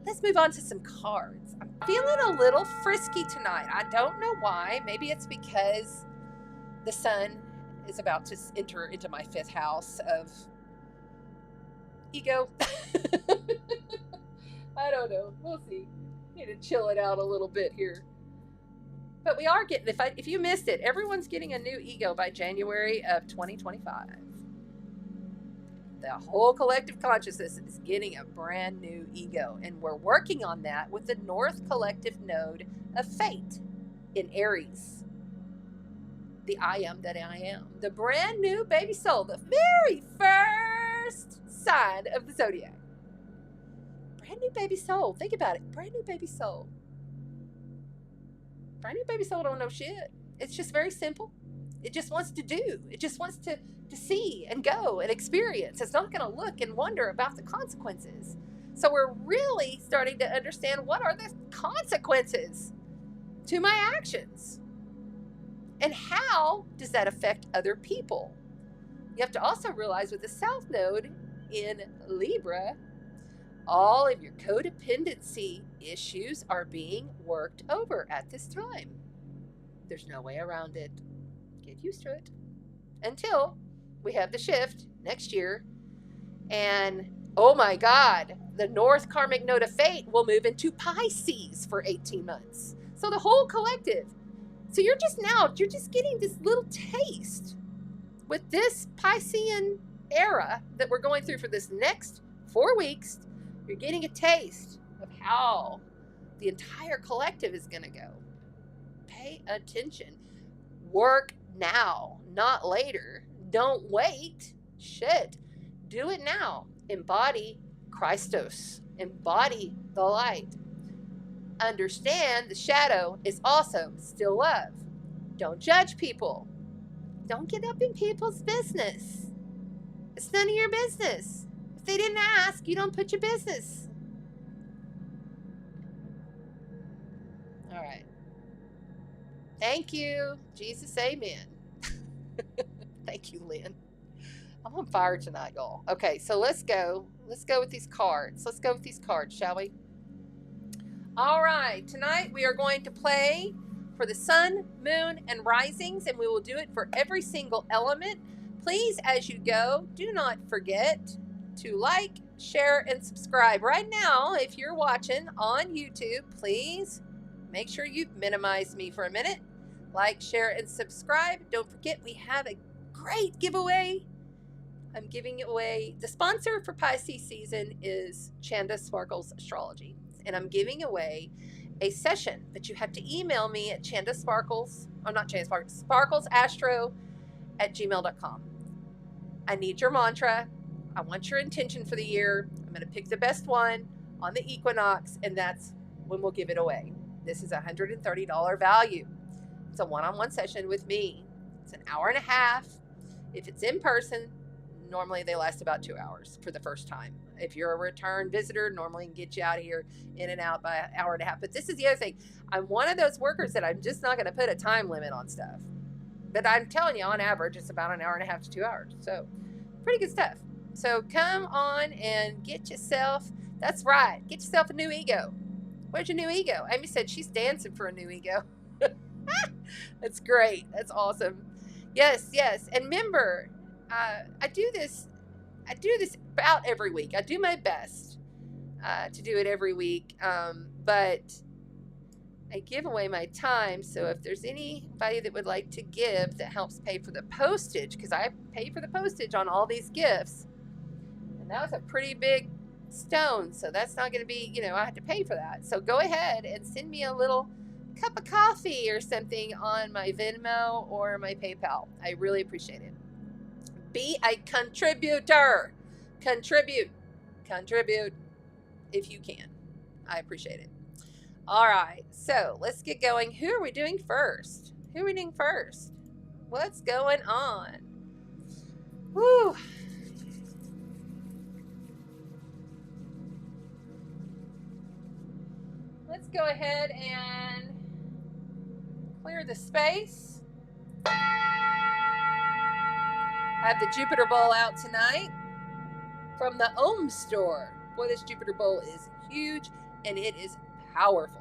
let's move on to some cards. I'm feeling a little frisky tonight. I don't know why. Maybe it's because the sun is about to enter into my 5th house of ego. I don't know. We'll see. Need to chill it out a little bit here. But we are getting, if you missed it, everyone's getting a new ego by January of 2025. The whole collective consciousness is getting a brand new ego. And we're working on that with the North Collective Node of Fate in Aries. The I am that I am. The brand new baby soul. The very first sign of the zodiac. Brand new baby soul. Think about it. Brand new baby soul. Brand new baby soul don't know shit. It's just very simple. It just wants to do. It just wants to see and go and experience. It's not going to look and wonder about the consequences. So we're really starting to understand what are the consequences to my actions. And how does that affect other people? You have to also realize with the South Node in Libra, all of your codependency issues are being worked over at this time. There's no way around it. Get used to it. Until we have the shift next year. And oh my God, the North Karmic Node of Fate will move into Pisces for 18 months. So the whole collective. So you're just getting this little taste with this Piscean era that we're going through for this next 4 weeks. You're getting a taste of how the entire collective is going to go. Pay attention. Work now, not later. Don't wait. Shit. Do it now. Embody Christos. Embody the light. Understand the shadow is also still love. Don't judge people. Don't get up in people's business. It's none of your business. If they didn't ask, you don't put your business. All right. Thank you. Jesus, amen. Thank you, Lynn. I'm on fire tonight, y'all. Okay, so let's go. Let's go with these cards. Let's go with these cards, shall we? All right. Tonight we are going to play for the sun, moon, and risings, and we will do it for every single element. Please, as you go, do not forget to like, share, and subscribe. Right now, if you're watching on YouTube, please make sure you've minimized me for a minute. Like, share, and subscribe. Don't forget, we have a great giveaway. I'm giving away, the sponsor for Pisces season is Chanda Sparkles Astrology. And I'm giving away a session, but you have to email me at sparklesastro@gmail.com. I need your mantra. I want your intention for the year. I'm going to pick the best one on the equinox, and that's when we'll give it away. This is a $130 value. It's a one-on-one session with me. It's an hour and a half. If it's in person, normally they last about 2 hours for the first time. If you're a return visitor, normally can get you out of here in and out by an hour and a half. But this is the other thing. I'm one of those workers that I'm just not going to put a time limit on stuff. But I'm telling you, on average, it's about an hour and a half to 2 hours. So pretty good stuff. So come on and get yourself, that's right, get yourself a new ego. Where's your new ego? Amy said she's dancing for a new ego. That's great. That's awesome. Yes, yes. And remember, I do this about every week. I do my best to do it every week, but I give away my time. So if there's anybody that would like to give that helps pay for the postage, because I pay for the postage on all these gifts, and that was a pretty big stone, so that's not going to be, I have to pay for that. So go ahead and send me a little cup of coffee or something on my Venmo or my PayPal. I really appreciate it. Be a contributor. Contribute if you can. I appreciate it. All right, so let's get going. Who are we doing first? What's going on? Woo. Let's go ahead and clear the space. I have the Jupiter Bowl out tonight from the Ohm store. Boy, this Jupiter Bowl is huge and it is powerful.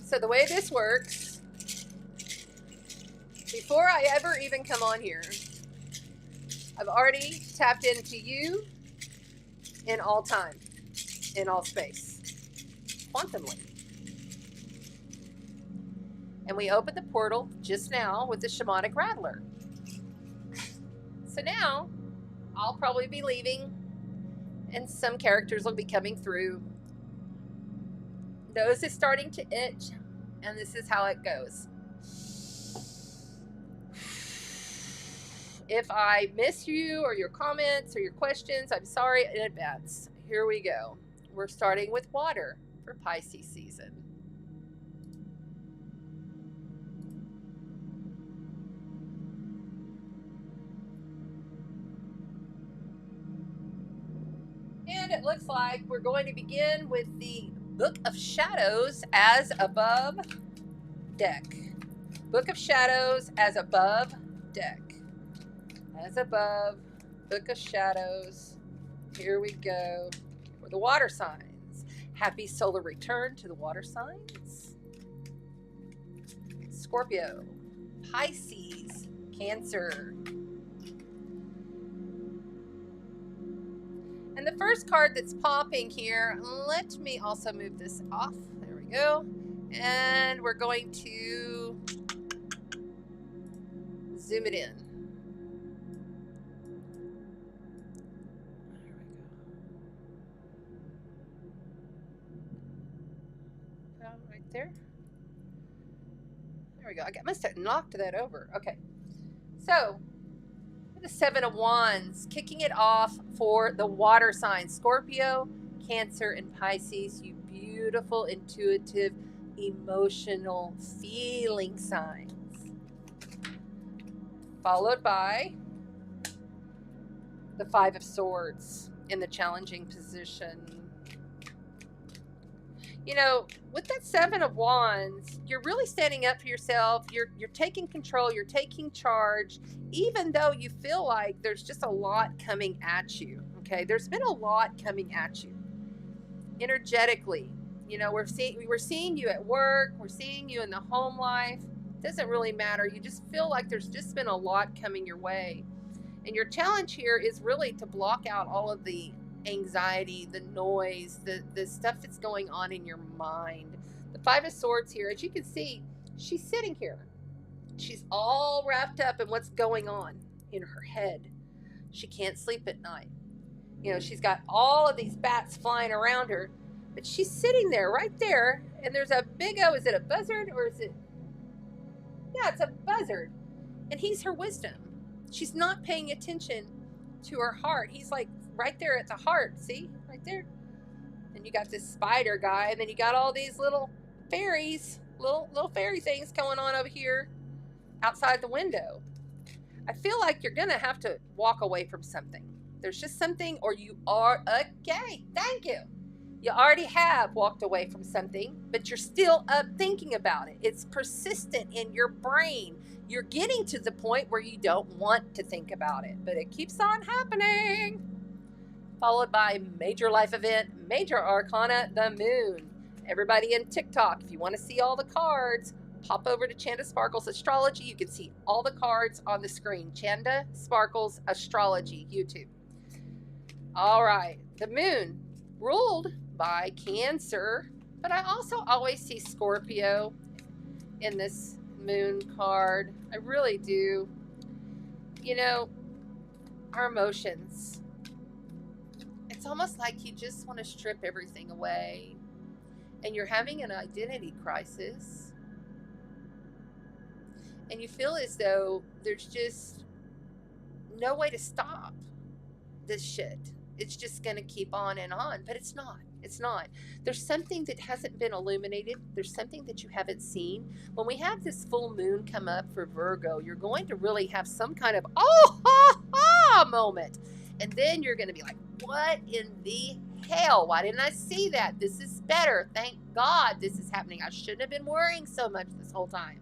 So the way this works, before I ever even come on here, I've already tapped into you in all time, in all space, quantumly. And we opened the portal just now with the Shamanic Rattler. So now I'll probably be leaving and some characters will be coming through. Nose is starting to itch, and this is how it goes. If I miss you or your comments or your questions, I'm sorry in advance. Here we go. We're starting with water for Pisces season. And it looks like we're going to begin with the Book of Shadows, as above, deck. Book of Shadows as above deck. As above, Book of Shadows. Here we go. For the water signs. Happy solar return to the water signs. Scorpio, Pisces, Cancer. And the first card that's popping here, let me also move this off. There we go. And we're going to zoom it in. There we go. Right there. There we go. I must have knocked that over. Okay. So, the Seven of Wands, kicking it off for the water signs, Scorpio, Cancer, and Pisces, you beautiful, intuitive, emotional, feeling signs. Followed by the Five of Swords in the challenging position. You know, with that Seven of Wands, you're really standing up for yourself. You're taking control. You're taking charge, even though you feel like there's just a lot coming at you. Okay, there's been a lot coming at you energetically. You know, we're seeing you at work. We're seeing you in the home life. It doesn't really matter. You just feel like there's just been a lot coming your way, and your challenge here is really to block out all of the anxiety, the noise, the stuff that's going on in your mind. The Five of Swords here, as you can see, she's sitting here. She's all wrapped up in what's going on in her head. She can't sleep at night. You know, she's got all of these bats flying around her, but she's sitting there, right there, and there's a big O. Is it a buzzard or is it? Yeah, it's a buzzard. And he's her wisdom. She's not paying attention to her heart. He's like right there at the heart. See? Right there. And you got this spider guy, and then you got all these little fairies, little fairy things going on over here outside the window. I feel like you're going to have to walk away from something. There's just something, or you are, okay, thank you. You already have walked away from something, but you're still up thinking about it. It's persistent in your brain. You're getting to the point where you don't want to think about it, but it keeps on happening. Followed by major life event, major arcana, the moon. Everybody in TikTok, if you want to see all the cards, pop over to Chanda Sparkles Astrology. You can see all the cards on the screen. Chanda Sparkles Astrology, YouTube. All right, the moon ruled by Cancer, but I also always see Scorpio in this moon card. I really do. You know, our emotions. It's almost like you just want to strip everything away, and you're having an identity crisis, and you feel as though there's just no way to stop this shit. It's just going to keep on and on, but it's not. It's not. There's something that hasn't been illuminated. There's something that you haven't seen. When we have this full moon come up for Virgo, you're going to really have some kind of oh ha ha moment. And then you're going to be like, what in the hell? Why didn't I see that? This is better. Thank God this is happening. I shouldn't have been worrying so much this whole time.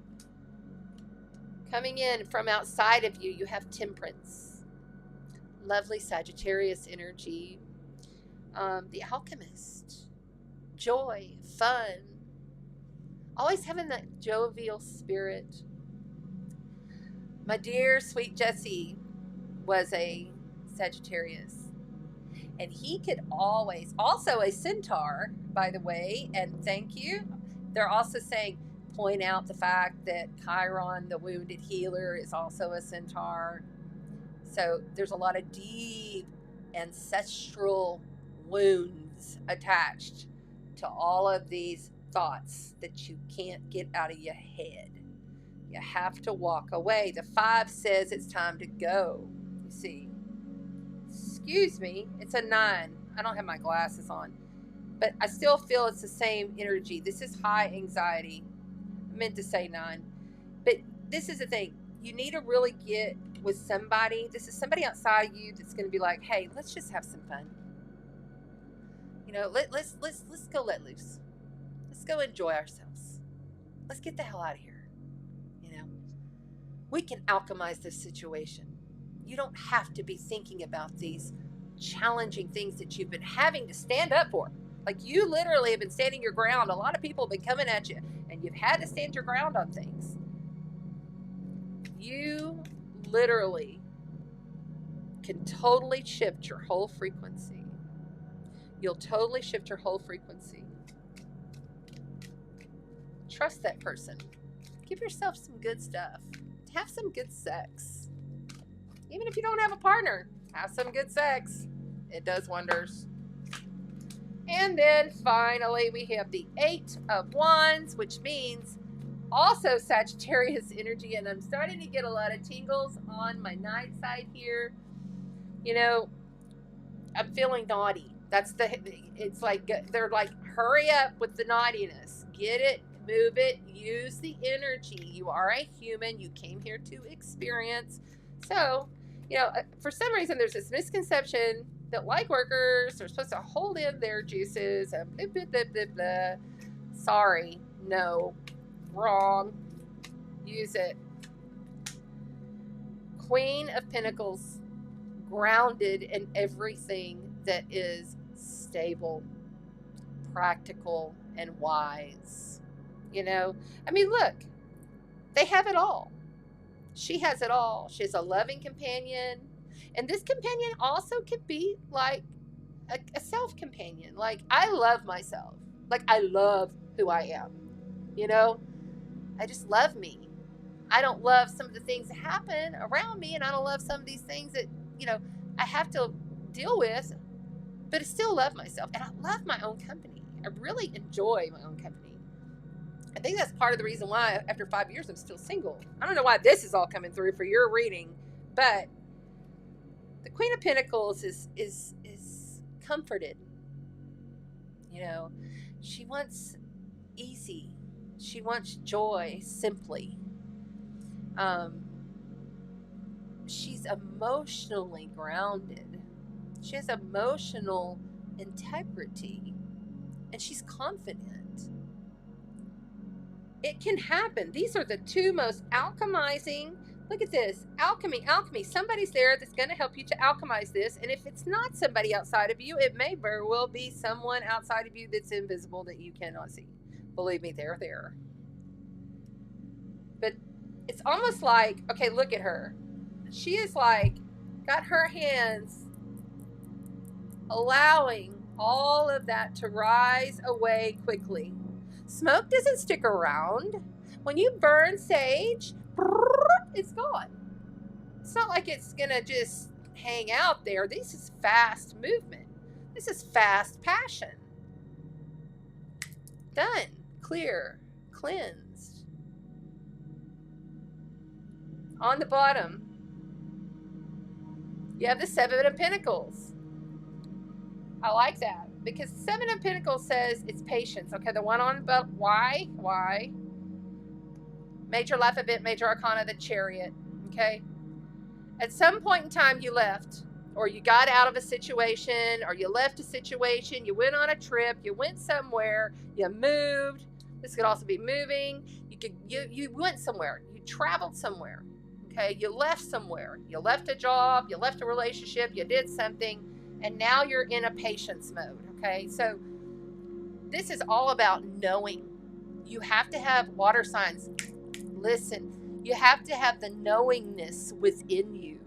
Coming in from outside of you, you have Temperance. Lovely Sagittarius energy. The Alchemist. Joy, fun. Always having that jovial spirit. My dear sweet Jesse was a Sagittarius. And he could always, also a centaur, by the way, and thank you. They're also saying, point out the fact that Chiron, the wounded healer, is also a centaur. So there's a lot of deep ancestral wounds attached to all of these thoughts that you can't get out of your head. You have to walk away. The 5 says it's time to go. You see. Excuse me. It's a 9. I don't have my glasses on. But I still feel it's the same energy. This is high anxiety. I meant to say 9. But this is the thing. You need to really get with somebody. This is somebody outside you that's going to be like, hey, let's just have some fun. You know, let's go let loose. Let's go enjoy ourselves. Let's get the hell out of here. You know, we can alchemize this situation. You don't have to be thinking about these challenging things that you've been having to stand up for. Like, you literally have been standing your ground. A lot of people have been coming at you, and you've had to stand your ground on things. You literally can totally shift your whole frequency. You'll totally shift your whole frequency. Trust that person. Give yourself some good stuff. Have some good sex. Even if you don't have a partner, have some good sex. It does wonders. And then finally, we have the 8 of Wands, which means also Sagittarius energy. And I'm starting to get a lot of tingles on my night side here. You know, I'm feeling naughty. It's like, they're like, hurry up with the naughtiness. Get it, move it, use the energy. You are a human. You came here to experience. So, you know, for some reason, there's this misconception that light workers are supposed to hold in their juices and blah, blah, blah, blah, blah. Sorry, no, wrong. Use it. Queen of Pentacles, grounded in everything that is stable, practical, and wise. You know, I mean, look, they have it all. She has it all. She has a loving companion. And this companion also could be like a self-companion. Like, I love myself. Like, I love who I am. You know, I just love me. I don't love some of the things that happen around me, and I don't love some of these things that, you know, I have to deal with, but I still love myself. And I love my own company. I really enjoy my own company. I think that's part of the reason why after 5 years I'm still single. I don't know why this is all coming through for your reading, but the Queen of Pentacles is comforted. You know, she wants easy. She wants joy simply. She's emotionally grounded. She has emotional integrity, and she's confident. It can happen. These are the two most alchemizing. Look at this. Alchemy. Somebody's there that's going to help you to alchemize this. And if it's not somebody outside of you, it may very well be someone outside of you that's invisible that you cannot see. Believe me, they're there. But it's almost like, okay, look at her. She is like, got her hands allowing all of that to rise away quickly. Smoke doesn't stick around. When you burn sage, it's gone. It's not like it's going to just hang out there. This is fast movement. This is fast passion. Done. Clear. Cleansed. On the bottom, you have the 7 of Pentacles. I like that. Because 7 of Pentacles says it's patience. Okay, the one on, but why? Major life event, major arcana, the Chariot. Okay? At some point in time, you left. Or you got out of a situation. Or you left a situation. You went on a trip. You went somewhere. You moved. This could also be moving. You went somewhere. You traveled somewhere. Okay? You left somewhere. You left a job. You left a relationship. You did something. And now you're in a patience mode. Okay, so this is all about knowing. You have to have water signs. Listen, you have to have the knowingness within you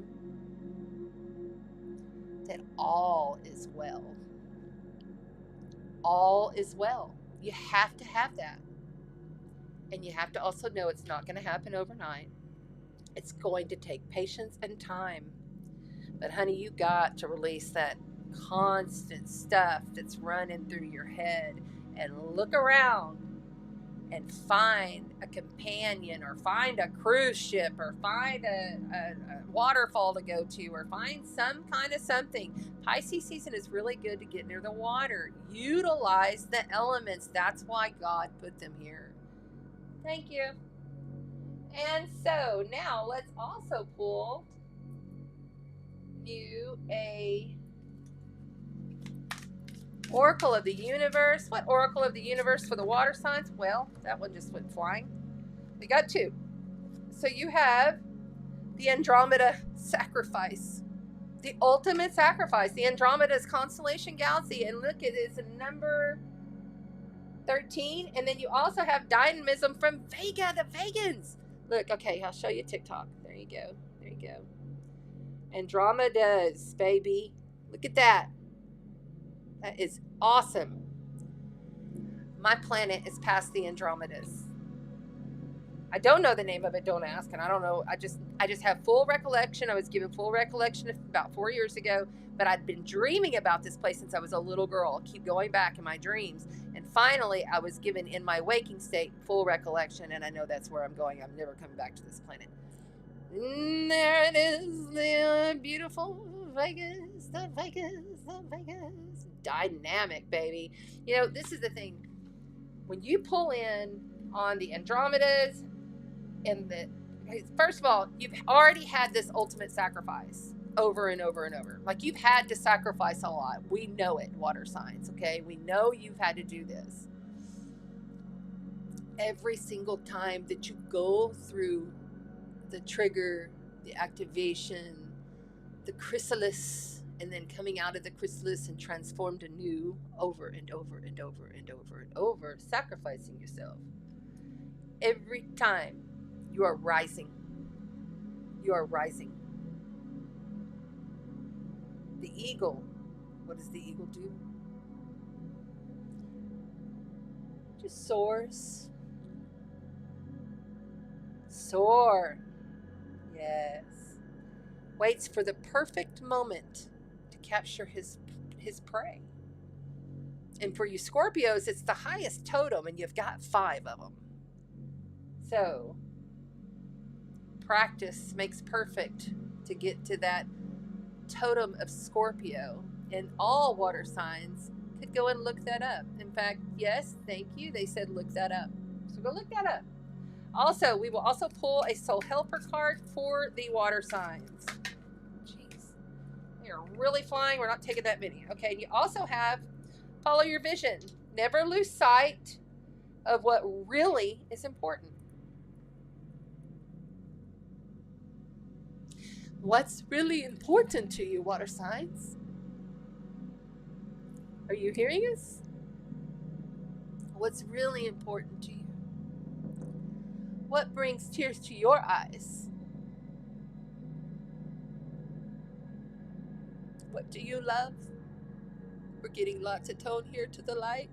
that all is well. All is well. You have to have that. And you have to also know it's not going to happen overnight. It's going to take patience and time. But honey, you got to release that constant stuff that's running through your head and look around and find a companion, or find a cruise ship, or find a waterfall to go to, or find some kind of something. Pisces season is really good to get near the water. Utilize the elements. That's why God put them here. Thank you. And so now let's also pull you a Oracle of the universe. What oracle of the universe for the water signs? Well, that one just went flying. We got two. So you have the Andromeda sacrifice. The ultimate sacrifice. The Andromeda's constellation galaxy. And look, it is number 13. And then you also have dynamism from Vega, the Vegans. Look, okay, I'll show you TikTok. There you go. There you go. Andromedas, baby. Look at that. That is awesome. My planet is past the Andromedas. I don't know the name of it, don't ask, and I don't know. I just have full recollection. I was given full recollection about 4 years ago, but I'd been dreaming about this place since I was a little girl. I keep going back in my dreams, and finally I was given in my waking state full recollection, and I know that's where I'm going. I'm never coming back to this planet. And there it is, the beautiful Vegas, the Vegas, the Vegas. Dynamic, baby. You know, this is the thing. When you pull in on the Andromedas, and first of all, you've already had this ultimate sacrifice over and over and over. Like, you've had to sacrifice a lot. We know it, water signs, okay? We know you've had to do this. Every single time that you go through the trigger, the activation, the chrysalis, and then coming out of the chrysalis and transformed anew over and over and over and over and over, sacrificing yourself. Every time you are rising. You are rising. The eagle, what does the eagle do? Just soars. Soar. Yes. Waits for the perfect moment to capture his prey. And for you Scorpios, it's the highest totem, and you've got 5 of them. So, practice makes perfect to get to that totem of Scorpio. And all water signs could go and look that up. In fact, yes, thank you. They said look that up. So go look that up. Also, we will also pull a soul helper card for the water signs. Jeez. They are really flying. We're not taking that many. Okay, you also have follow your vision. Never lose sight of what really is important. What's really important to you, water signs? Are you hearing us? What's really important to you? What brings tears to your eyes? What do you love? We're getting lots of tone here to the light.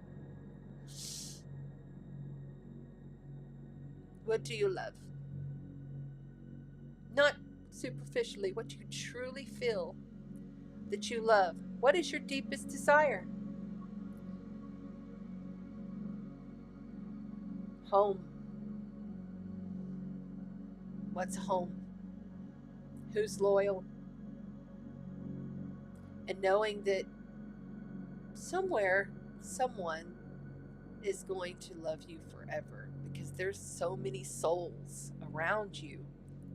What do you love? Not superficially, what you truly feel that you love. What is your deepest desire? Home. What's home? Who's loyal? And knowing that somewhere, someone is going to love you forever, because there's so many souls around you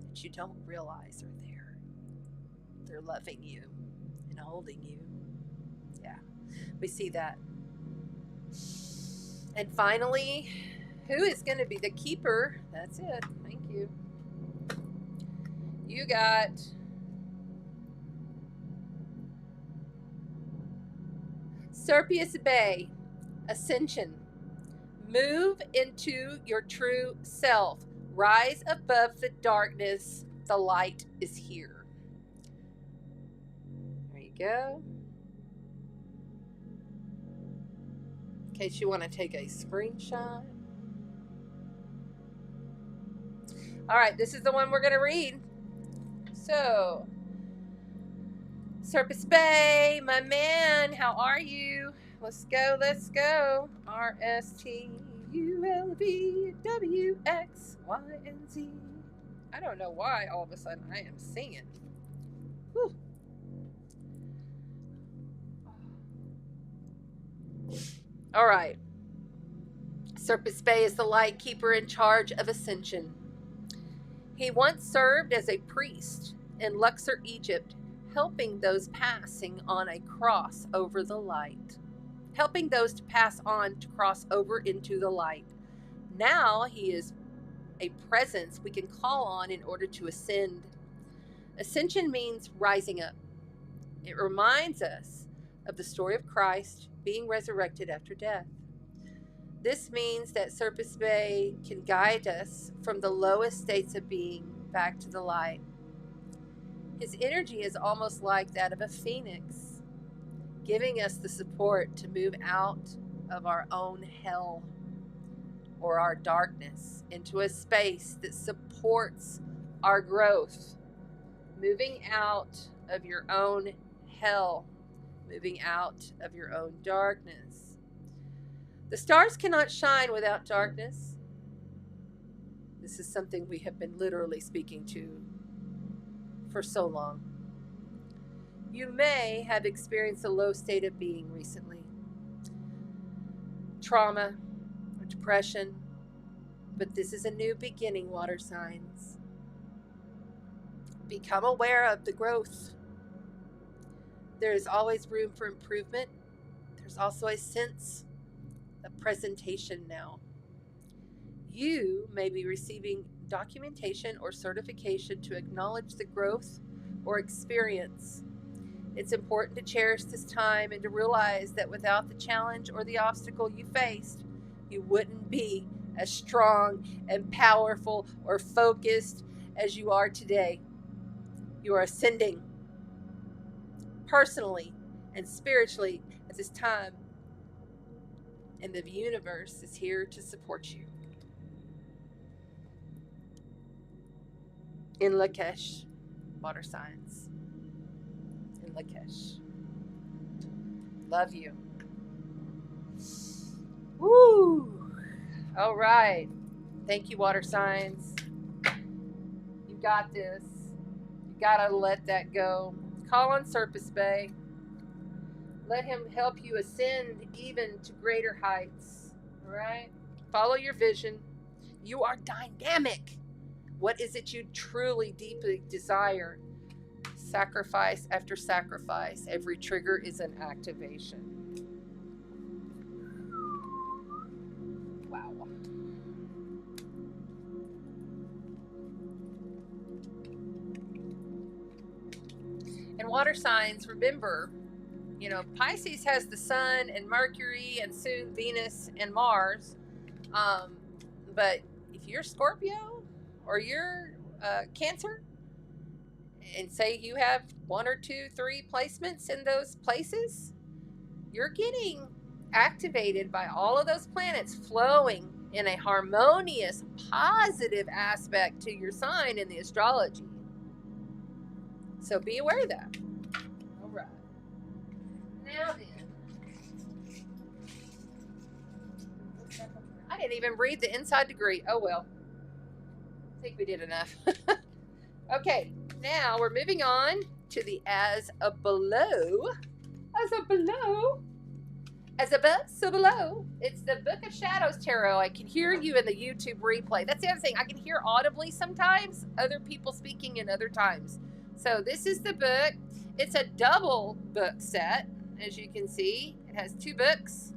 that you don't realize are there. They're loving you and holding you. Yeah, we see that. And finally, who is going to be the keeper? That's it. Thank you. You got Serpius Bay, Ascension. Move into your true self. Rise above the darkness. The light is here. There you go. In case you want to take a screenshot. All right, this is the one we're going to read. So, Serpius Bay, my man, how are you? Let's go, let's go. RSTULVWXYNZ. I don't know why all of a sudden I am singing. Whew. All right. Serpius Bay is the light keeper in charge of Ascension. He once served as a priest in Luxor, Egypt, helping those passing on a cross over the light. helping those to pass on to cross over into the light. Now he is a presence we can call on in order to ascend. Ascension means rising up. It reminds us of the story of Christ being resurrected after death. This means that Surface Bay can guide us from the lowest states of being back to the light. His energy is almost like that of a phoenix, giving us the support to move out of our own hell or our darkness into a space that supports our growth. Moving out of your own hell, moving out of your own darkness. The stars cannot shine without darkness. This is something we have been literally speaking to for so long. You may have experienced a low state of being recently. Trauma or depression, but this is a new beginning, water signs. Become aware of the growth. There is always room for improvement. There's also a sense of presentation now. You may be receiving documentation or certification to acknowledge the growth or experience. It's important to cherish this time and to realize that without the challenge or the obstacle you faced, you wouldn't be as strong and powerful or focused as you are today. You are ascending personally and spiritually at this time, and the universe is here to support you. In Lakesh, water signs. In Lakesh. Love you. Woo! All right. Thank you, water signs. You got this. You gotta let that go. Call on Surface Bay. Let him help you ascend even to greater heights. All right? Follow your vision. You are dynamic. What is it you truly, deeply desire? Sacrifice after sacrifice. Every trigger is an activation. Wow. And water signs, remember, Pisces has the sun and Mercury and soon Venus and Mars. But if you're Scorpio or you're Cancer, and say you have 1 or 2, 3 placements in those places, you're getting activated by all of those planets flowing in a harmonious, positive aspect to your sign in the astrology. So be aware of that. All right. Now then, I didn't even read the inside degree. Oh well. I think we did enough. Okay, now we're moving on to the as below. As below. As above, so below. It's the Book of Shadows Tarot. I can hear you in the YouTube replay. That's the other thing. I can hear audibly sometimes, other people speaking in other times. So this is the book. It's a double book set, as you can see. It has 2 books.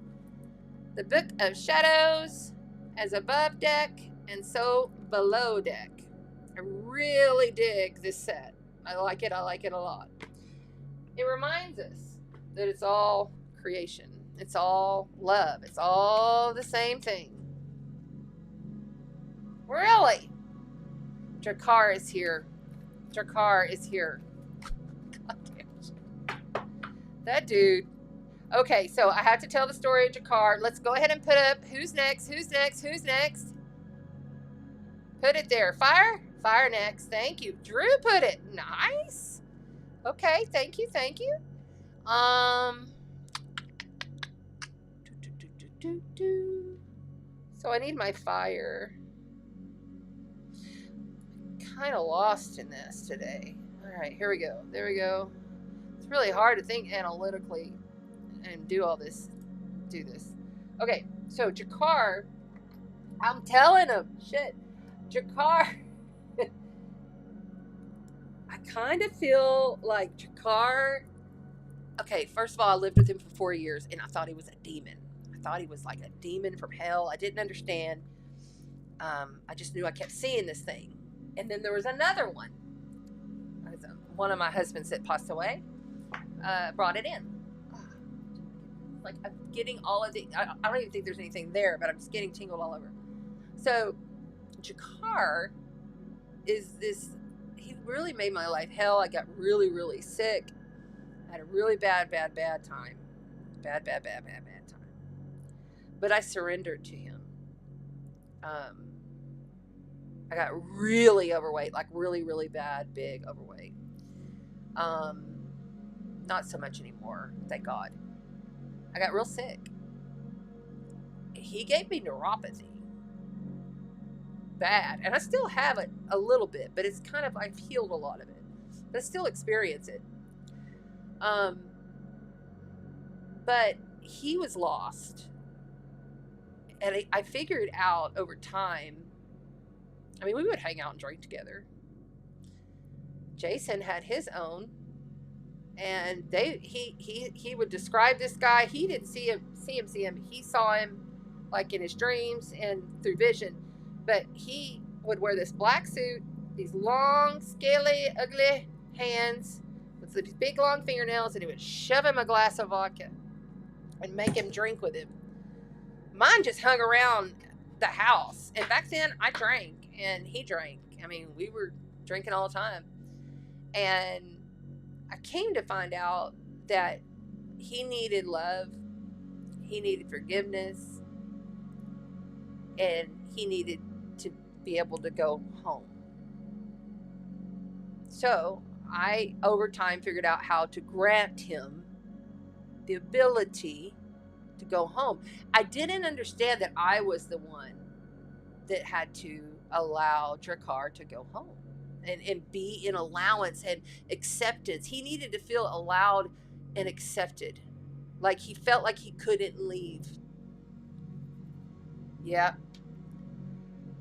The Book of Shadows, as above deck, and so below deck. I really dig this set. I like it a lot. It reminds us that it's all creation. It's all love. It's all the same thing. Really? Drakar is here. Drakar is here. God damn. That dude. Okay, so I have to tell the story of Drakar. Let's go ahead and put up who's next, who's next, who's next. Put it there. Fire? Fire next. Thank you. Drew put it. Nice. Okay, thank you, thank you. So I need my fire. Kind of lost in this today. All right, here we go. There we go. It's really hard to think analytically and do all this. Do this. Okay, so Drakar, I'm telling him, shit. Drakar, I kind of feel like Drakar Okay, first of all, I lived with him for 4 years, and I thought he was a demon. I thought he was like a demon from hell. I didn't understand. I just knew I kept seeing this thing. And then there was another one. One of my husbands that passed away brought it in. Like, I'm getting all of the... I don't even think there's anything there, but I'm just getting tingled all over. So, Jakar is this... He really made my life hell. I got really, really sick. I had a really bad time. Bad time. But I surrendered to him. I got really overweight, like really, really bad, big overweight. Not so much anymore, thank God. I got real sick. He gave me neuropathy. Bad. And I still have it a little bit, but it's kind of, I've healed a lot of it. But I still experience it. But he was lost. And I figured out over time, I mean, we would hang out and drink together. Jason had his own, and he would describe this guy. He didn't see him. He saw him like in his dreams and through vision. But he would wear this black suit, these long, scaly, ugly hands with these big, long fingernails, and he would shove him a glass of vodka and make him drink with him. Mine just hung around the house. And back then, I drank, and he drank. I mean, we were drinking all the time. And I came to find out that he needed love. He needed forgiveness. And he needed to be able to go home. So I, over time, figured out how to grant him the ability to go home. I didn't understand that I was the one that had to allow Jakar to go home and be in allowance and acceptance. He needed to feel allowed and accepted. Like he felt like he couldn't leave. Yeah.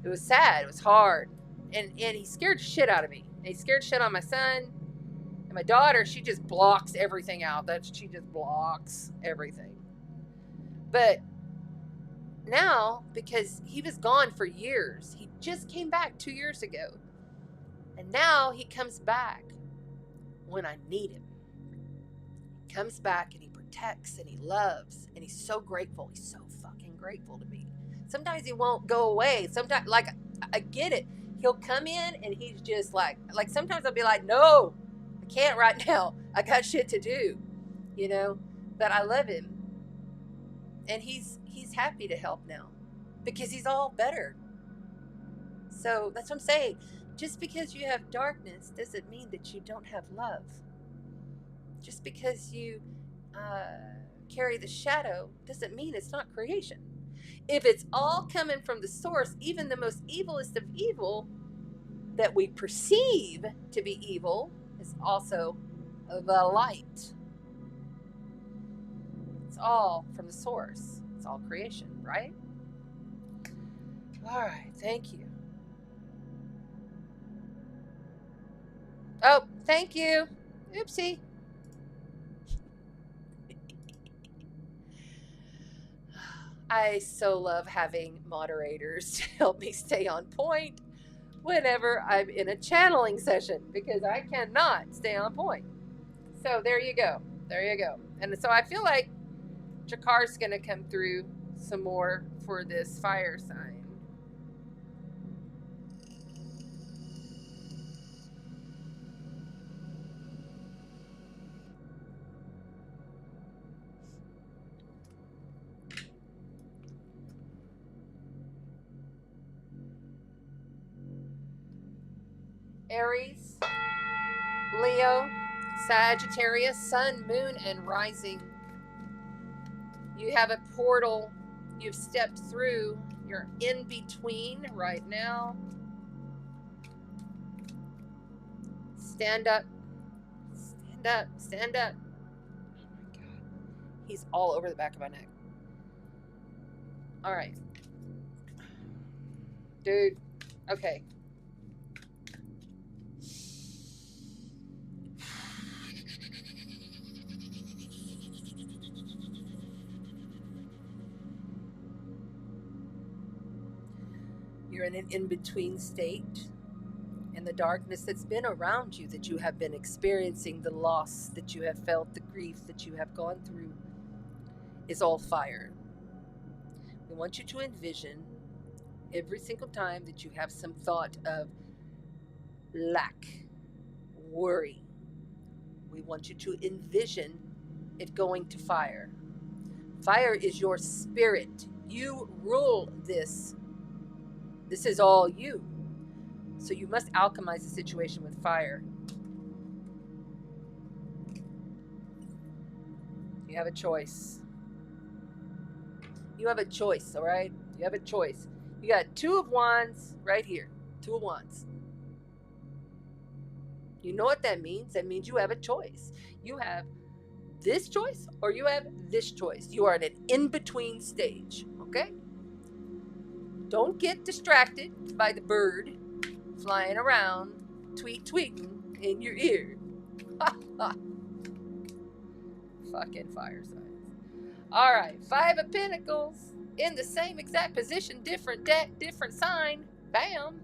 It was sad. It was hard. And he scared shit out of me. And he scared shit on my son. And my daughter, she just blocks everything out. She just blocks everything. But now, because he was gone for years, he just came back 2 years ago. And now he comes back when I need him. He comes back and he protects and he loves. And he's so grateful. He's so fucking grateful to me. Sometimes he won't go away. Sometimes, like, I get it. He'll come in and he's just like sometimes I'll be like, no, I can't right now. I got shit to do, you know? But I love him. And he's happy to help now because he's all better. So that's what I'm saying. Just because you have darkness doesn't mean that you don't have love. Just because you carry the shadow doesn't mean it's not creation. If it's all coming from the source, even the most evilest of evil that we perceive to be evil is also the light. It's all from the source. It's all creation, right? All right, thank you. Oh, thank you. Oopsie. I so love having moderators to help me stay on point whenever I'm in a channeling session because I cannot stay on point. So there you go. There you go. And so I feel like Jakar's going to come through some more for this fire sign. Aries, Leo, Sagittarius, Sun, Moon, and Rising. You have a portal you've stepped through. You're in between right now. Stand up. Stand up. Stand up. Oh my God. He's all over the back of my neck. All right. Dude. Okay. in an in-between state. And the darkness that's been around you, that you have been experiencing, the loss that you have felt, the grief that you have gone through, is all fire. We want you to envision every single time that you have some thought of lack, worry, we want you to envision it going to fire. Fire is your spirit. You rule this. This is all you. So you must alchemize the situation with fire. You have a choice. You have a choice, all right? You have a choice. You got 2 of Wands right here. 2 of Wands. You know what that means? That means you have a choice. You have this choice or you have this choice. You are in an in-between stage, okay? Don't get distracted by the bird flying around, tweeting in your ear. Fucking fire signs. All right, 5 of Pentacles in the same exact position, different deck, different sign. Bam.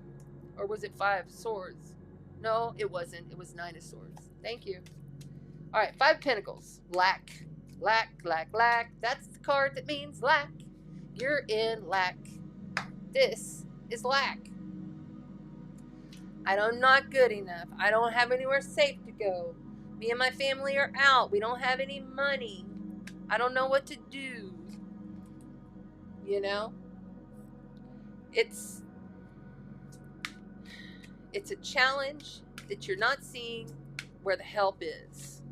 Or was it 5 Swords? No, it wasn't. It was 9 of Swords. Thank you. All right, 5 Pentacles. Lack. Lack, lack, lack. That's the card that means lack. You're in lack. This is lack. I'm not good enough. I don't have anywhere safe to go. Me and my family are out. We don't have any money. I don't know what to do. You know? It's a challenge that you're not seeing where the help is.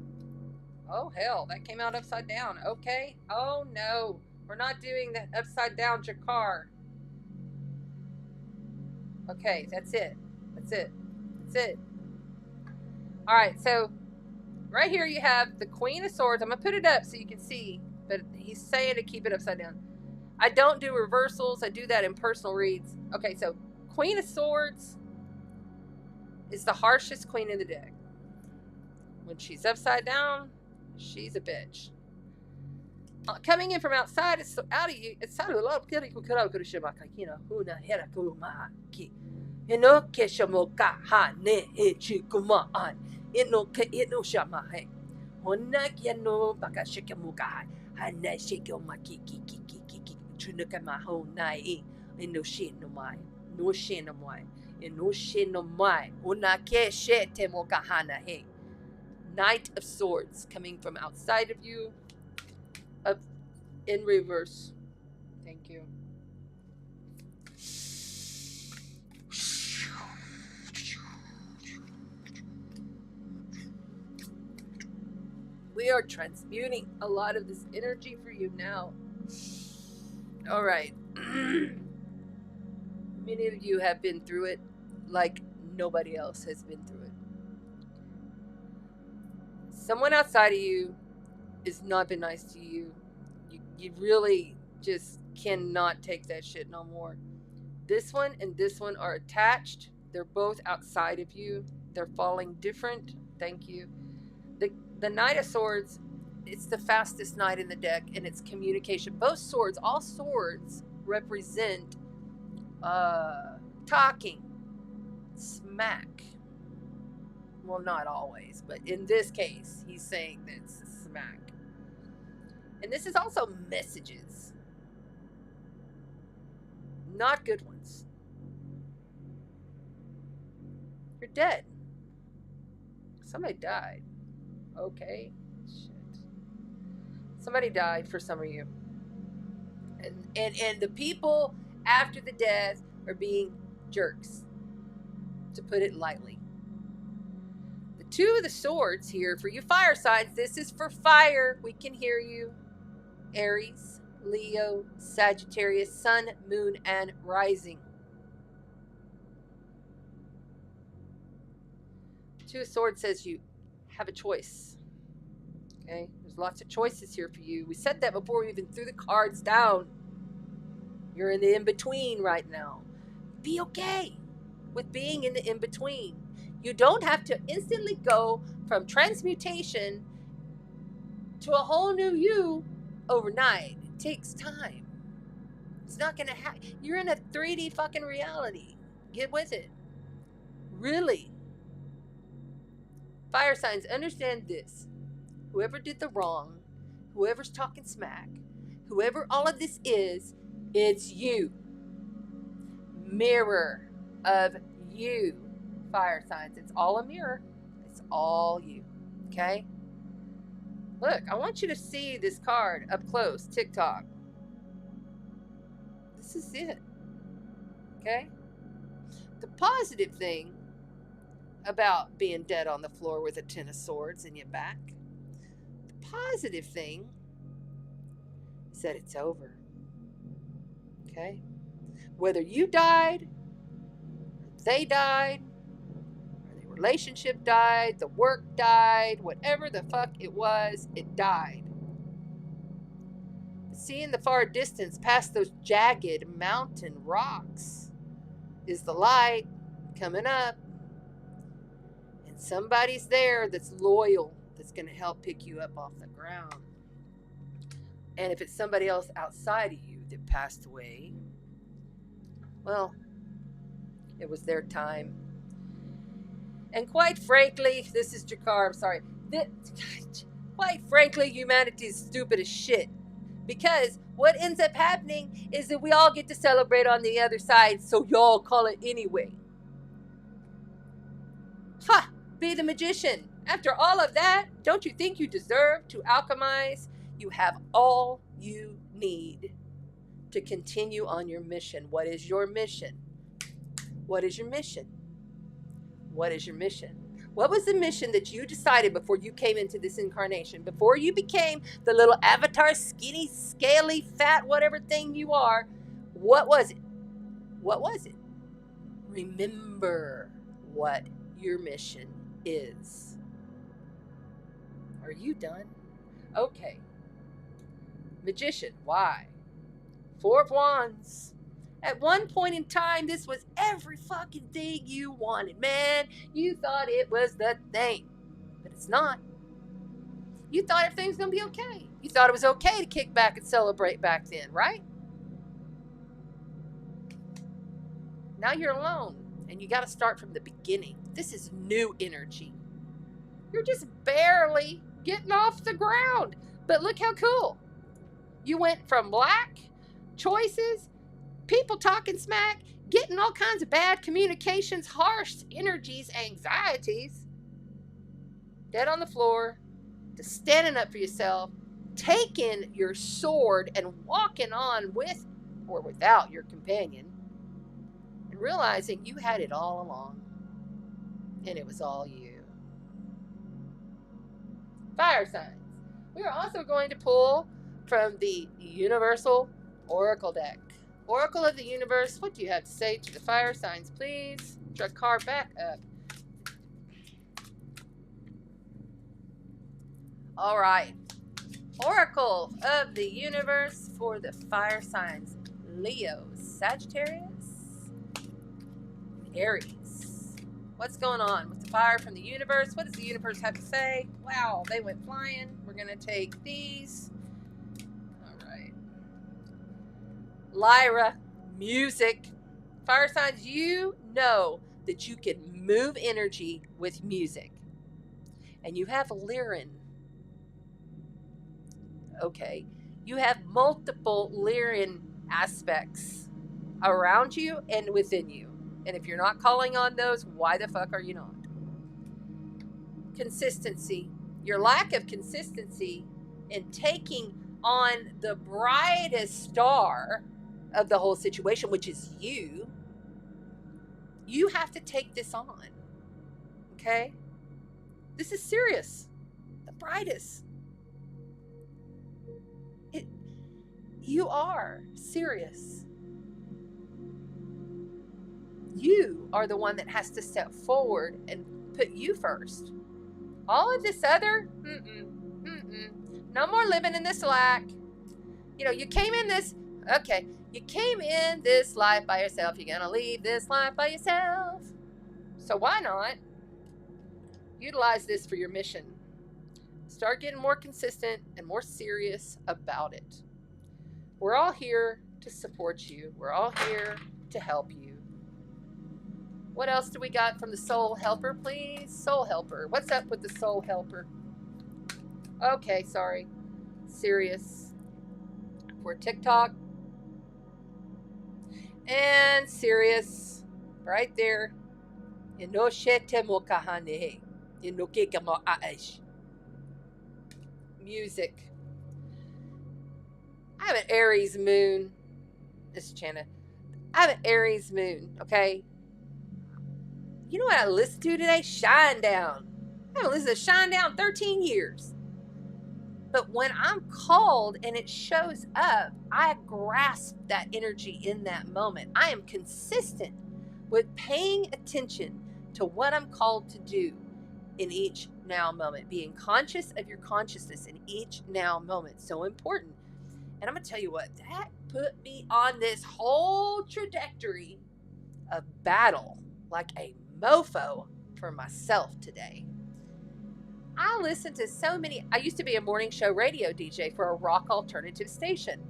Oh, hell, that came out upside down. Okay. Oh, no. We're not doing that upside down Jakar. Okay, that's it. That's it. That's it. All right, so right here you have the Queen of Swords. I'm going to put it up so you can see, but he's saying to keep it upside down. I don't do reversals. I do that in personal reads. Okay, so Queen of Swords is the harshest queen in the deck. When she's upside down, she's a bitch. Coming in from outside, it's out of you. It's out of a lot of Knight of Swords coming from outside of you, in reverse. Thank you. We are transmuting a lot of this energy for you now. All right. Many of you have been through it like nobody else has been through it. Someone outside of you has not been nice to you. You really just cannot take that shit no more. This one and this one are attached. They're both outside of you. They're falling different. Thank you. The Knight of Swords, it's the fastest knight in the deck, and it's communication. Both swords, all swords represent talking, smack. Well, not always, but in this case, he's saying that it's smack. And this is also messages. Not good ones. You're dead. Somebody died. Okay. Shit. Somebody died for some of you. And the people after the death are being jerks, to put it lightly. The 2 of the Swords here for you fire signs. This is for fire. We can hear you. Aries, Leo, Sagittarius, Sun, Moon, and Rising. 2 of Swords says you have a choice. Okay? There's lots of choices here for you. We said that before we even threw the cards down. You're in the in-between right now. Be okay with being in the in-between. You don't have to instantly go from transmutation to a whole new you overnight. It takes time. It's not going to happen. You're in a 3D fucking reality. Get with it. Really. Fire signs, understand this. Whoever did the wrong, whoever's talking smack, whoever all of this is, it's you. Mirror of you. Fire signs. It's all a mirror. It's all you. Okay? Look, I want you to see this card up close. TikTok. This is it. Okay? The positive thing about being dead on the floor with a 10 of swords in your back, the positive thing is that it's over. Okay? Whether you died, they died, or the relationship died, the work died, whatever the fuck it was, it died. See in the far distance, past those jagged mountain rocks, is the light coming up. And somebody's there that's loyal, that's going to help pick you up off the ground. And if it's somebody else outside of you that passed away, well, it was their time. And quite frankly, this is Jakar, I'm sorry. Quite frankly, humanity is stupid as shit. Because what ends up happening is that we all get to celebrate on the other side, so y'all call it anyway. Ha! Be the magician. After all of that, don't you think you deserve to alchemize? You have all you need to continue on your mission. What is your mission? What is your mission? What is your mission? What was the mission that you decided before you came into this incarnation? Before you became the little avatar, skinny, scaly, fat, whatever thing you are, what was it? What was it? Remember what your mission is. Are you done? Okay. Magician, why? Four of Wands. At one point in time, this was every fucking thing you wanted, man. You thought it was the thing, but it's not. You thought everything's going to be okay. You thought it was okay to kick back and celebrate back then, right? Now you're alone, and you got to start from the beginning. This is new energy. You're just barely getting off the ground, but look how cool. You went from black choices, people talking smack, getting all kinds of bad communications, harsh energies, anxieties, dead on the floor, to standing up for yourself, taking your sword and walking on with or without your companion, and realizing you had it all along, and it was all you. Fire signs. We are also going to pull from the Universal Oracle deck. Oracle of the Universe, what do you have to say to the fire signs, please? Drakkar, back up. All right. Oracle of the Universe for the fire signs. Leo, Sagittarius, Aries. What's going on with the fire from the universe? What does the universe have to say? Wow, they went flying. We're going to take these. Lyra, music. Fire signs, you know that you can move energy with music. And you have Lyran. Okay. You have multiple Lyran aspects around you and within you. And if you're not calling on those, why the fuck are you not? Consistency. Your lack of consistency in taking on the brightest star of the whole situation, which is you have to take this on. Okay? This is serious. The brightest. You are serious. You are the one that has to step forward and put you first. All of this other, no more living in this lack. You know, you came in this, okay, you came in this life by yourself. You're going to leave this life by yourself. So why not utilize this for your mission? Start getting more consistent and more serious about it. We're all here to support you. We're all here to help you. What else do we got from the soul helper, please? Soul helper. What's up with the soul helper? Okay, sorry. Sirius for TikTok. And Sirius right there. Music. I have an Aries moon. This is Chanda. I have an Aries moon, okay? You know what I listened to today? Shinedown. I haven't listened to Shinedown in 13 years. But when I'm called and it shows up, I grasp that energy in that moment. I am consistent with paying attention to what I'm called to do in each now moment. Being conscious of your consciousness in each now moment. So important. And I'm going to tell you what, that put me on this whole trajectory of battle like a mofo for myself today. I listen to so many. I used to be a morning show radio DJ for a rock alternative station.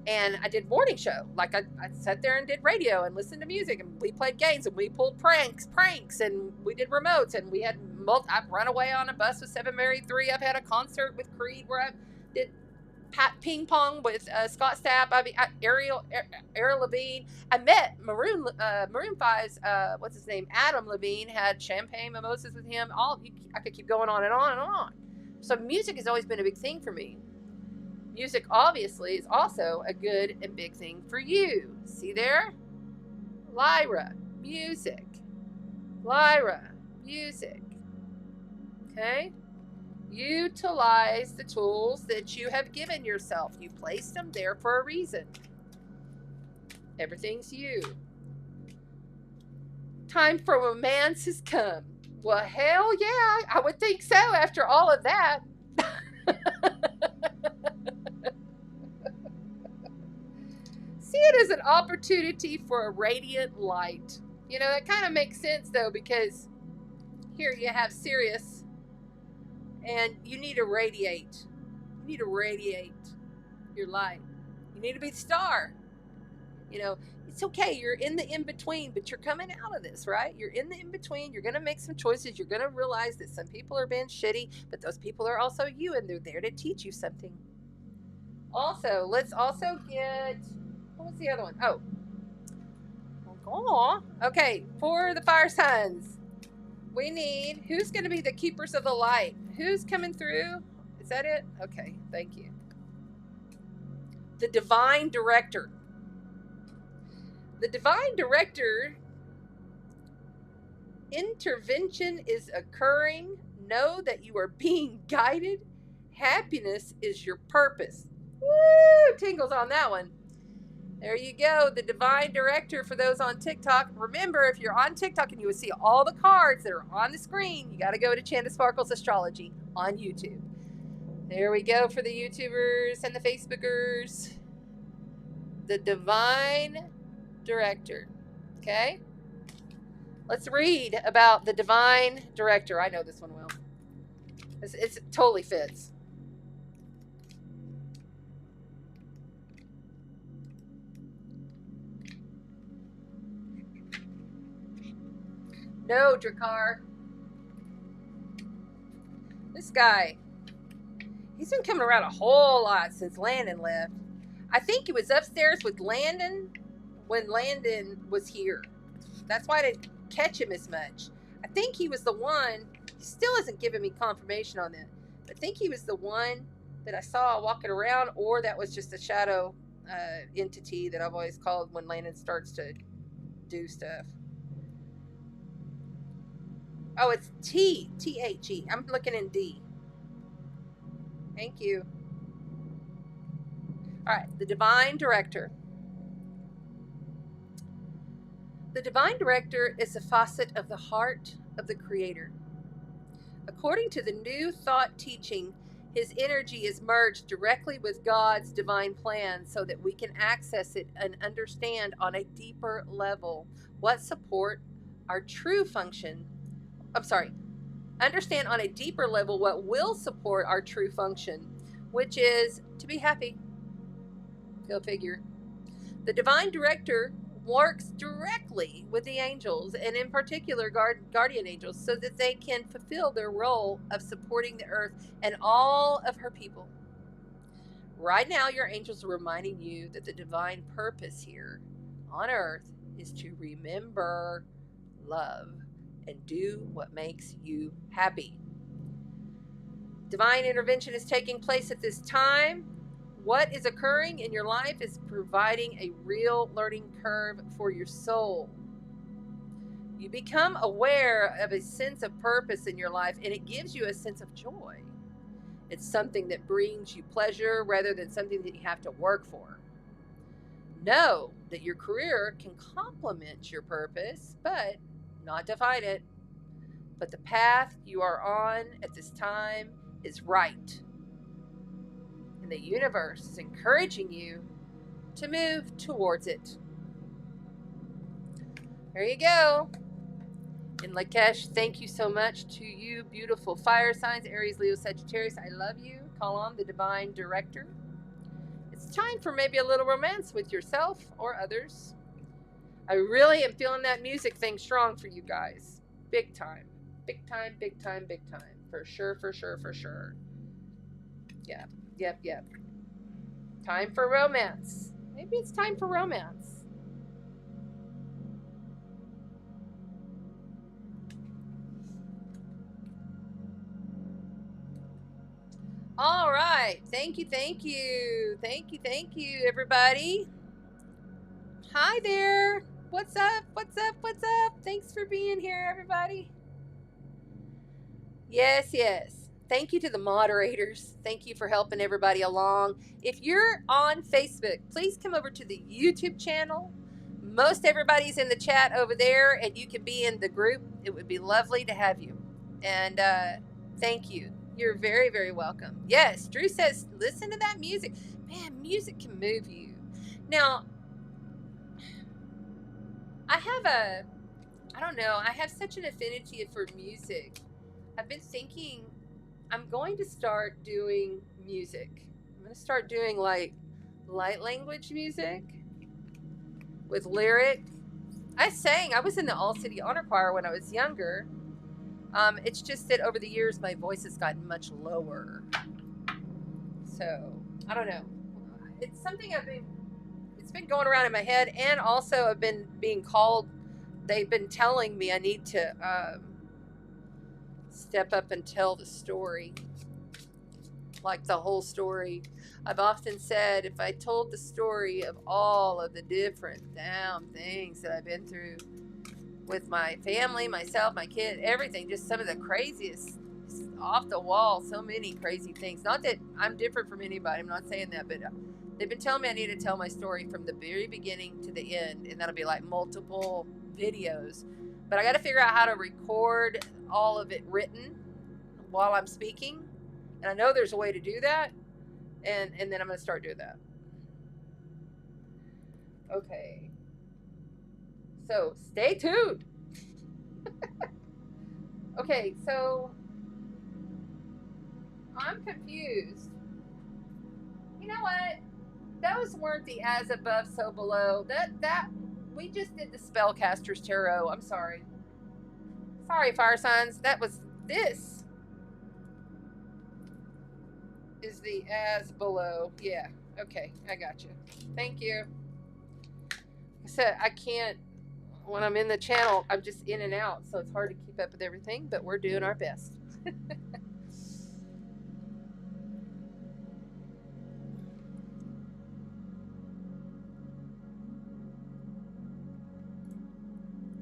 And I did morning show. Like I sat there and did radio and listened to music, and we played games, and we pulled pranks, and we did remotes, and we had I've run away on a bus with 7 Married 3. I've had a concert with Creed where I did ping pong with Scott Stapp. I mean, Ariel Levine. I met Maroon 5's what's his name, Adam Levine. Had champagne mimosas with him. I could keep going on and on and on. So music has always been a big thing for me. Music obviously is also a good and big thing for you. See there? Lyra, music. Lyra, music. Okay? Utilize the tools that you have given yourself. You placed them there for a reason. Everything's you. Time for romance has come. Well, hell yeah, I would think so after all of that. See it as an opportunity for a radiant light. You know, that kind of makes sense though, because here you have Sirius. And you need to radiate. You need to radiate your light. You need to be the star. You know, it's okay. You're in the in-between, but you're coming out of this, right? You're in the in-between. You're going to make some choices. You're going to realize that some people are being shitty, but those people are also you, and they're there to teach you something. Also, let's also get... What was the other one? Oh. Okay, for the fire signs. We need, who's going to be the keepers of the light? Who's coming through? Is that it? Okay, thank you. The divine director. The divine director, intervention is occurring. Know that you are being guided. Happiness is your purpose. Woo! Tingles on that one. There you go, the divine director for those on TikTok. Remember, if you're on TikTok and you will see all the cards that are on the screen, you got to go to Chanda Sparkles Astrology on YouTube. There we go for the YouTubers and the Facebookers. The divine director. Okay? Let's read about the divine director. I know this one well. It totally fits. No, Drakkar. This guy, he's been coming around a whole lot since Landon left. I think he was upstairs with Landon when Landon was here. That's why I didn't catch him as much. I think he was the one, he still hasn't given me confirmation on that. I think he was the one that I saw walking around, or that was just a shadow entity that I've always called when Landon starts to do stuff. Oh, it's T-H-E. I'm looking in D. Thank you. All right, the divine director. The divine director is a facet of the heart of the creator. According to the New Thought teaching, his energy is merged directly with God's divine plan so that we can access it and understand on a deeper level what support our true function. Understand on a deeper level what will support our true function, which is to be happy. Go figure. The divine director works directly with the angels, and in particular guardian angels, so that they can fulfill their role of supporting the earth and all of her people. Right now, your angels are reminding you that the divine purpose here on earth is to remember love and do what makes you happy. Divine intervention is taking place at this time. What is occurring in your life is providing a real learning curve for your soul. You become aware of a sense of purpose in your life, and it gives you a sense of joy. It's something that brings you pleasure rather than something that you have to work for. Know that your career can complement your purpose, but not define it. But the path you are on at this time is right. And the universe is encouraging you to move towards it. There you go. And Lakesh, thank you so much to you, beautiful fire signs, Aries, Leo, Sagittarius. I love you. Call on the divine director. It's time for maybe a little romance with yourself or others. I really am feeling that music thing strong for you guys. Big time. Big time, big time, big time. For sure, for sure, for sure. Yeah. Yep. Time for romance. Maybe it's time for romance. All right. Thank you, everybody. Hi there. What's up? Thanks for being here, everybody. Yes. Thank you to the moderators. Thank you for helping everybody along. If you're on Facebook, please come over to the YouTube channel. Most everybody's in the chat over there, and you can be in the group. It would be lovely to have you. And thank you. You're very, very welcome. Yes, Drew says, listen to that music. Man, music can move you. Now, I have such an affinity for music. I've been thinking I'm going to start doing music. I'm going to start doing like light language music with lyric. I was in the All City Honor Choir when I was younger. It's just that over the years my voice has gotten much lower. So, I don't know. It's something it's been going around in my head, and also I've been being called. They've been telling me I need to step up and tell the story, like the whole story. I've often said if I told the story of all of the different damn things that I've been through with my family, myself, my kid, everything, just some of the craziest, off the wall, so many crazy things. Not that I'm different from anybody, I'm not saying that, but they've been telling me I need to tell my story from the very beginning to the end, and that'll be like multiple videos. But I got to figure out how to record all of it written while I'm speaking, and I know there's a way to do that, and then I'm going to start doing that. Okay, so stay tuned. Okay, so I'm confused. You know what? Those weren't the as above, so below. That we just did the Spellcaster's Tarot. I'm sorry. Sorry, fire signs. This is the as below. Yeah. Okay, I got you. Thank you. I said I can't, when I'm in the channel, I'm just in and out, so it's hard to keep up with everything, but we're doing our best.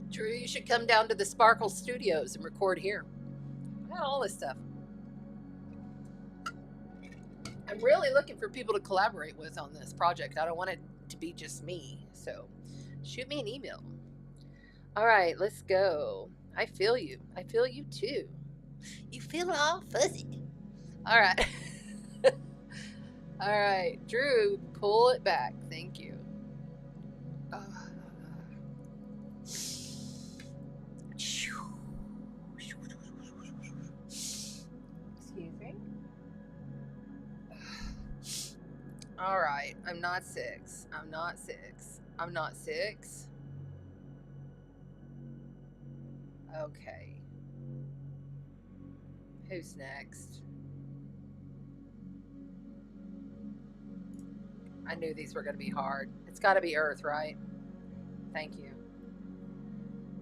Drew, you should come down to the Sparkle Studios and record here. I got all this stuff. I'm really looking for people to collaborate with on this project. I don't want it to be just me, so shoot me an email. All right, let's go. I feel you. I feel you too. You feel all fuzzy. All right. All right, Drew, pull it back. Thank you. Excuse me. All right, I'm not 6. I'm not 6. Okay. Who's next? I knew these were going to be hard. It's got to be Earth, right? Thank you.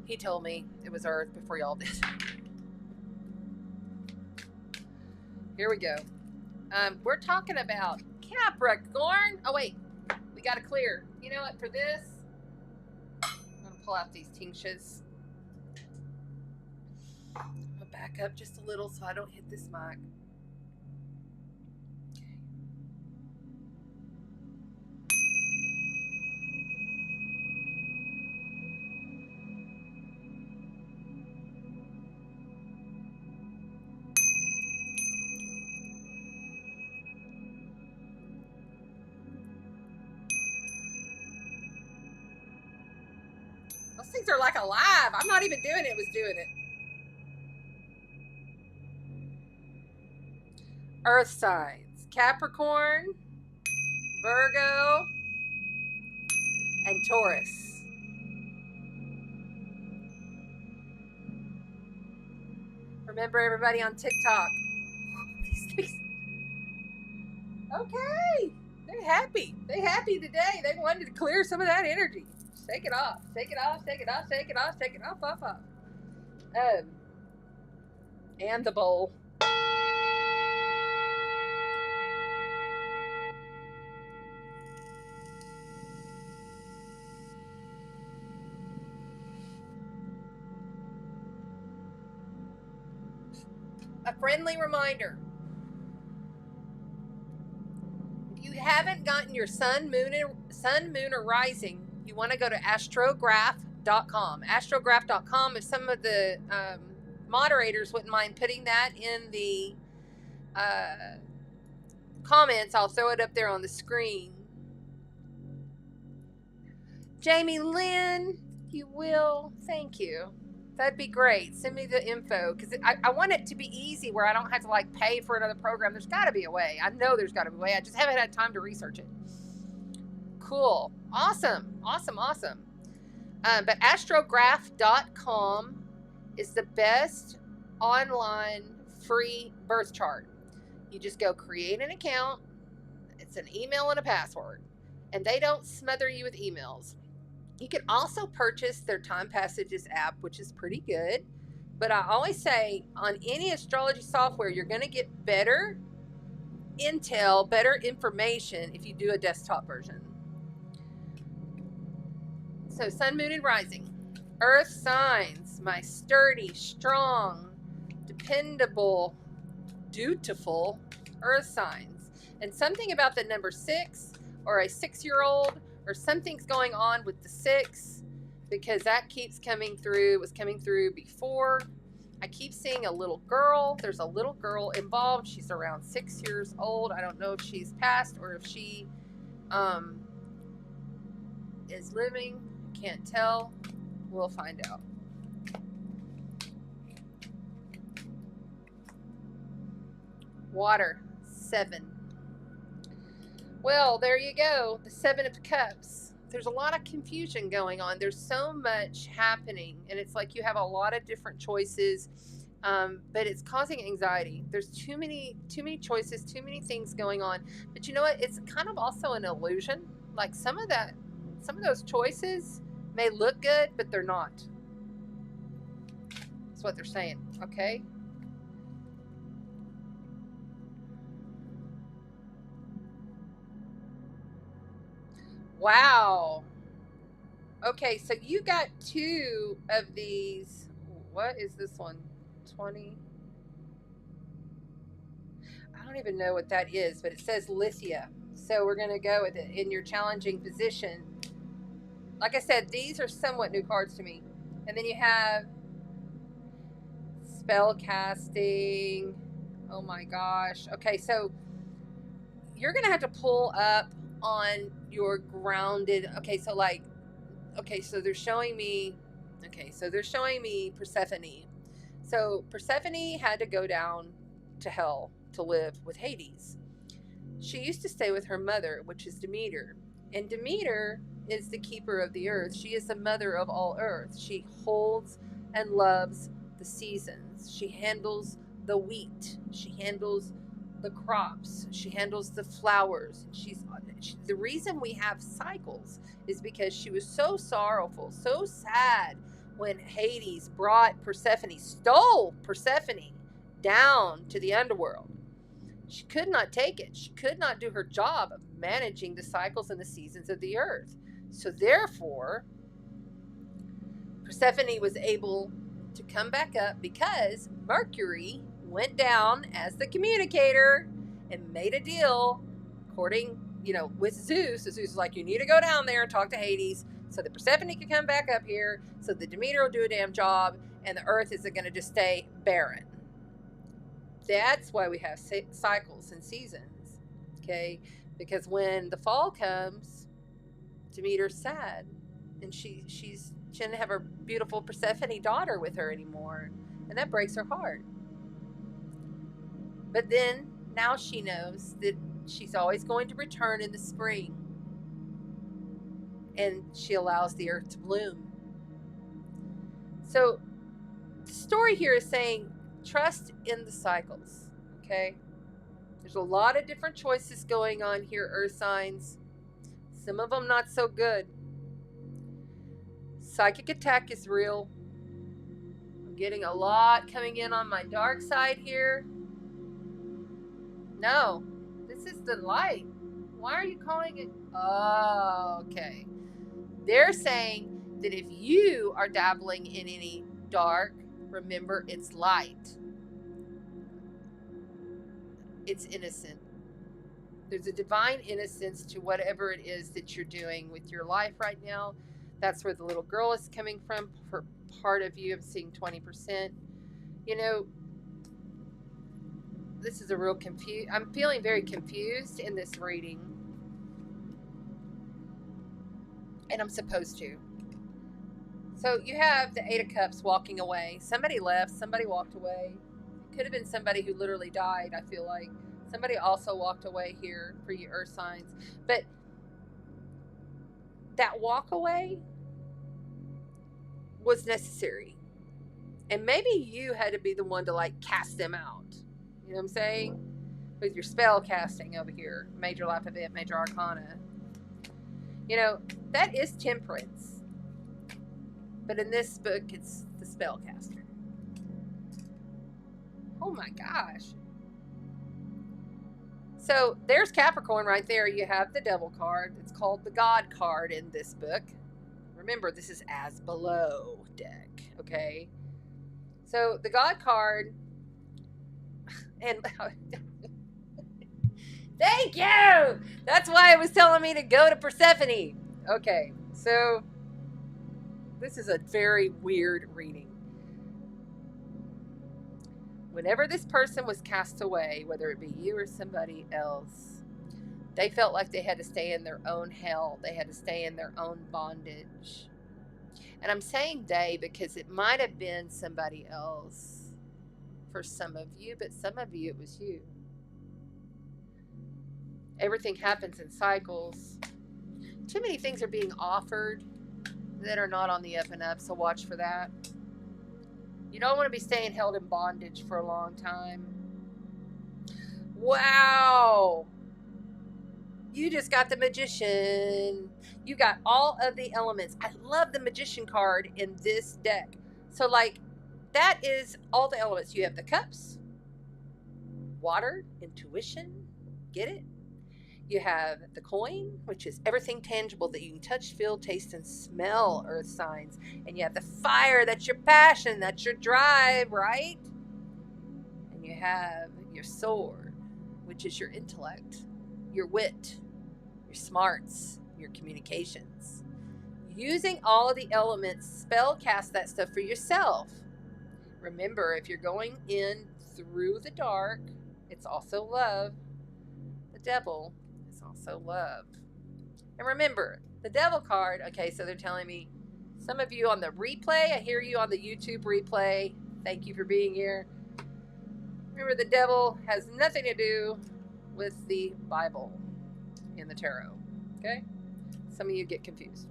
He told me it was Earth before y'all did. Here we go. We're talking about Capricorn. Oh, wait. We got to clear. You know what? For this, I'm going to pull out these tinctures. I'm going to back up just a little so I don't hit this mic. Those things are like alive. I'm not even doing it. It was doing it. Earth signs. Capricorn, Virgo, and Taurus. Remember everybody on TikTok. Okay. They're happy. They're happy today. They wanted to clear some of that energy. Shake it off. Shake it off. Shake it off. Shake it off. Shake it off. Off. And the bowl. A friendly reminder. If you haven't gotten your sun, moon, or rising, you want to go to astrograph.com. Astrograph.com. If some of the moderators wouldn't mind putting that in the comments, I'll throw it up there on the screen. Jamie Lynn, you will. Thank you. That'd be great. Send me the info because I want it to be easy where I don't have to like pay for another program. There's got to be a way. I know there's got to be a way. I just haven't had time to research it. Cool. Awesome. Awesome. Awesome. But astrograph.com is the best online free birth chart. You just go create an account. It's an email and a password. And they don't smother you with emails. You can also purchase their Time Passages app, which is pretty good. But I always say on any astrology software, you're going to get better intel, better information if you do a desktop version. So Sun, Moon, and Rising. Earth signs, my sturdy, strong, dependable, dutiful Earth signs. And something about the number 6 or a 6-year-old or something's going on with the 6 because that keeps coming through. It was coming through before. I keep seeing a little girl. There's a little girl involved. She's around 6 years old. I don't know if she's passed or if she is living. Can't tell. We'll find out. Water, 7. Well, there you go. The 7 of Cups. There's a lot of confusion going on. There's so much happening, and it's like you have a lot of different choices, but it's causing anxiety. There's too many choices, too many things going on. But you know what? It's kind of also an illusion. Like some of those choices may look good, but they're not. That's what they're saying. Okay. Wow. Okay, so you got 2 of these. What is this one? 20. I don't even know what that is, but it says Lithia. So we're going to go with it in your challenging position. Like I said, these are somewhat new cards to me. And then you have spell casting. Oh my gosh. Okay, so you're going to have to pull up on your grounded. Okay, so like, okay, so they're showing me, Persephone. So Persephone had to go down to hell to live with Hades. She used to stay with her mother, which is Demeter. And Demeter is the keeper of the earth. She is the mother of all earth. She holds and loves the seasons. She handles the wheat. She handles the crops. She handles the flowers. The reason we have cycles is because she was so sorrowful, so sad when Hades stole Persephone down to the underworld. She could not take it. She could not do her job of managing the cycles and the seasons of the earth. So therefore, Persephone was able to come back up because Mercury went down as the communicator and made a deal according, with Zeus. So Zeus was like, you need to go down there and talk to Hades so that Persephone can come back up here, so that Demeter will do a damn job and the earth isn't going to just stay barren. That's why we have cycles and seasons, okay? Because when the fall comes, Demeter's sad, and she doesn't have her beautiful Persephone daughter with her anymore, and that breaks her heart. But then now she knows that she's always going to return in the spring, and she allows the earth to bloom. So the story here is saying, trust in the cycles, okay? There's a lot of different choices going on here, earth signs. Some of them not so good. Psychic attack is real. I'm getting a lot coming in on my dark side here. No, this is the light. Why are you calling it? Oh, okay. They're saying that if you are dabbling in any dark, remember, it's light. It's innocent. There's a divine innocence to whatever it is that you're doing with your life right now. That's where the little girl is coming from. For part of you, I'm seeing 20%. This is a real I'm feeling very confused in this reading. And I'm supposed to. So you have the Eight of Cups walking away. Somebody left. Somebody walked away. It could have been somebody who literally died, I feel like. Somebody also walked away here for you earth signs. But that walk away was necessary. And maybe you had to be the one to cast them out. You know what I'm saying? With your spell casting over here. Major life event, major arcana. That is temperance. But in this book, it's the spellcaster. Oh my gosh. So there's Capricorn right there. You have the Devil card. It's called the God card in this book. Remember, this is as below deck, okay? So the God card, and thank you! That's why it was telling me to go to Persephone. Okay, so this is a very weird reading. Whenever this person was cast away, whether it be you or somebody else, they felt like they had to stay in their own hell. They had to stay in their own bondage. And I'm saying they because it might have been somebody else for some of you, but some of you, it was you. Everything happens in cycles. Too many things are being offered that are not on the up and up, so watch for that. You don't want to be staying held in bondage for a long time. Wow! You just got the Magician. You got all of the elements. I love the Magician card in this deck. So, that is all the elements. You have the cups, water, intuition. Get it? You have the coin, which is everything tangible that you can touch, feel, taste, and smell, earth signs. And you have the fire, that's your passion, that's your drive, right? And you have your sword, which is your intellect, your wit, your smarts, your communications. Using all of the elements, spell cast that stuff for yourself. Remember, if you're going in through the dark, it's also love. The devil is also love. And remember, the devil card, okay, so they're telling me, some of you on the replay, I hear you on the YouTube replay. Thank you for being here. Remember, the devil has nothing to do with the Bible in the tarot, okay? Some of you get confused.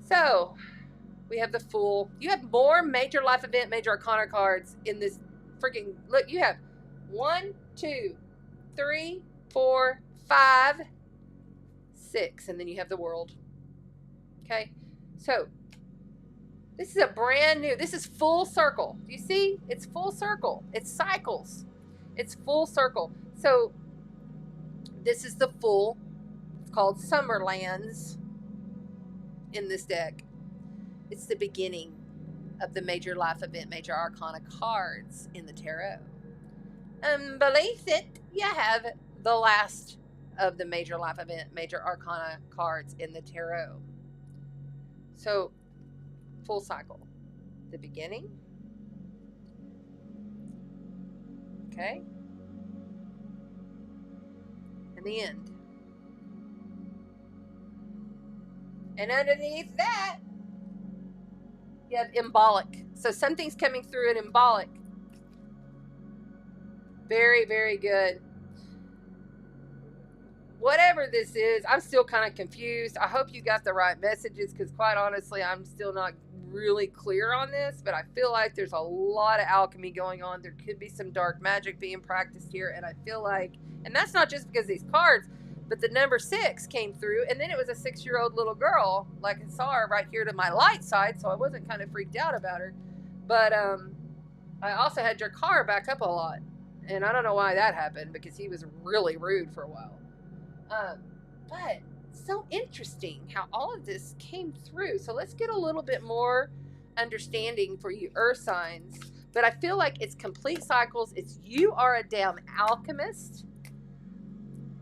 So we have the Fool. You have more major life event, major arcana cards in this freaking, look, you have 1, 2, 3, 4, 5, 6, and then you have the World. Okay, so this is a brand new, this is full circle. Do you see? It's full circle. It's cycles. It's full circle. So this is the Fool. It's called Summerlands in this deck. It's the beginning of the major life event, major arcana cards in the tarot. And beneath it, you have the last of the major life event, major arcana cards in the tarot. So, full cycle. The beginning. Okay. And the end. And underneath that, you have embolic. So something's coming through an embolic. Very, very good. Whatever this is, I'm still kind of confused. I hope you got the right messages, because quite honestly, I'm still not really clear on this, but I feel like there's a lot of alchemy going on. There could be some dark magic being practiced here, and I feel like, and that's not just because of these cards, but the number 6 came through, and then it was a 6-year-old little girl, like I saw her right here to my light side, so I wasn't kind of freaked out about her. But I also had your car back up a lot, and I don't know why that happened, because he was really rude for a while. But so interesting how all of this came through. So let's get a little bit more understanding for you earth signs. But I feel like it's complete cycles. It's you are a damn alchemist.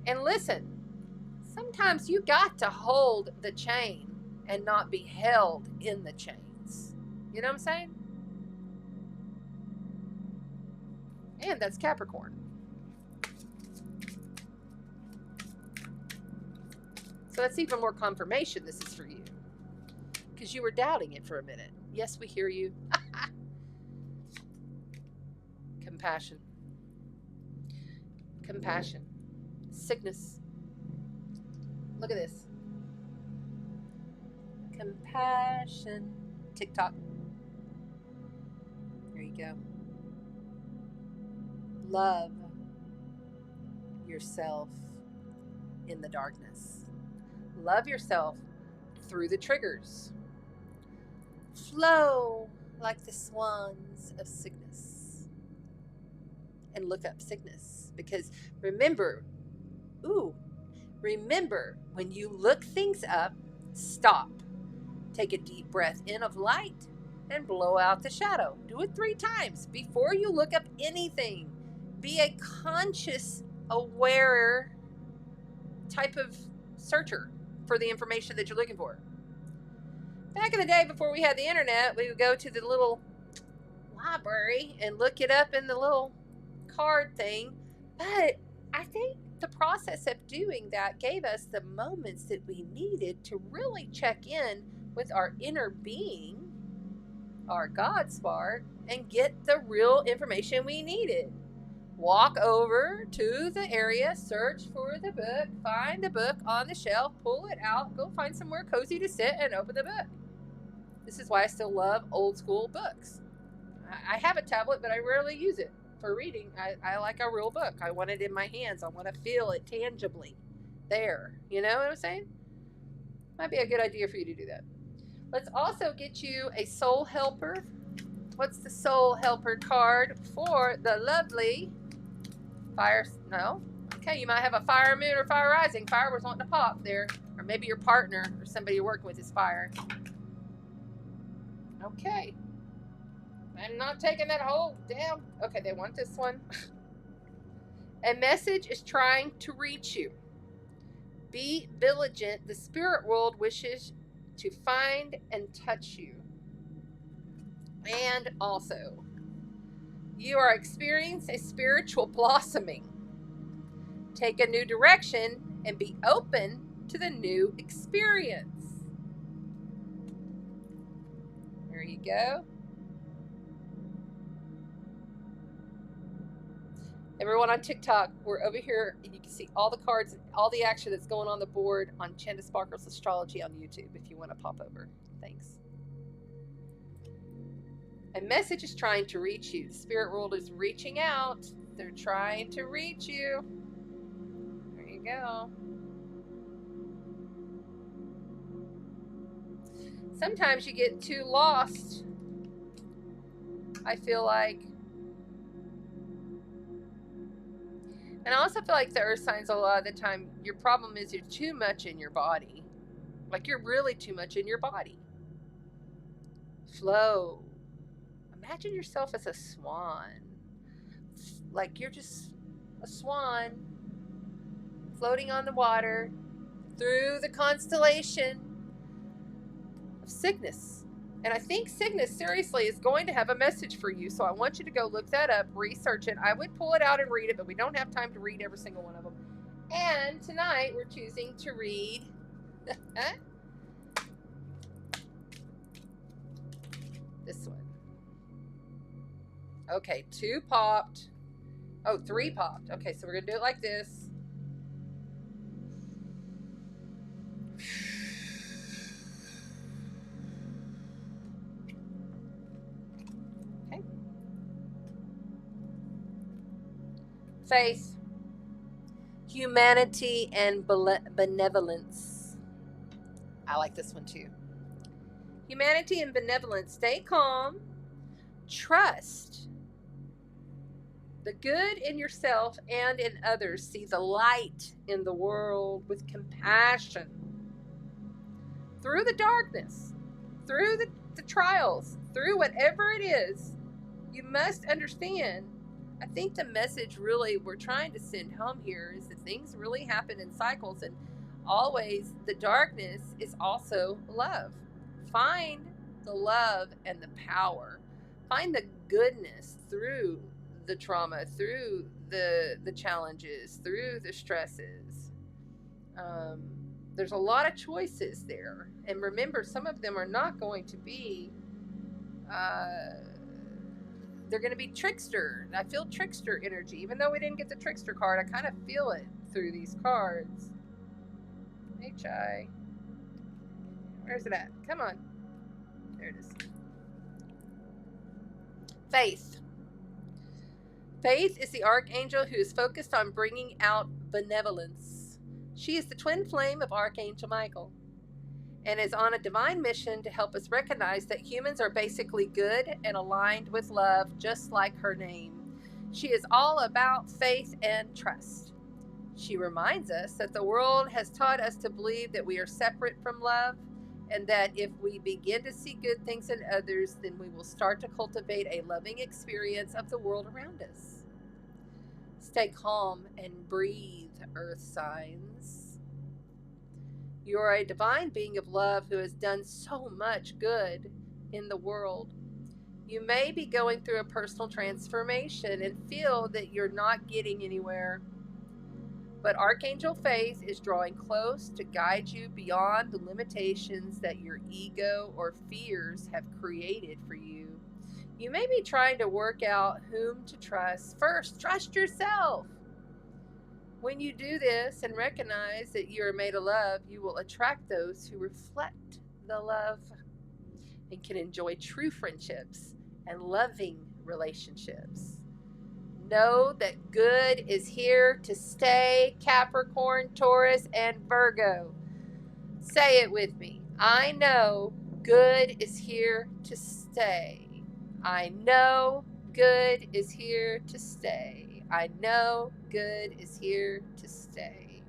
And listen, sometimes you got to hold the chain and not be held in the chains. You know what I'm saying? And that's Capricorn. So that's even more confirmation this is for you. Because you were doubting it for a minute. Yes, we hear you. Compassion. Compassion. Sickness. Look at this. Compassion. TikTok. There you go. Love yourself in the darkness. Love yourself through the triggers. Flow like the swans of sickness. And look up sickness. Because remember, when you look things up, stop. Take a deep breath in of light and blow out the shadow. Do it 3 times before you look up anything. Be a conscious, aware type of searcher for the information that you're looking for. Back in the day, before we had the internet, we would go to the little library and look it up in the little card thing. But I think the process of doing that gave us the moments that we needed to really check in with our inner being, our God spark, and get the real information we needed. Walk over to the area, search for the book, find the book on the shelf, pull it out, go find somewhere cozy to sit and open the book. This is why I still love old school books. I have a tablet, but I rarely use it for reading. I like a real book. I want it in my hands. I want to feel it tangibly there. You know what I'm saying? Might be a good idea for you to do that. Let's also get you a soul helper. What's the soul helper card for the lovely fire? No? Okay, you might have a fire moon or fire rising. Fire was wanting to pop there. Or maybe your partner or somebody you're working with is fire. Okay. I'm not taking that whole damn... Okay, they want this one. A message is trying to reach you. Be vigilant. The spirit world wishes to find and touch you. And also, you are experiencing a spiritual blossoming. Take a new direction and be open to the new experience. There you go. Everyone on TikTok, we're over here, and you can see all the cards and all the action that's going on the board on Chanda Sparkles Astrology on YouTube if you want to pop over. Thanks. A message is trying to reach you. The spirit world is reaching out. They're trying to reach you. There you go. Sometimes you get too lost. I feel like. And I also feel like the earth signs, a lot of the time, your problem is you're too much in your body. Like you're really too much in your body. Flow. Imagine yourself as a swan. Like you're just a swan floating on the water through the constellation of Cygnus. And I think Cygnus, seriously, is going to have a message for you. So I want you to go look that up, research it. I would pull it out and read it, but we don't have time to read every single one of them. And tonight we're choosing to read this one. Okay, 2 popped. Oh, 3 popped. Okay, so we're going to do it like this. Faith, humanity, and benevolence. I like this one too. Humanity and benevolence. Stay calm. Trust the good in yourself and in others. See the light in the world with compassion. Through the darkness, through the trials, through whatever it is, you must understand. I think the message really we're trying to send home here is that things really happen in cycles, and always the darkness is also love. Find the love and the power. Find the goodness through the trauma, through the challenges, through the stresses. There's a lot of choices there. And remember, some of them are not going to be... they're going to be trickster. I feel trickster energy. Even though we didn't get the trickster card, I kind of feel it through these cards. HI. Where's it at? Come on. There it is. Faith. Faith is the archangel who is focused on bringing out benevolence. She is the twin flame of Archangel Michael and is on a divine mission to help us recognize that humans are basically good and aligned with love, just like her name. She is all about faith and trust. She reminds us that the world has taught us to believe that we are separate from love, and that if we begin to see good things in others, then we will start to cultivate a loving experience of the world around us. Stay calm and breathe, earth signs. You are a divine being of love who has done so much good in the world. You may be going through a personal transformation and feel that you're not getting anywhere. But Archangel Faith is drawing close to guide you beyond the limitations that your ego or fears have created for you. You may be trying to work out whom to trust. First, trust yourself. When you do this and recognize that you are made of love, you will attract those who reflect the love and can enjoy true friendships and loving relationships. Know that good is here to stay, Capricorn, Taurus, and Virgo. Say it with me. I know good is here to stay. I know good is here to stay. I know good is here to stay.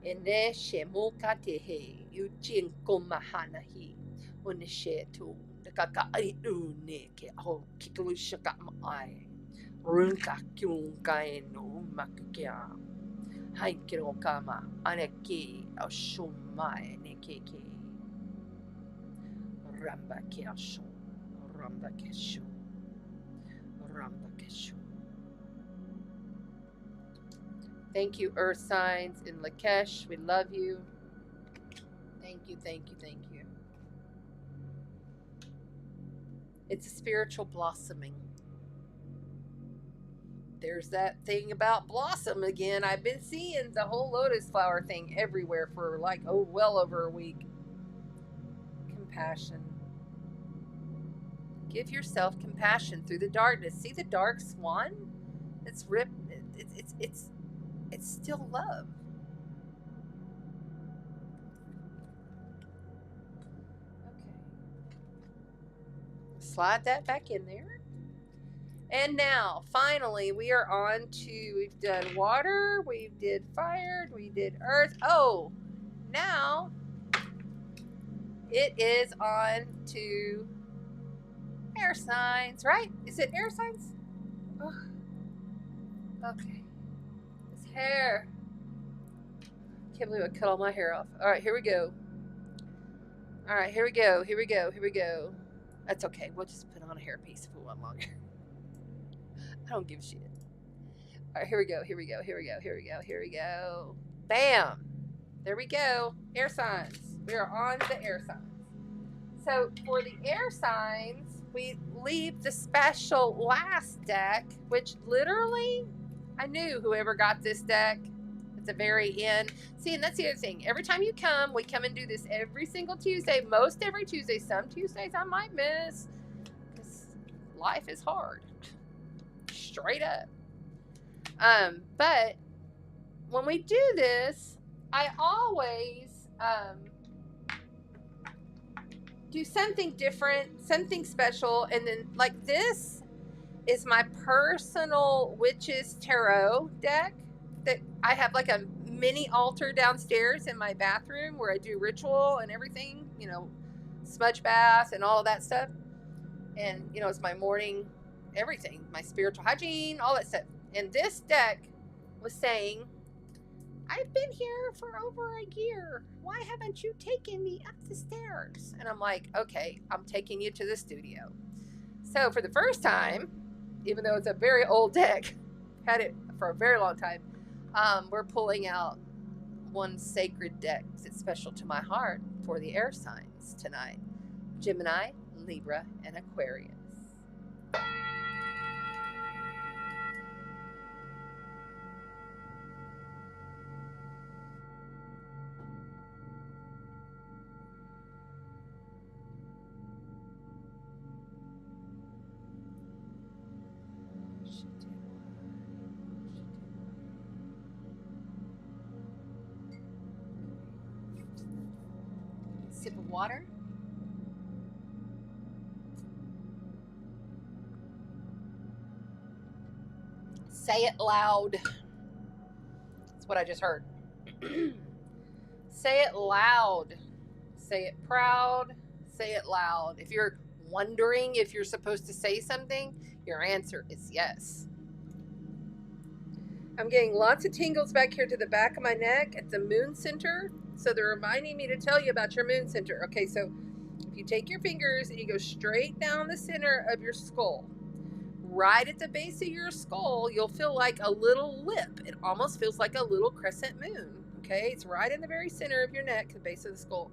Ene shemukatehe uchin komahanahi unishetu nakakaidune ke au kiklushaka mai runka kyunkainu makya haikiro kama aneki ashumai nekeke ramba keshu ramba keshu ramba keshu. Thank you, earth signs in Lakesh. We love you. Thank you, thank you, thank you. It's a spiritual blossoming. there's that thing about blossom again. I've been seeing the whole lotus flower thing everywhere for like, oh, well over a week. Compassion. Give yourself compassion through the darkness. See the dark swan? It's ripped. It's still love. Okay. Slide that back in there. And now, finally, we are on to, we've done water, we did fire, we did earth. Oh, now it is on to air signs, right? Is it air signs? Oh, okay. This hair. Can't believe I cut all my hair off. All right, here we go. All right, here we go. Here we go. Here we go. That's okay. We'll just put on a hairpiece if we want longer. I don't give a shit. All right, here we go. Here we go. Here we go. Here we go. Here we go. Bam. There we go. Air signs. We are on the air signs. So for the air signs, we leave the special last deck, which literally, I knew whoever got this deck at the very end. See, and that's the other thing. Every time you come, we come and do this every single Tuesday, most every Tuesday. Some Tuesdays I might miss because life is hard. Straight up. But when we do this, I always do something different, something special, and then like this is my personal witches tarot deck that I have like a mini altar downstairs in my bathroom where I do ritual and everything, you know, smudge bath and all of that stuff. And you know, it's my morning everything, my spiritual hygiene, all that stuff. And this deck was saying, I've been here for over a year. Why haven't you taken me up the stairs? And I'm like, okay, I'm taking you to the studio. So for the first time, even though it's a very old deck, had it for a very long time, we're pulling out one sacred deck that's special to my heart for the air signs tonight. Gemini, Libra, and Aquarius. Sip of water. Say it loud. That's what I just heard. Say it loud. Say it proud. Say it loud. If you're wondering if you're supposed to say something, your answer is yes. I'm getting lots of tingles back here to the back of my neck at the moon center. So they're reminding me to tell you about your moon center. Okay, so if you take your fingers and you go straight down the center of your skull, right at the base of your skull, you'll feel like a little lip. It almost feels like a little crescent moon. Okay, it's right in the very center of your neck, the base of the skull.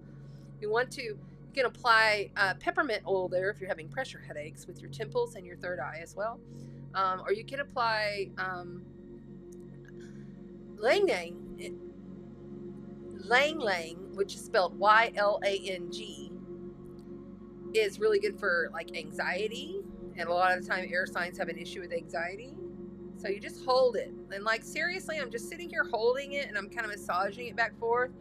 You can apply peppermint oil there if you're having pressure headaches with your temples and your third eye as well. Or you can apply Lang Lang, which is spelled Y-L-A-N-G, is really good for like anxiety, and a lot of the time air signs have an issue with anxiety. So you just hold it, and like seriously, I'm just sitting here holding it, and I'm kind of massaging it back and forth.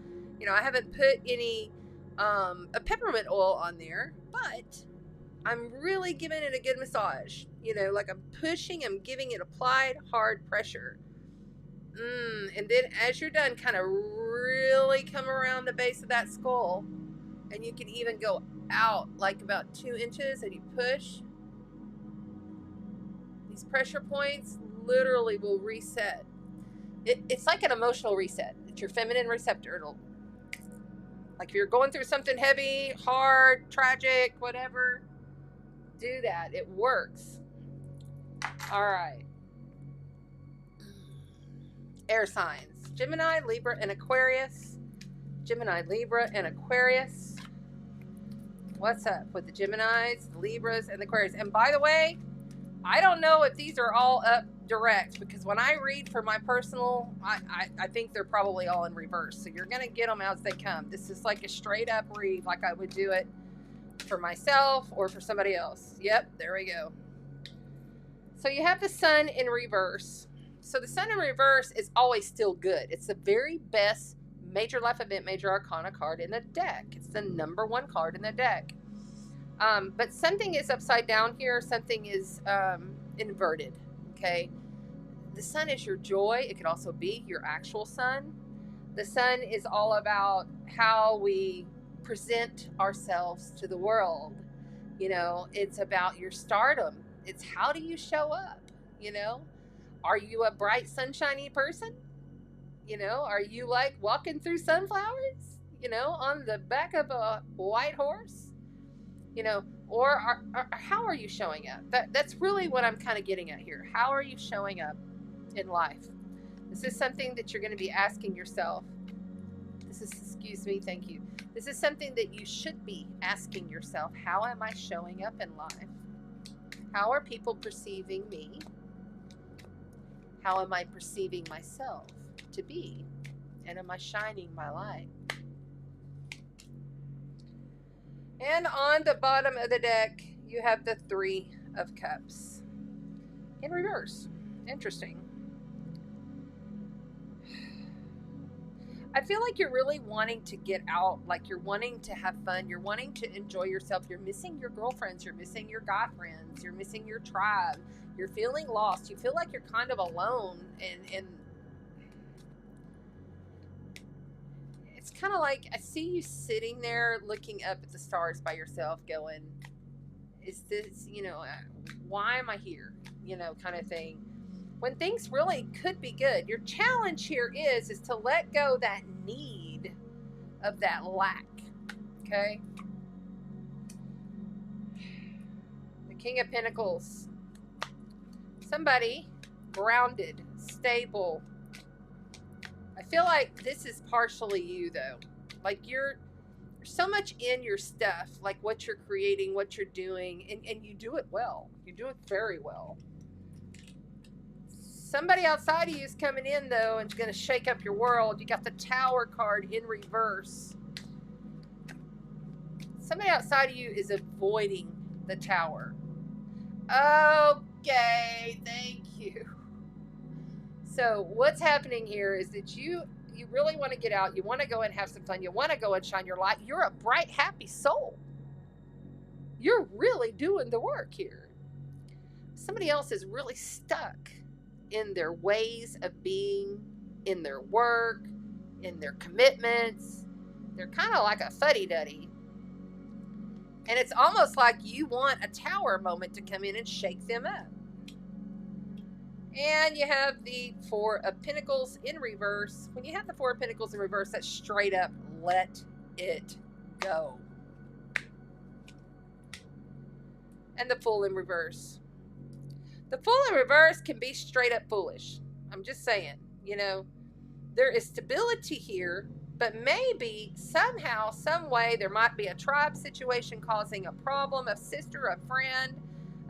You know, I haven't put any a peppermint oil on there, but I'm really giving it a good massage. You know, like I'm pushing, I'm giving it applied hard pressure. And then as you're done, kind of really come around the base of that skull, and you can even go out like about 2 inches, and you push. These pressure points literally will reset. It's like an emotional reset. It's your feminine receptor. It'll, like if you're going through something heavy, hard, tragic, whatever, do that. It works. All right. Air signs. Gemini, Libra, and Aquarius. Gemini, Libra, and Aquarius. What's up with the Geminis, the Libras, and the Aquarius? And by the way, I don't know if these are all up direct, because when I read for my personal, I think they're probably all in reverse. So you're going to get them as they come. This is like a straight up read, like I would do it for myself or for somebody else. Yep, there we go. So you have the sun in reverse. So the sun in reverse is always still good. It's the very best major life event, major arcana card in the deck. It's the #1 card in the deck. But something is upside down here. Something is inverted. Okay. The sun is your joy. It could also be your actual sun. The sun is all about how we present ourselves to the world. You know, it's about your stardom. It's how do you show up? You know, are you a bright, sunshiny person? You know, are you like walking through sunflowers, you know, on the back of a white horse? You know, or how are you showing up? That's really what I'm kind of getting at here. How are you showing up in life? This is something that you're going to be asking yourself. This is, excuse me, thank you. This is something that you should be asking yourself. How am I showing up in life? How are people perceiving me? How am I perceiving myself to be? And am I shining my light? And on the bottom of the deck, you have the 3 of Cups in reverse. Interesting. I feel like you're really wanting to get out, like you're wanting to have fun, you're wanting to enjoy yourself, you're missing your girlfriends, you're missing your guy friends, you're missing your tribe, you're feeling lost, you feel like you're kind of alone, and it's kind of like, I see you sitting there looking up at the stars by yourself going, is this, you know, why am I here, you know, kind of thing. When things really could be good. Your challenge here is to let go that need of that lack. Okay? The King of Pentacles. Somebody grounded, stable. I feel like this is partially you though. Like you're so much in your stuff, like what you're creating, what you're doing, and you do it well. You do it very well. Somebody outside of you is coming in, though, and it's going to shake up your world. You got the Tower card in reverse. Somebody outside of you is avoiding the Tower. Okay, thank you. So what's happening here is that you really want to get out. You want to go and have some fun. You want to go and shine your light. You're a bright, happy soul. You're really doing the work here. Somebody else is really stuck in their ways of being, in their work, in their commitments. They're kind of like a fuddy-duddy. And it's almost like you want a Tower moment to come in and shake them up. And you have the 4 of Pentacles in reverse. When you have the 4 of Pentacles in reverse, that's straight up, let it go. And the Fool in reverse. The Fool in reverse can be straight up foolish. I'm just saying, you know, there is stability here, but maybe somehow, some way, there might be a tribe situation causing a problem, a sister, a friend,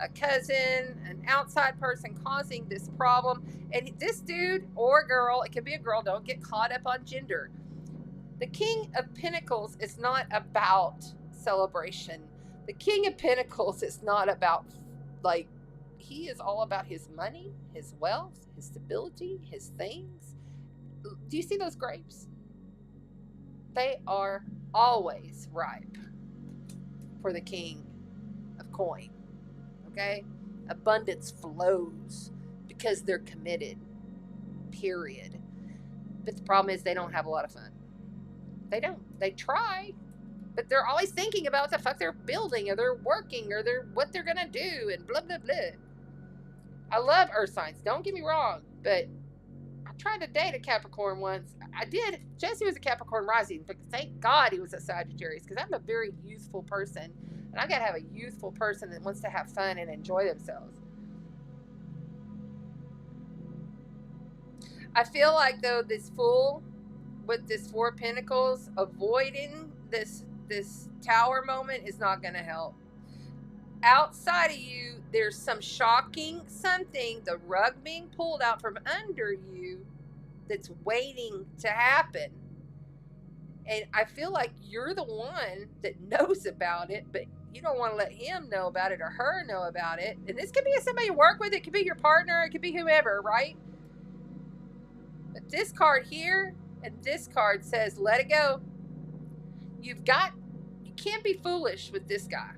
a cousin, an outside person causing this problem. And this dude or girl, it could be a girl, don't get caught up on gender. The King of Pentacles is not about celebration. The King of Pentacles is not about, like, he is all about his money, his wealth, his stability, his things. Do you see those grapes? They are always ripe for the King of Coin. Okay? Abundance flows because they're committed. Period. But the problem is they don't have a lot of fun. They don't. They try, but they're always thinking about what the fuck they're building, or they're working, or what they're gonna do, and blah blah blah. I love earth signs, don't get me wrong, but I tried to date a Capricorn once. I did. Jesse was a Capricorn rising, but thank God he was a Sagittarius, because I'm a very youthful person, and I gotta have a youthful person that wants to have fun and enjoy themselves. I feel like, though, this Fool with this 4 of Pentacles, avoiding this Tower moment is not going to help. outside of you, there's some shocking something, the rug being pulled out from under you that's waiting to happen. And I feel like you're the one that knows about it, but you don't want to let him know about it or her know about it. And this could be somebody you work with. It could be your partner. It could be whoever, right? But this card here and this card says, let it go. You can't be foolish with this guy.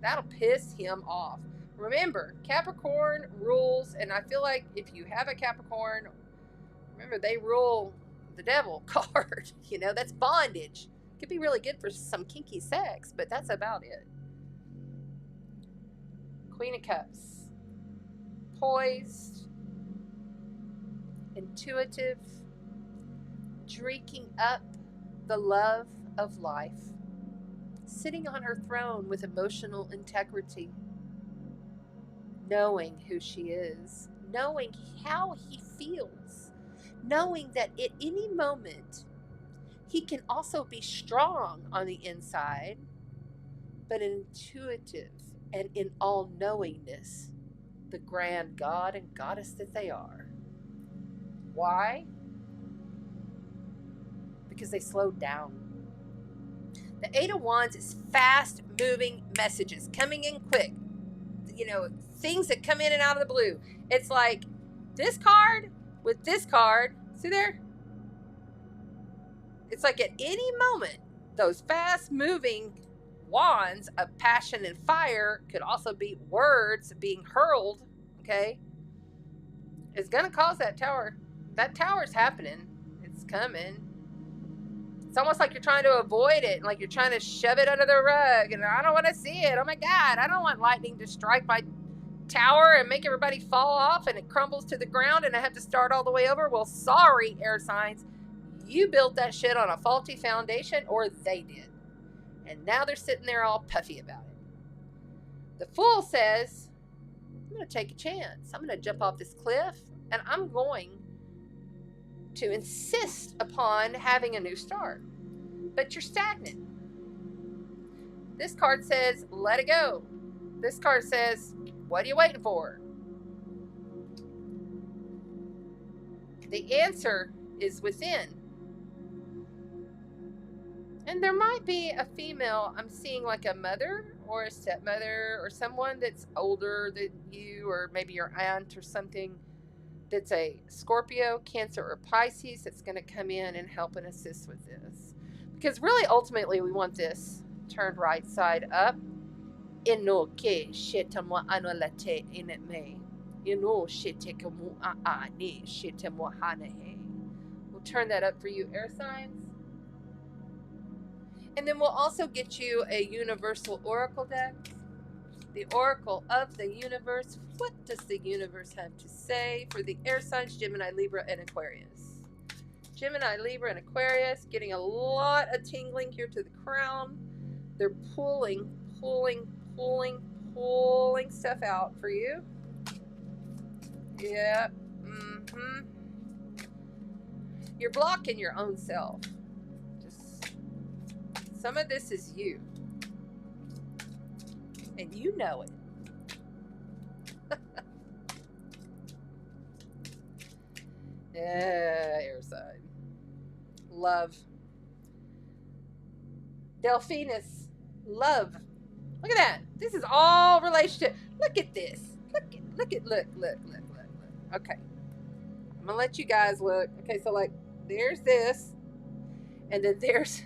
That'll piss him off. Remember, Capricorn rules, and I feel like if you have a Capricorn, remember, they rule the devil card. You know, that's bondage. Could be really good for some kinky sex, but that's about it. Queen of Cups. Poised, intuitive, drinking up the love of life, sitting on her throne with emotional integrity, knowing who she is, knowing how he feels, knowing that at any moment he can also be strong on the inside, but intuitive and in all-knowingness, the grand god and goddess that they are. Why? Because they slowed down. The Eight of Wands is fast-moving messages coming in quick. You know, things that come in and out of the blue. It's like this card with this card. See there? It's like at any moment, those fast-moving wands of passion and fire could also be words being hurled, okay? It's going to cause that tower. That tower's happening. It's coming. It's almost like you're trying to avoid it, like you're trying to shove it under the rug, and I don't want to see it. Oh my God, I don't want lightning to strike my tower and make everybody fall off and it crumbles to the ground and I have to start all the way over. Well, sorry, air signs. You built that shit on a faulty foundation, or they did. And now they're sitting there all puffy about it. The Fool says, I'm going to take a chance. I'm going to jump off this cliff and I'm going to insist upon having a new start. But you're stagnant. This card says, let it go. This card says, what are you waiting for? The answer is within. And there might be a female, I'm seeing like a mother or a stepmother or someone that's older than you, or maybe your aunt or something, that's a Scorpio, Cancer, or Pisces that's going to come in and help and assist with this. Because really, ultimately, we want this turned right side up. We'll turn that up for you, air signs. And then we'll also get you a universal oracle deck. The oracle of the universe. What does the universe have to say for the air signs Gemini, Libra, and Aquarius? Gemini, Libra, and Aquarius getting a lot of tingling here to the crown. They're pulling stuff out for you. Yeah. You're blocking your own self. Some of this is you. And you know it. Yeah, air side. Love. Delphinus. Love. Look at that. This is all relationship. Look at this. Look. Okay. I'm gonna let you guys look. Okay, so like there's this. And then there's,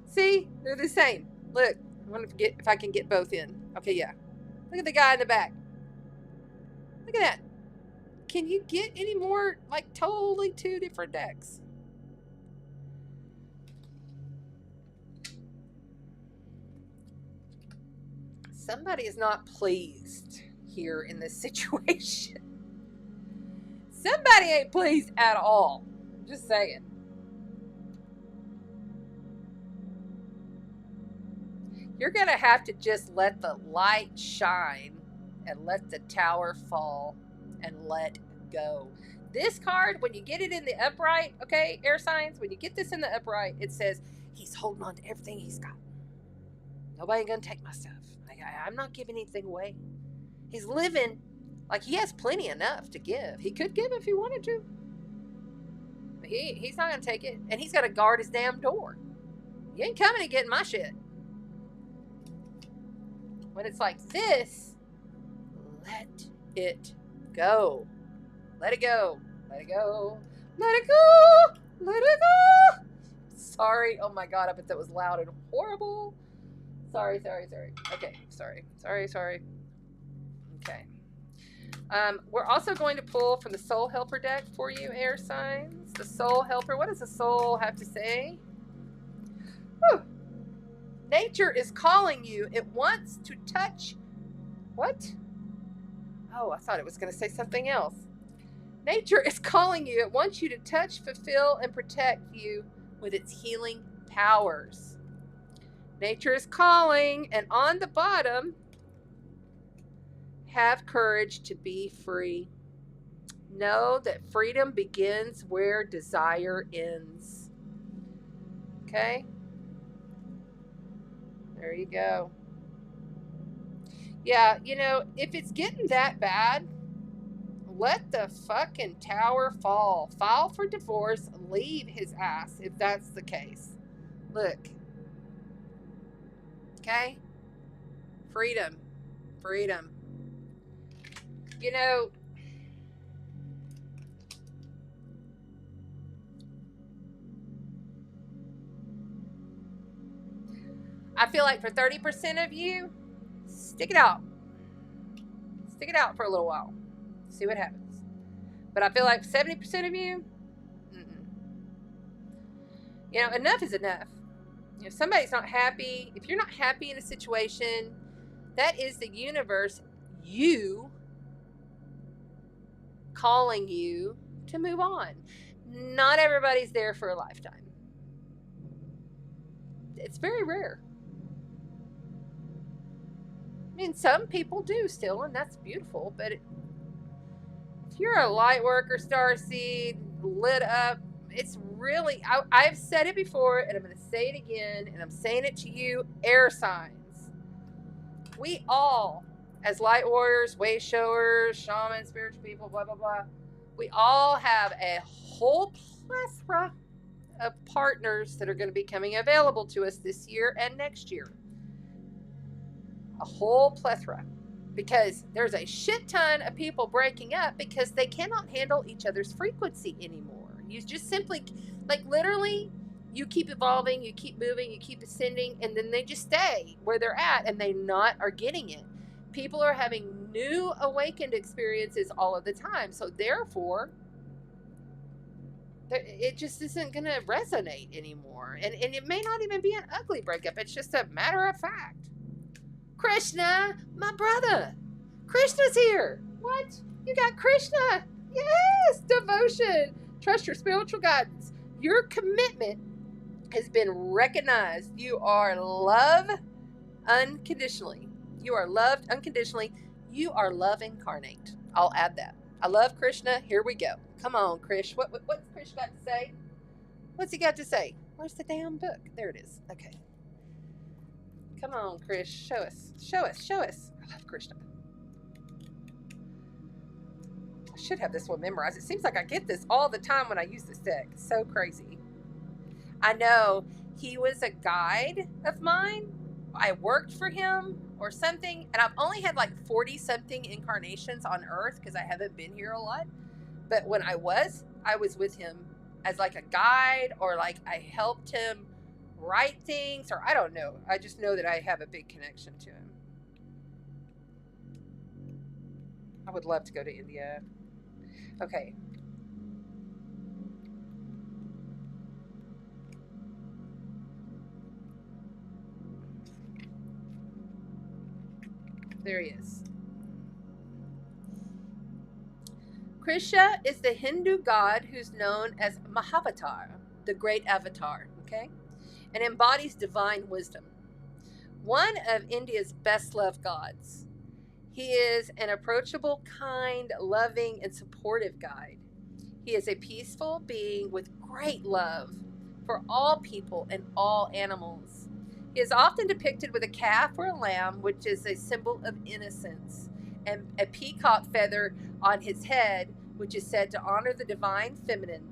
see, they're the same. Look, I want to get if I can get both in. Okay, yeah. Look at the guy in the back. Look at that. Can you get any more, like, totally two different decks? Somebody is not pleased here in this situation. Somebody ain't pleased at all. Just saying. You're going to have to just let the light shine and let the tower fall and let go. This card, when you get it in the upright, okay, air signs, when you get this in the upright, it says he's holding on to everything he's got. Nobody going to take my stuff. I I'm not giving anything away. He's living like he has plenty enough to give. He could give if he wanted to. But he's not going to take it. And he's got to guard his damn door. You ain't coming and getting my shit. When it's like this, let it go. Let it go. Let it go. Let it go. Let it go. Sorry. Oh my God. I bet that was loud and horrible. Sorry. Okay. Sorry. Okay. We're also going to pull from the Soul Helper deck for you, air signs. The Soul Helper. What does the soul have to say? Whew. Nature is calling you. It wants to touch. What? Oh, I thought it was going to say something else. Nature is calling you. It wants you to touch, fulfill, and protect you with its healing powers. Nature is calling, and on the bottom, have courage to be free. Know that freedom begins where desire ends. Okay? There you go. Yeah, you know, if it's getting that bad, let the fucking tower fall. File for divorce. Leave his ass if that's the case. Look. Okay? Freedom. Freedom. You know, I feel like for 30% of you, stick it out. Stick it out for a little while. See what happens. But I feel like 70% of you, you know, enough is enough. If somebody's not happy, if you're not happy in a situation, that is the universe, you calling you to move on. Not everybody's there for a lifetime. It's very rare. I mean, some people do still, and that's beautiful, but if you're a light worker, starseed, lit up, it's really, I've said it before, and I'm going to say it again, and I'm saying it to you, air signs. We all, as light warriors, way showers, shamans, spiritual people, blah, blah, blah, we all have a whole plethora of partners that are going to be coming available to us this year and next year. A whole plethora. Because there's a shit ton of people breaking up because they cannot handle each other's frequency anymore. You just simply, like literally, you keep evolving, you keep moving, you keep ascending, and then they just stay where they're at and they not are getting it. People are having new awakened experiences all of the time. So therefore, it just isn't going to resonate anymore. And it may not even be an ugly breakup. It's just a matter of fact. Krishna, my brother. Krishna's here. What? You got Krishna? Yes, devotion. Trust your spiritual guidance. Your commitment has been recognized. You are loved unconditionally. You are loved unconditionally. You are love incarnate. I'll add that. I love Krishna. Here we go. Come on, Krish. What's Krish got to say? What's he got to say? Where's the damn book? There it is. Okay. Come on, Krish. Show us. Show us. Show us. I love Krishna. I should have this one memorized. It seems like I get this all the time when I use this deck. It's so crazy. I know he was a guide of mine. I worked for him or something. And I've only had like 40-something incarnations on Earth because I haven't been here a lot. But when I was with him as like a guide, or like I helped him write things, or I don't know. I just know that I have a big connection to him. I would love to go to India. Okay. There he is. Krishna is the Hindu god who's known as Mahavatar, the great avatar, okay? And embodies divine wisdom. One of India's best loved gods. He is an approachable, kind, loving, and supportive guide. He is a peaceful being with great love for all people and all animals. He is often depicted with a calf or a lamb, which is a symbol of innocence, and a peacock feather on his head, which is said to honor the divine feminine.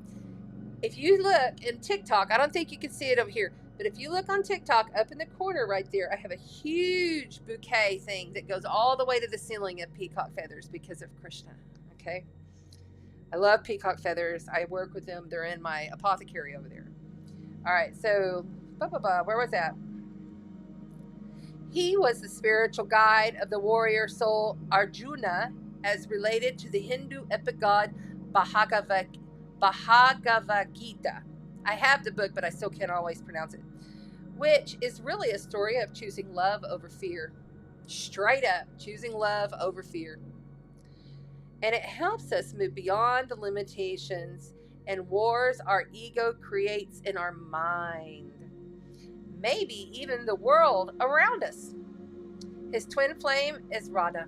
If you look in TikTok, I don't think you can see it over here, but if you look on TikTok, up in the corner right there, I have a huge bouquet thing that goes all the way to the ceiling of peacock feathers because of Krishna, okay? I love peacock feathers. I work with them. They're in my apothecary over there. All right, so, where was that? He was the spiritual guide of the warrior soul Arjuna, as related to the Hindu epic god Bhagavad Gita. I have the book, but I still can't always pronounce it. Which is really a story of choosing love over fear. Straight up, choosing love over fear. And it helps us move beyond the limitations and wars our ego creates in our mind. Maybe even the world around us. His twin flame is Radha.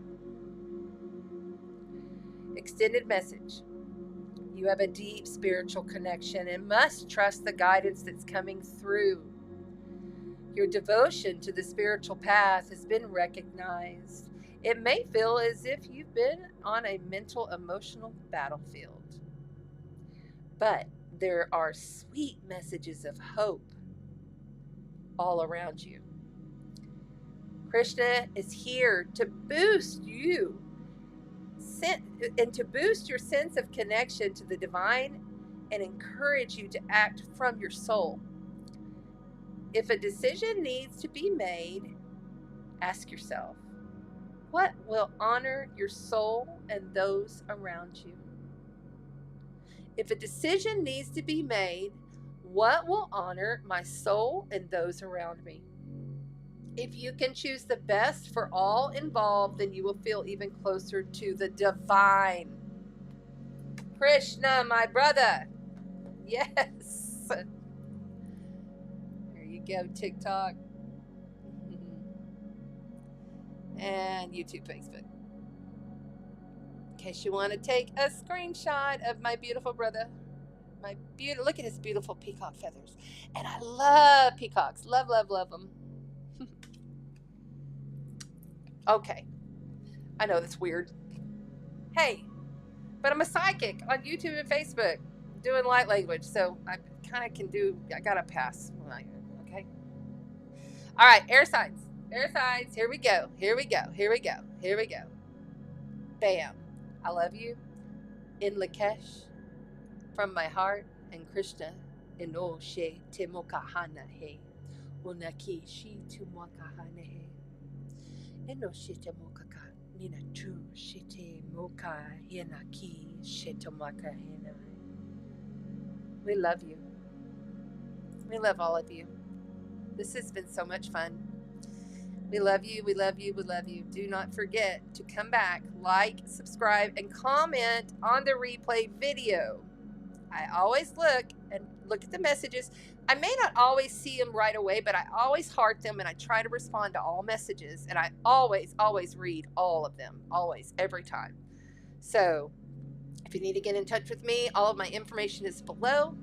Extended message. You have a deep spiritual connection and must trust the guidance that's coming through. Your devotion to the spiritual path has been recognized. It may feel as if you've been on a mental, emotional battlefield. But there are sweet messages of hope all around you. Krishna is here to boost you and to boost your sense of connection to the divine and encourage you to act from your soul. If a decision needs to be made, ask yourself, what will honor your soul and those around you? If a decision needs to be made, what will honor my soul and those around me? If you can choose the best for all involved, then you will feel even closer to the divine. Krishna, my brother. Yes. Here you go, TikTok. And YouTube, Facebook. In case you want to take a screenshot of my beautiful brother. Look at his beautiful peacock feathers. And I love peacocks. Love, love, love them. Okay. I know that's weird. Hey, but I'm a psychic on YouTube and Facebook doing light language, so I kind of can do, I got to pass. Okay. All right, air signs. Air signs. Here we go. Here we go. Here we go. Here we go. Bam. I love you. In Lakesh. From my heart and Krishna. Eno she temokahana he. Unaki shi tumokahana he. Eno she temokaka. Nina tu shite moka hinaki shitomaka hina. We love you. We love all of you. This has been so much fun. We love you. We love you. We love you. Do not forget to come back, like, subscribe, and comment on the replay video. I always look at the messages. I may not always see them right away, but I always heart them and I try to respond to all messages. And I always read all of them. Always, every time. So if you need to get in touch with me, all of my information is below.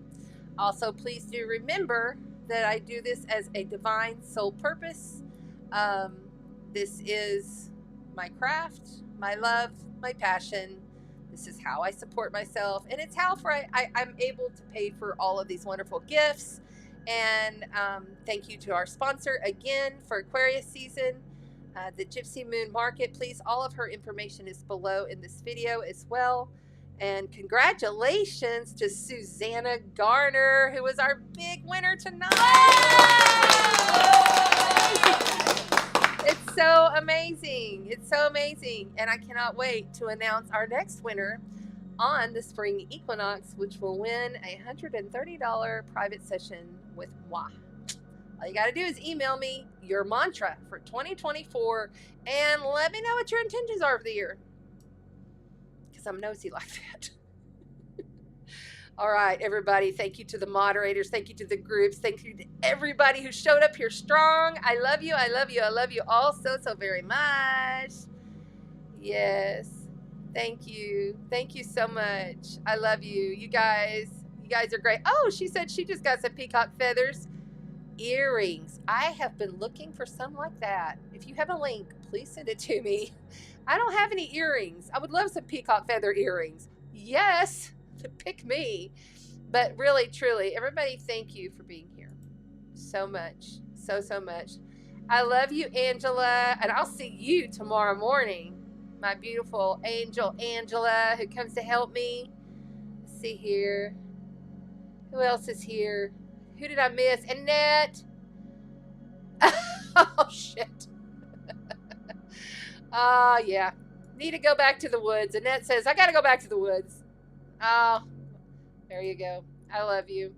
Also, please do remember that I do this as a divine soul purpose. This is my craft, my love, my passion. This is how I support myself, and it's how I'm able to pay for all of these wonderful gifts. And thank you to our sponsor again for Aquarius season, the Gypsy Moon Market. Please, all of her information is below in this video as well. And congratulations to Susanna Garner, who was our big winner tonight. It's so amazing. It's so amazing. And I cannot wait to announce our next winner on the spring equinox, which will win a $130 private session with moi. All you got to do is email me your mantra for 2024 and let me know what your intentions are for the year. Because I'm nosy like that. All right, everybody. Thank you to the moderators. Thank you to the groups. Thank you to everybody who showed up here strong. I love you. I love you. I love you all so very much. Yes. Thank you. Thank you so much. I love you. You guys are great. Oh, she said she just got some peacock feathers. earrings. I have been looking for some like that. If you have a link, please send it to me. I don't have any earrings. I would love some peacock feather earrings. Yes, pick me. But really, truly, everybody, thank you for being here so much. So much. I love you, Angela, and I'll see you tomorrow morning. My beautiful angel, Angela, who comes to help me. Let's see here. Who else is here? Who did I miss? Annette. Oh, shit. Yeah. Need to go back to the woods. Annette says, I got to go back to the woods. Oh, there you go. I love you.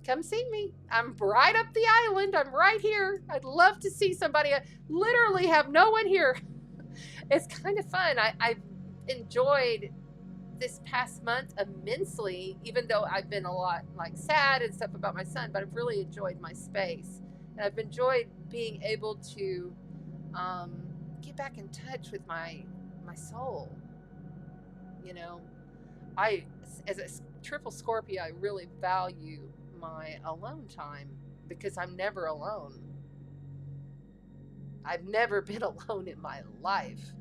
Come see me. I'm right up the island. I'm right here. I'd love to see somebody. I literally have no one here. It's kind of fun. I've enjoyed this past month immensely, even though I've been a lot like sad and stuff about my son, but I've really enjoyed my space. And I've enjoyed being able to get back in touch with my soul. You know, as a triple Scorpio, I really value my alone time because I'm never alone. I've never been alone in my life.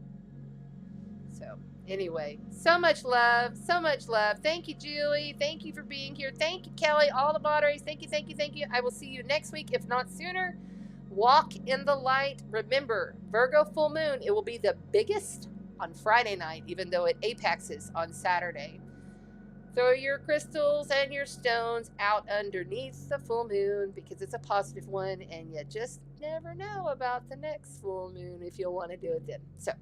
So anyway, so much love, so much love. Thank you, Julie. Thank you for being here. Thank you, Kelly, all the moderators. Thank you, thank you, thank you. I will see you next week, if not sooner. Walk in the light. Remember, Virgo full moon, it will be the biggest on Friday night, even though it apaxes on Saturday. Throw your crystals and your stones out underneath the full moon because it's a positive one, and you just never know about the next full moon if you'll want to do it then. So,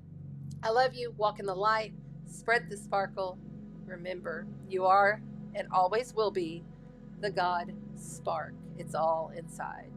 I love you. Walk in the light. Spread the sparkle. Remember, you are and always will be the God spark. It's all inside.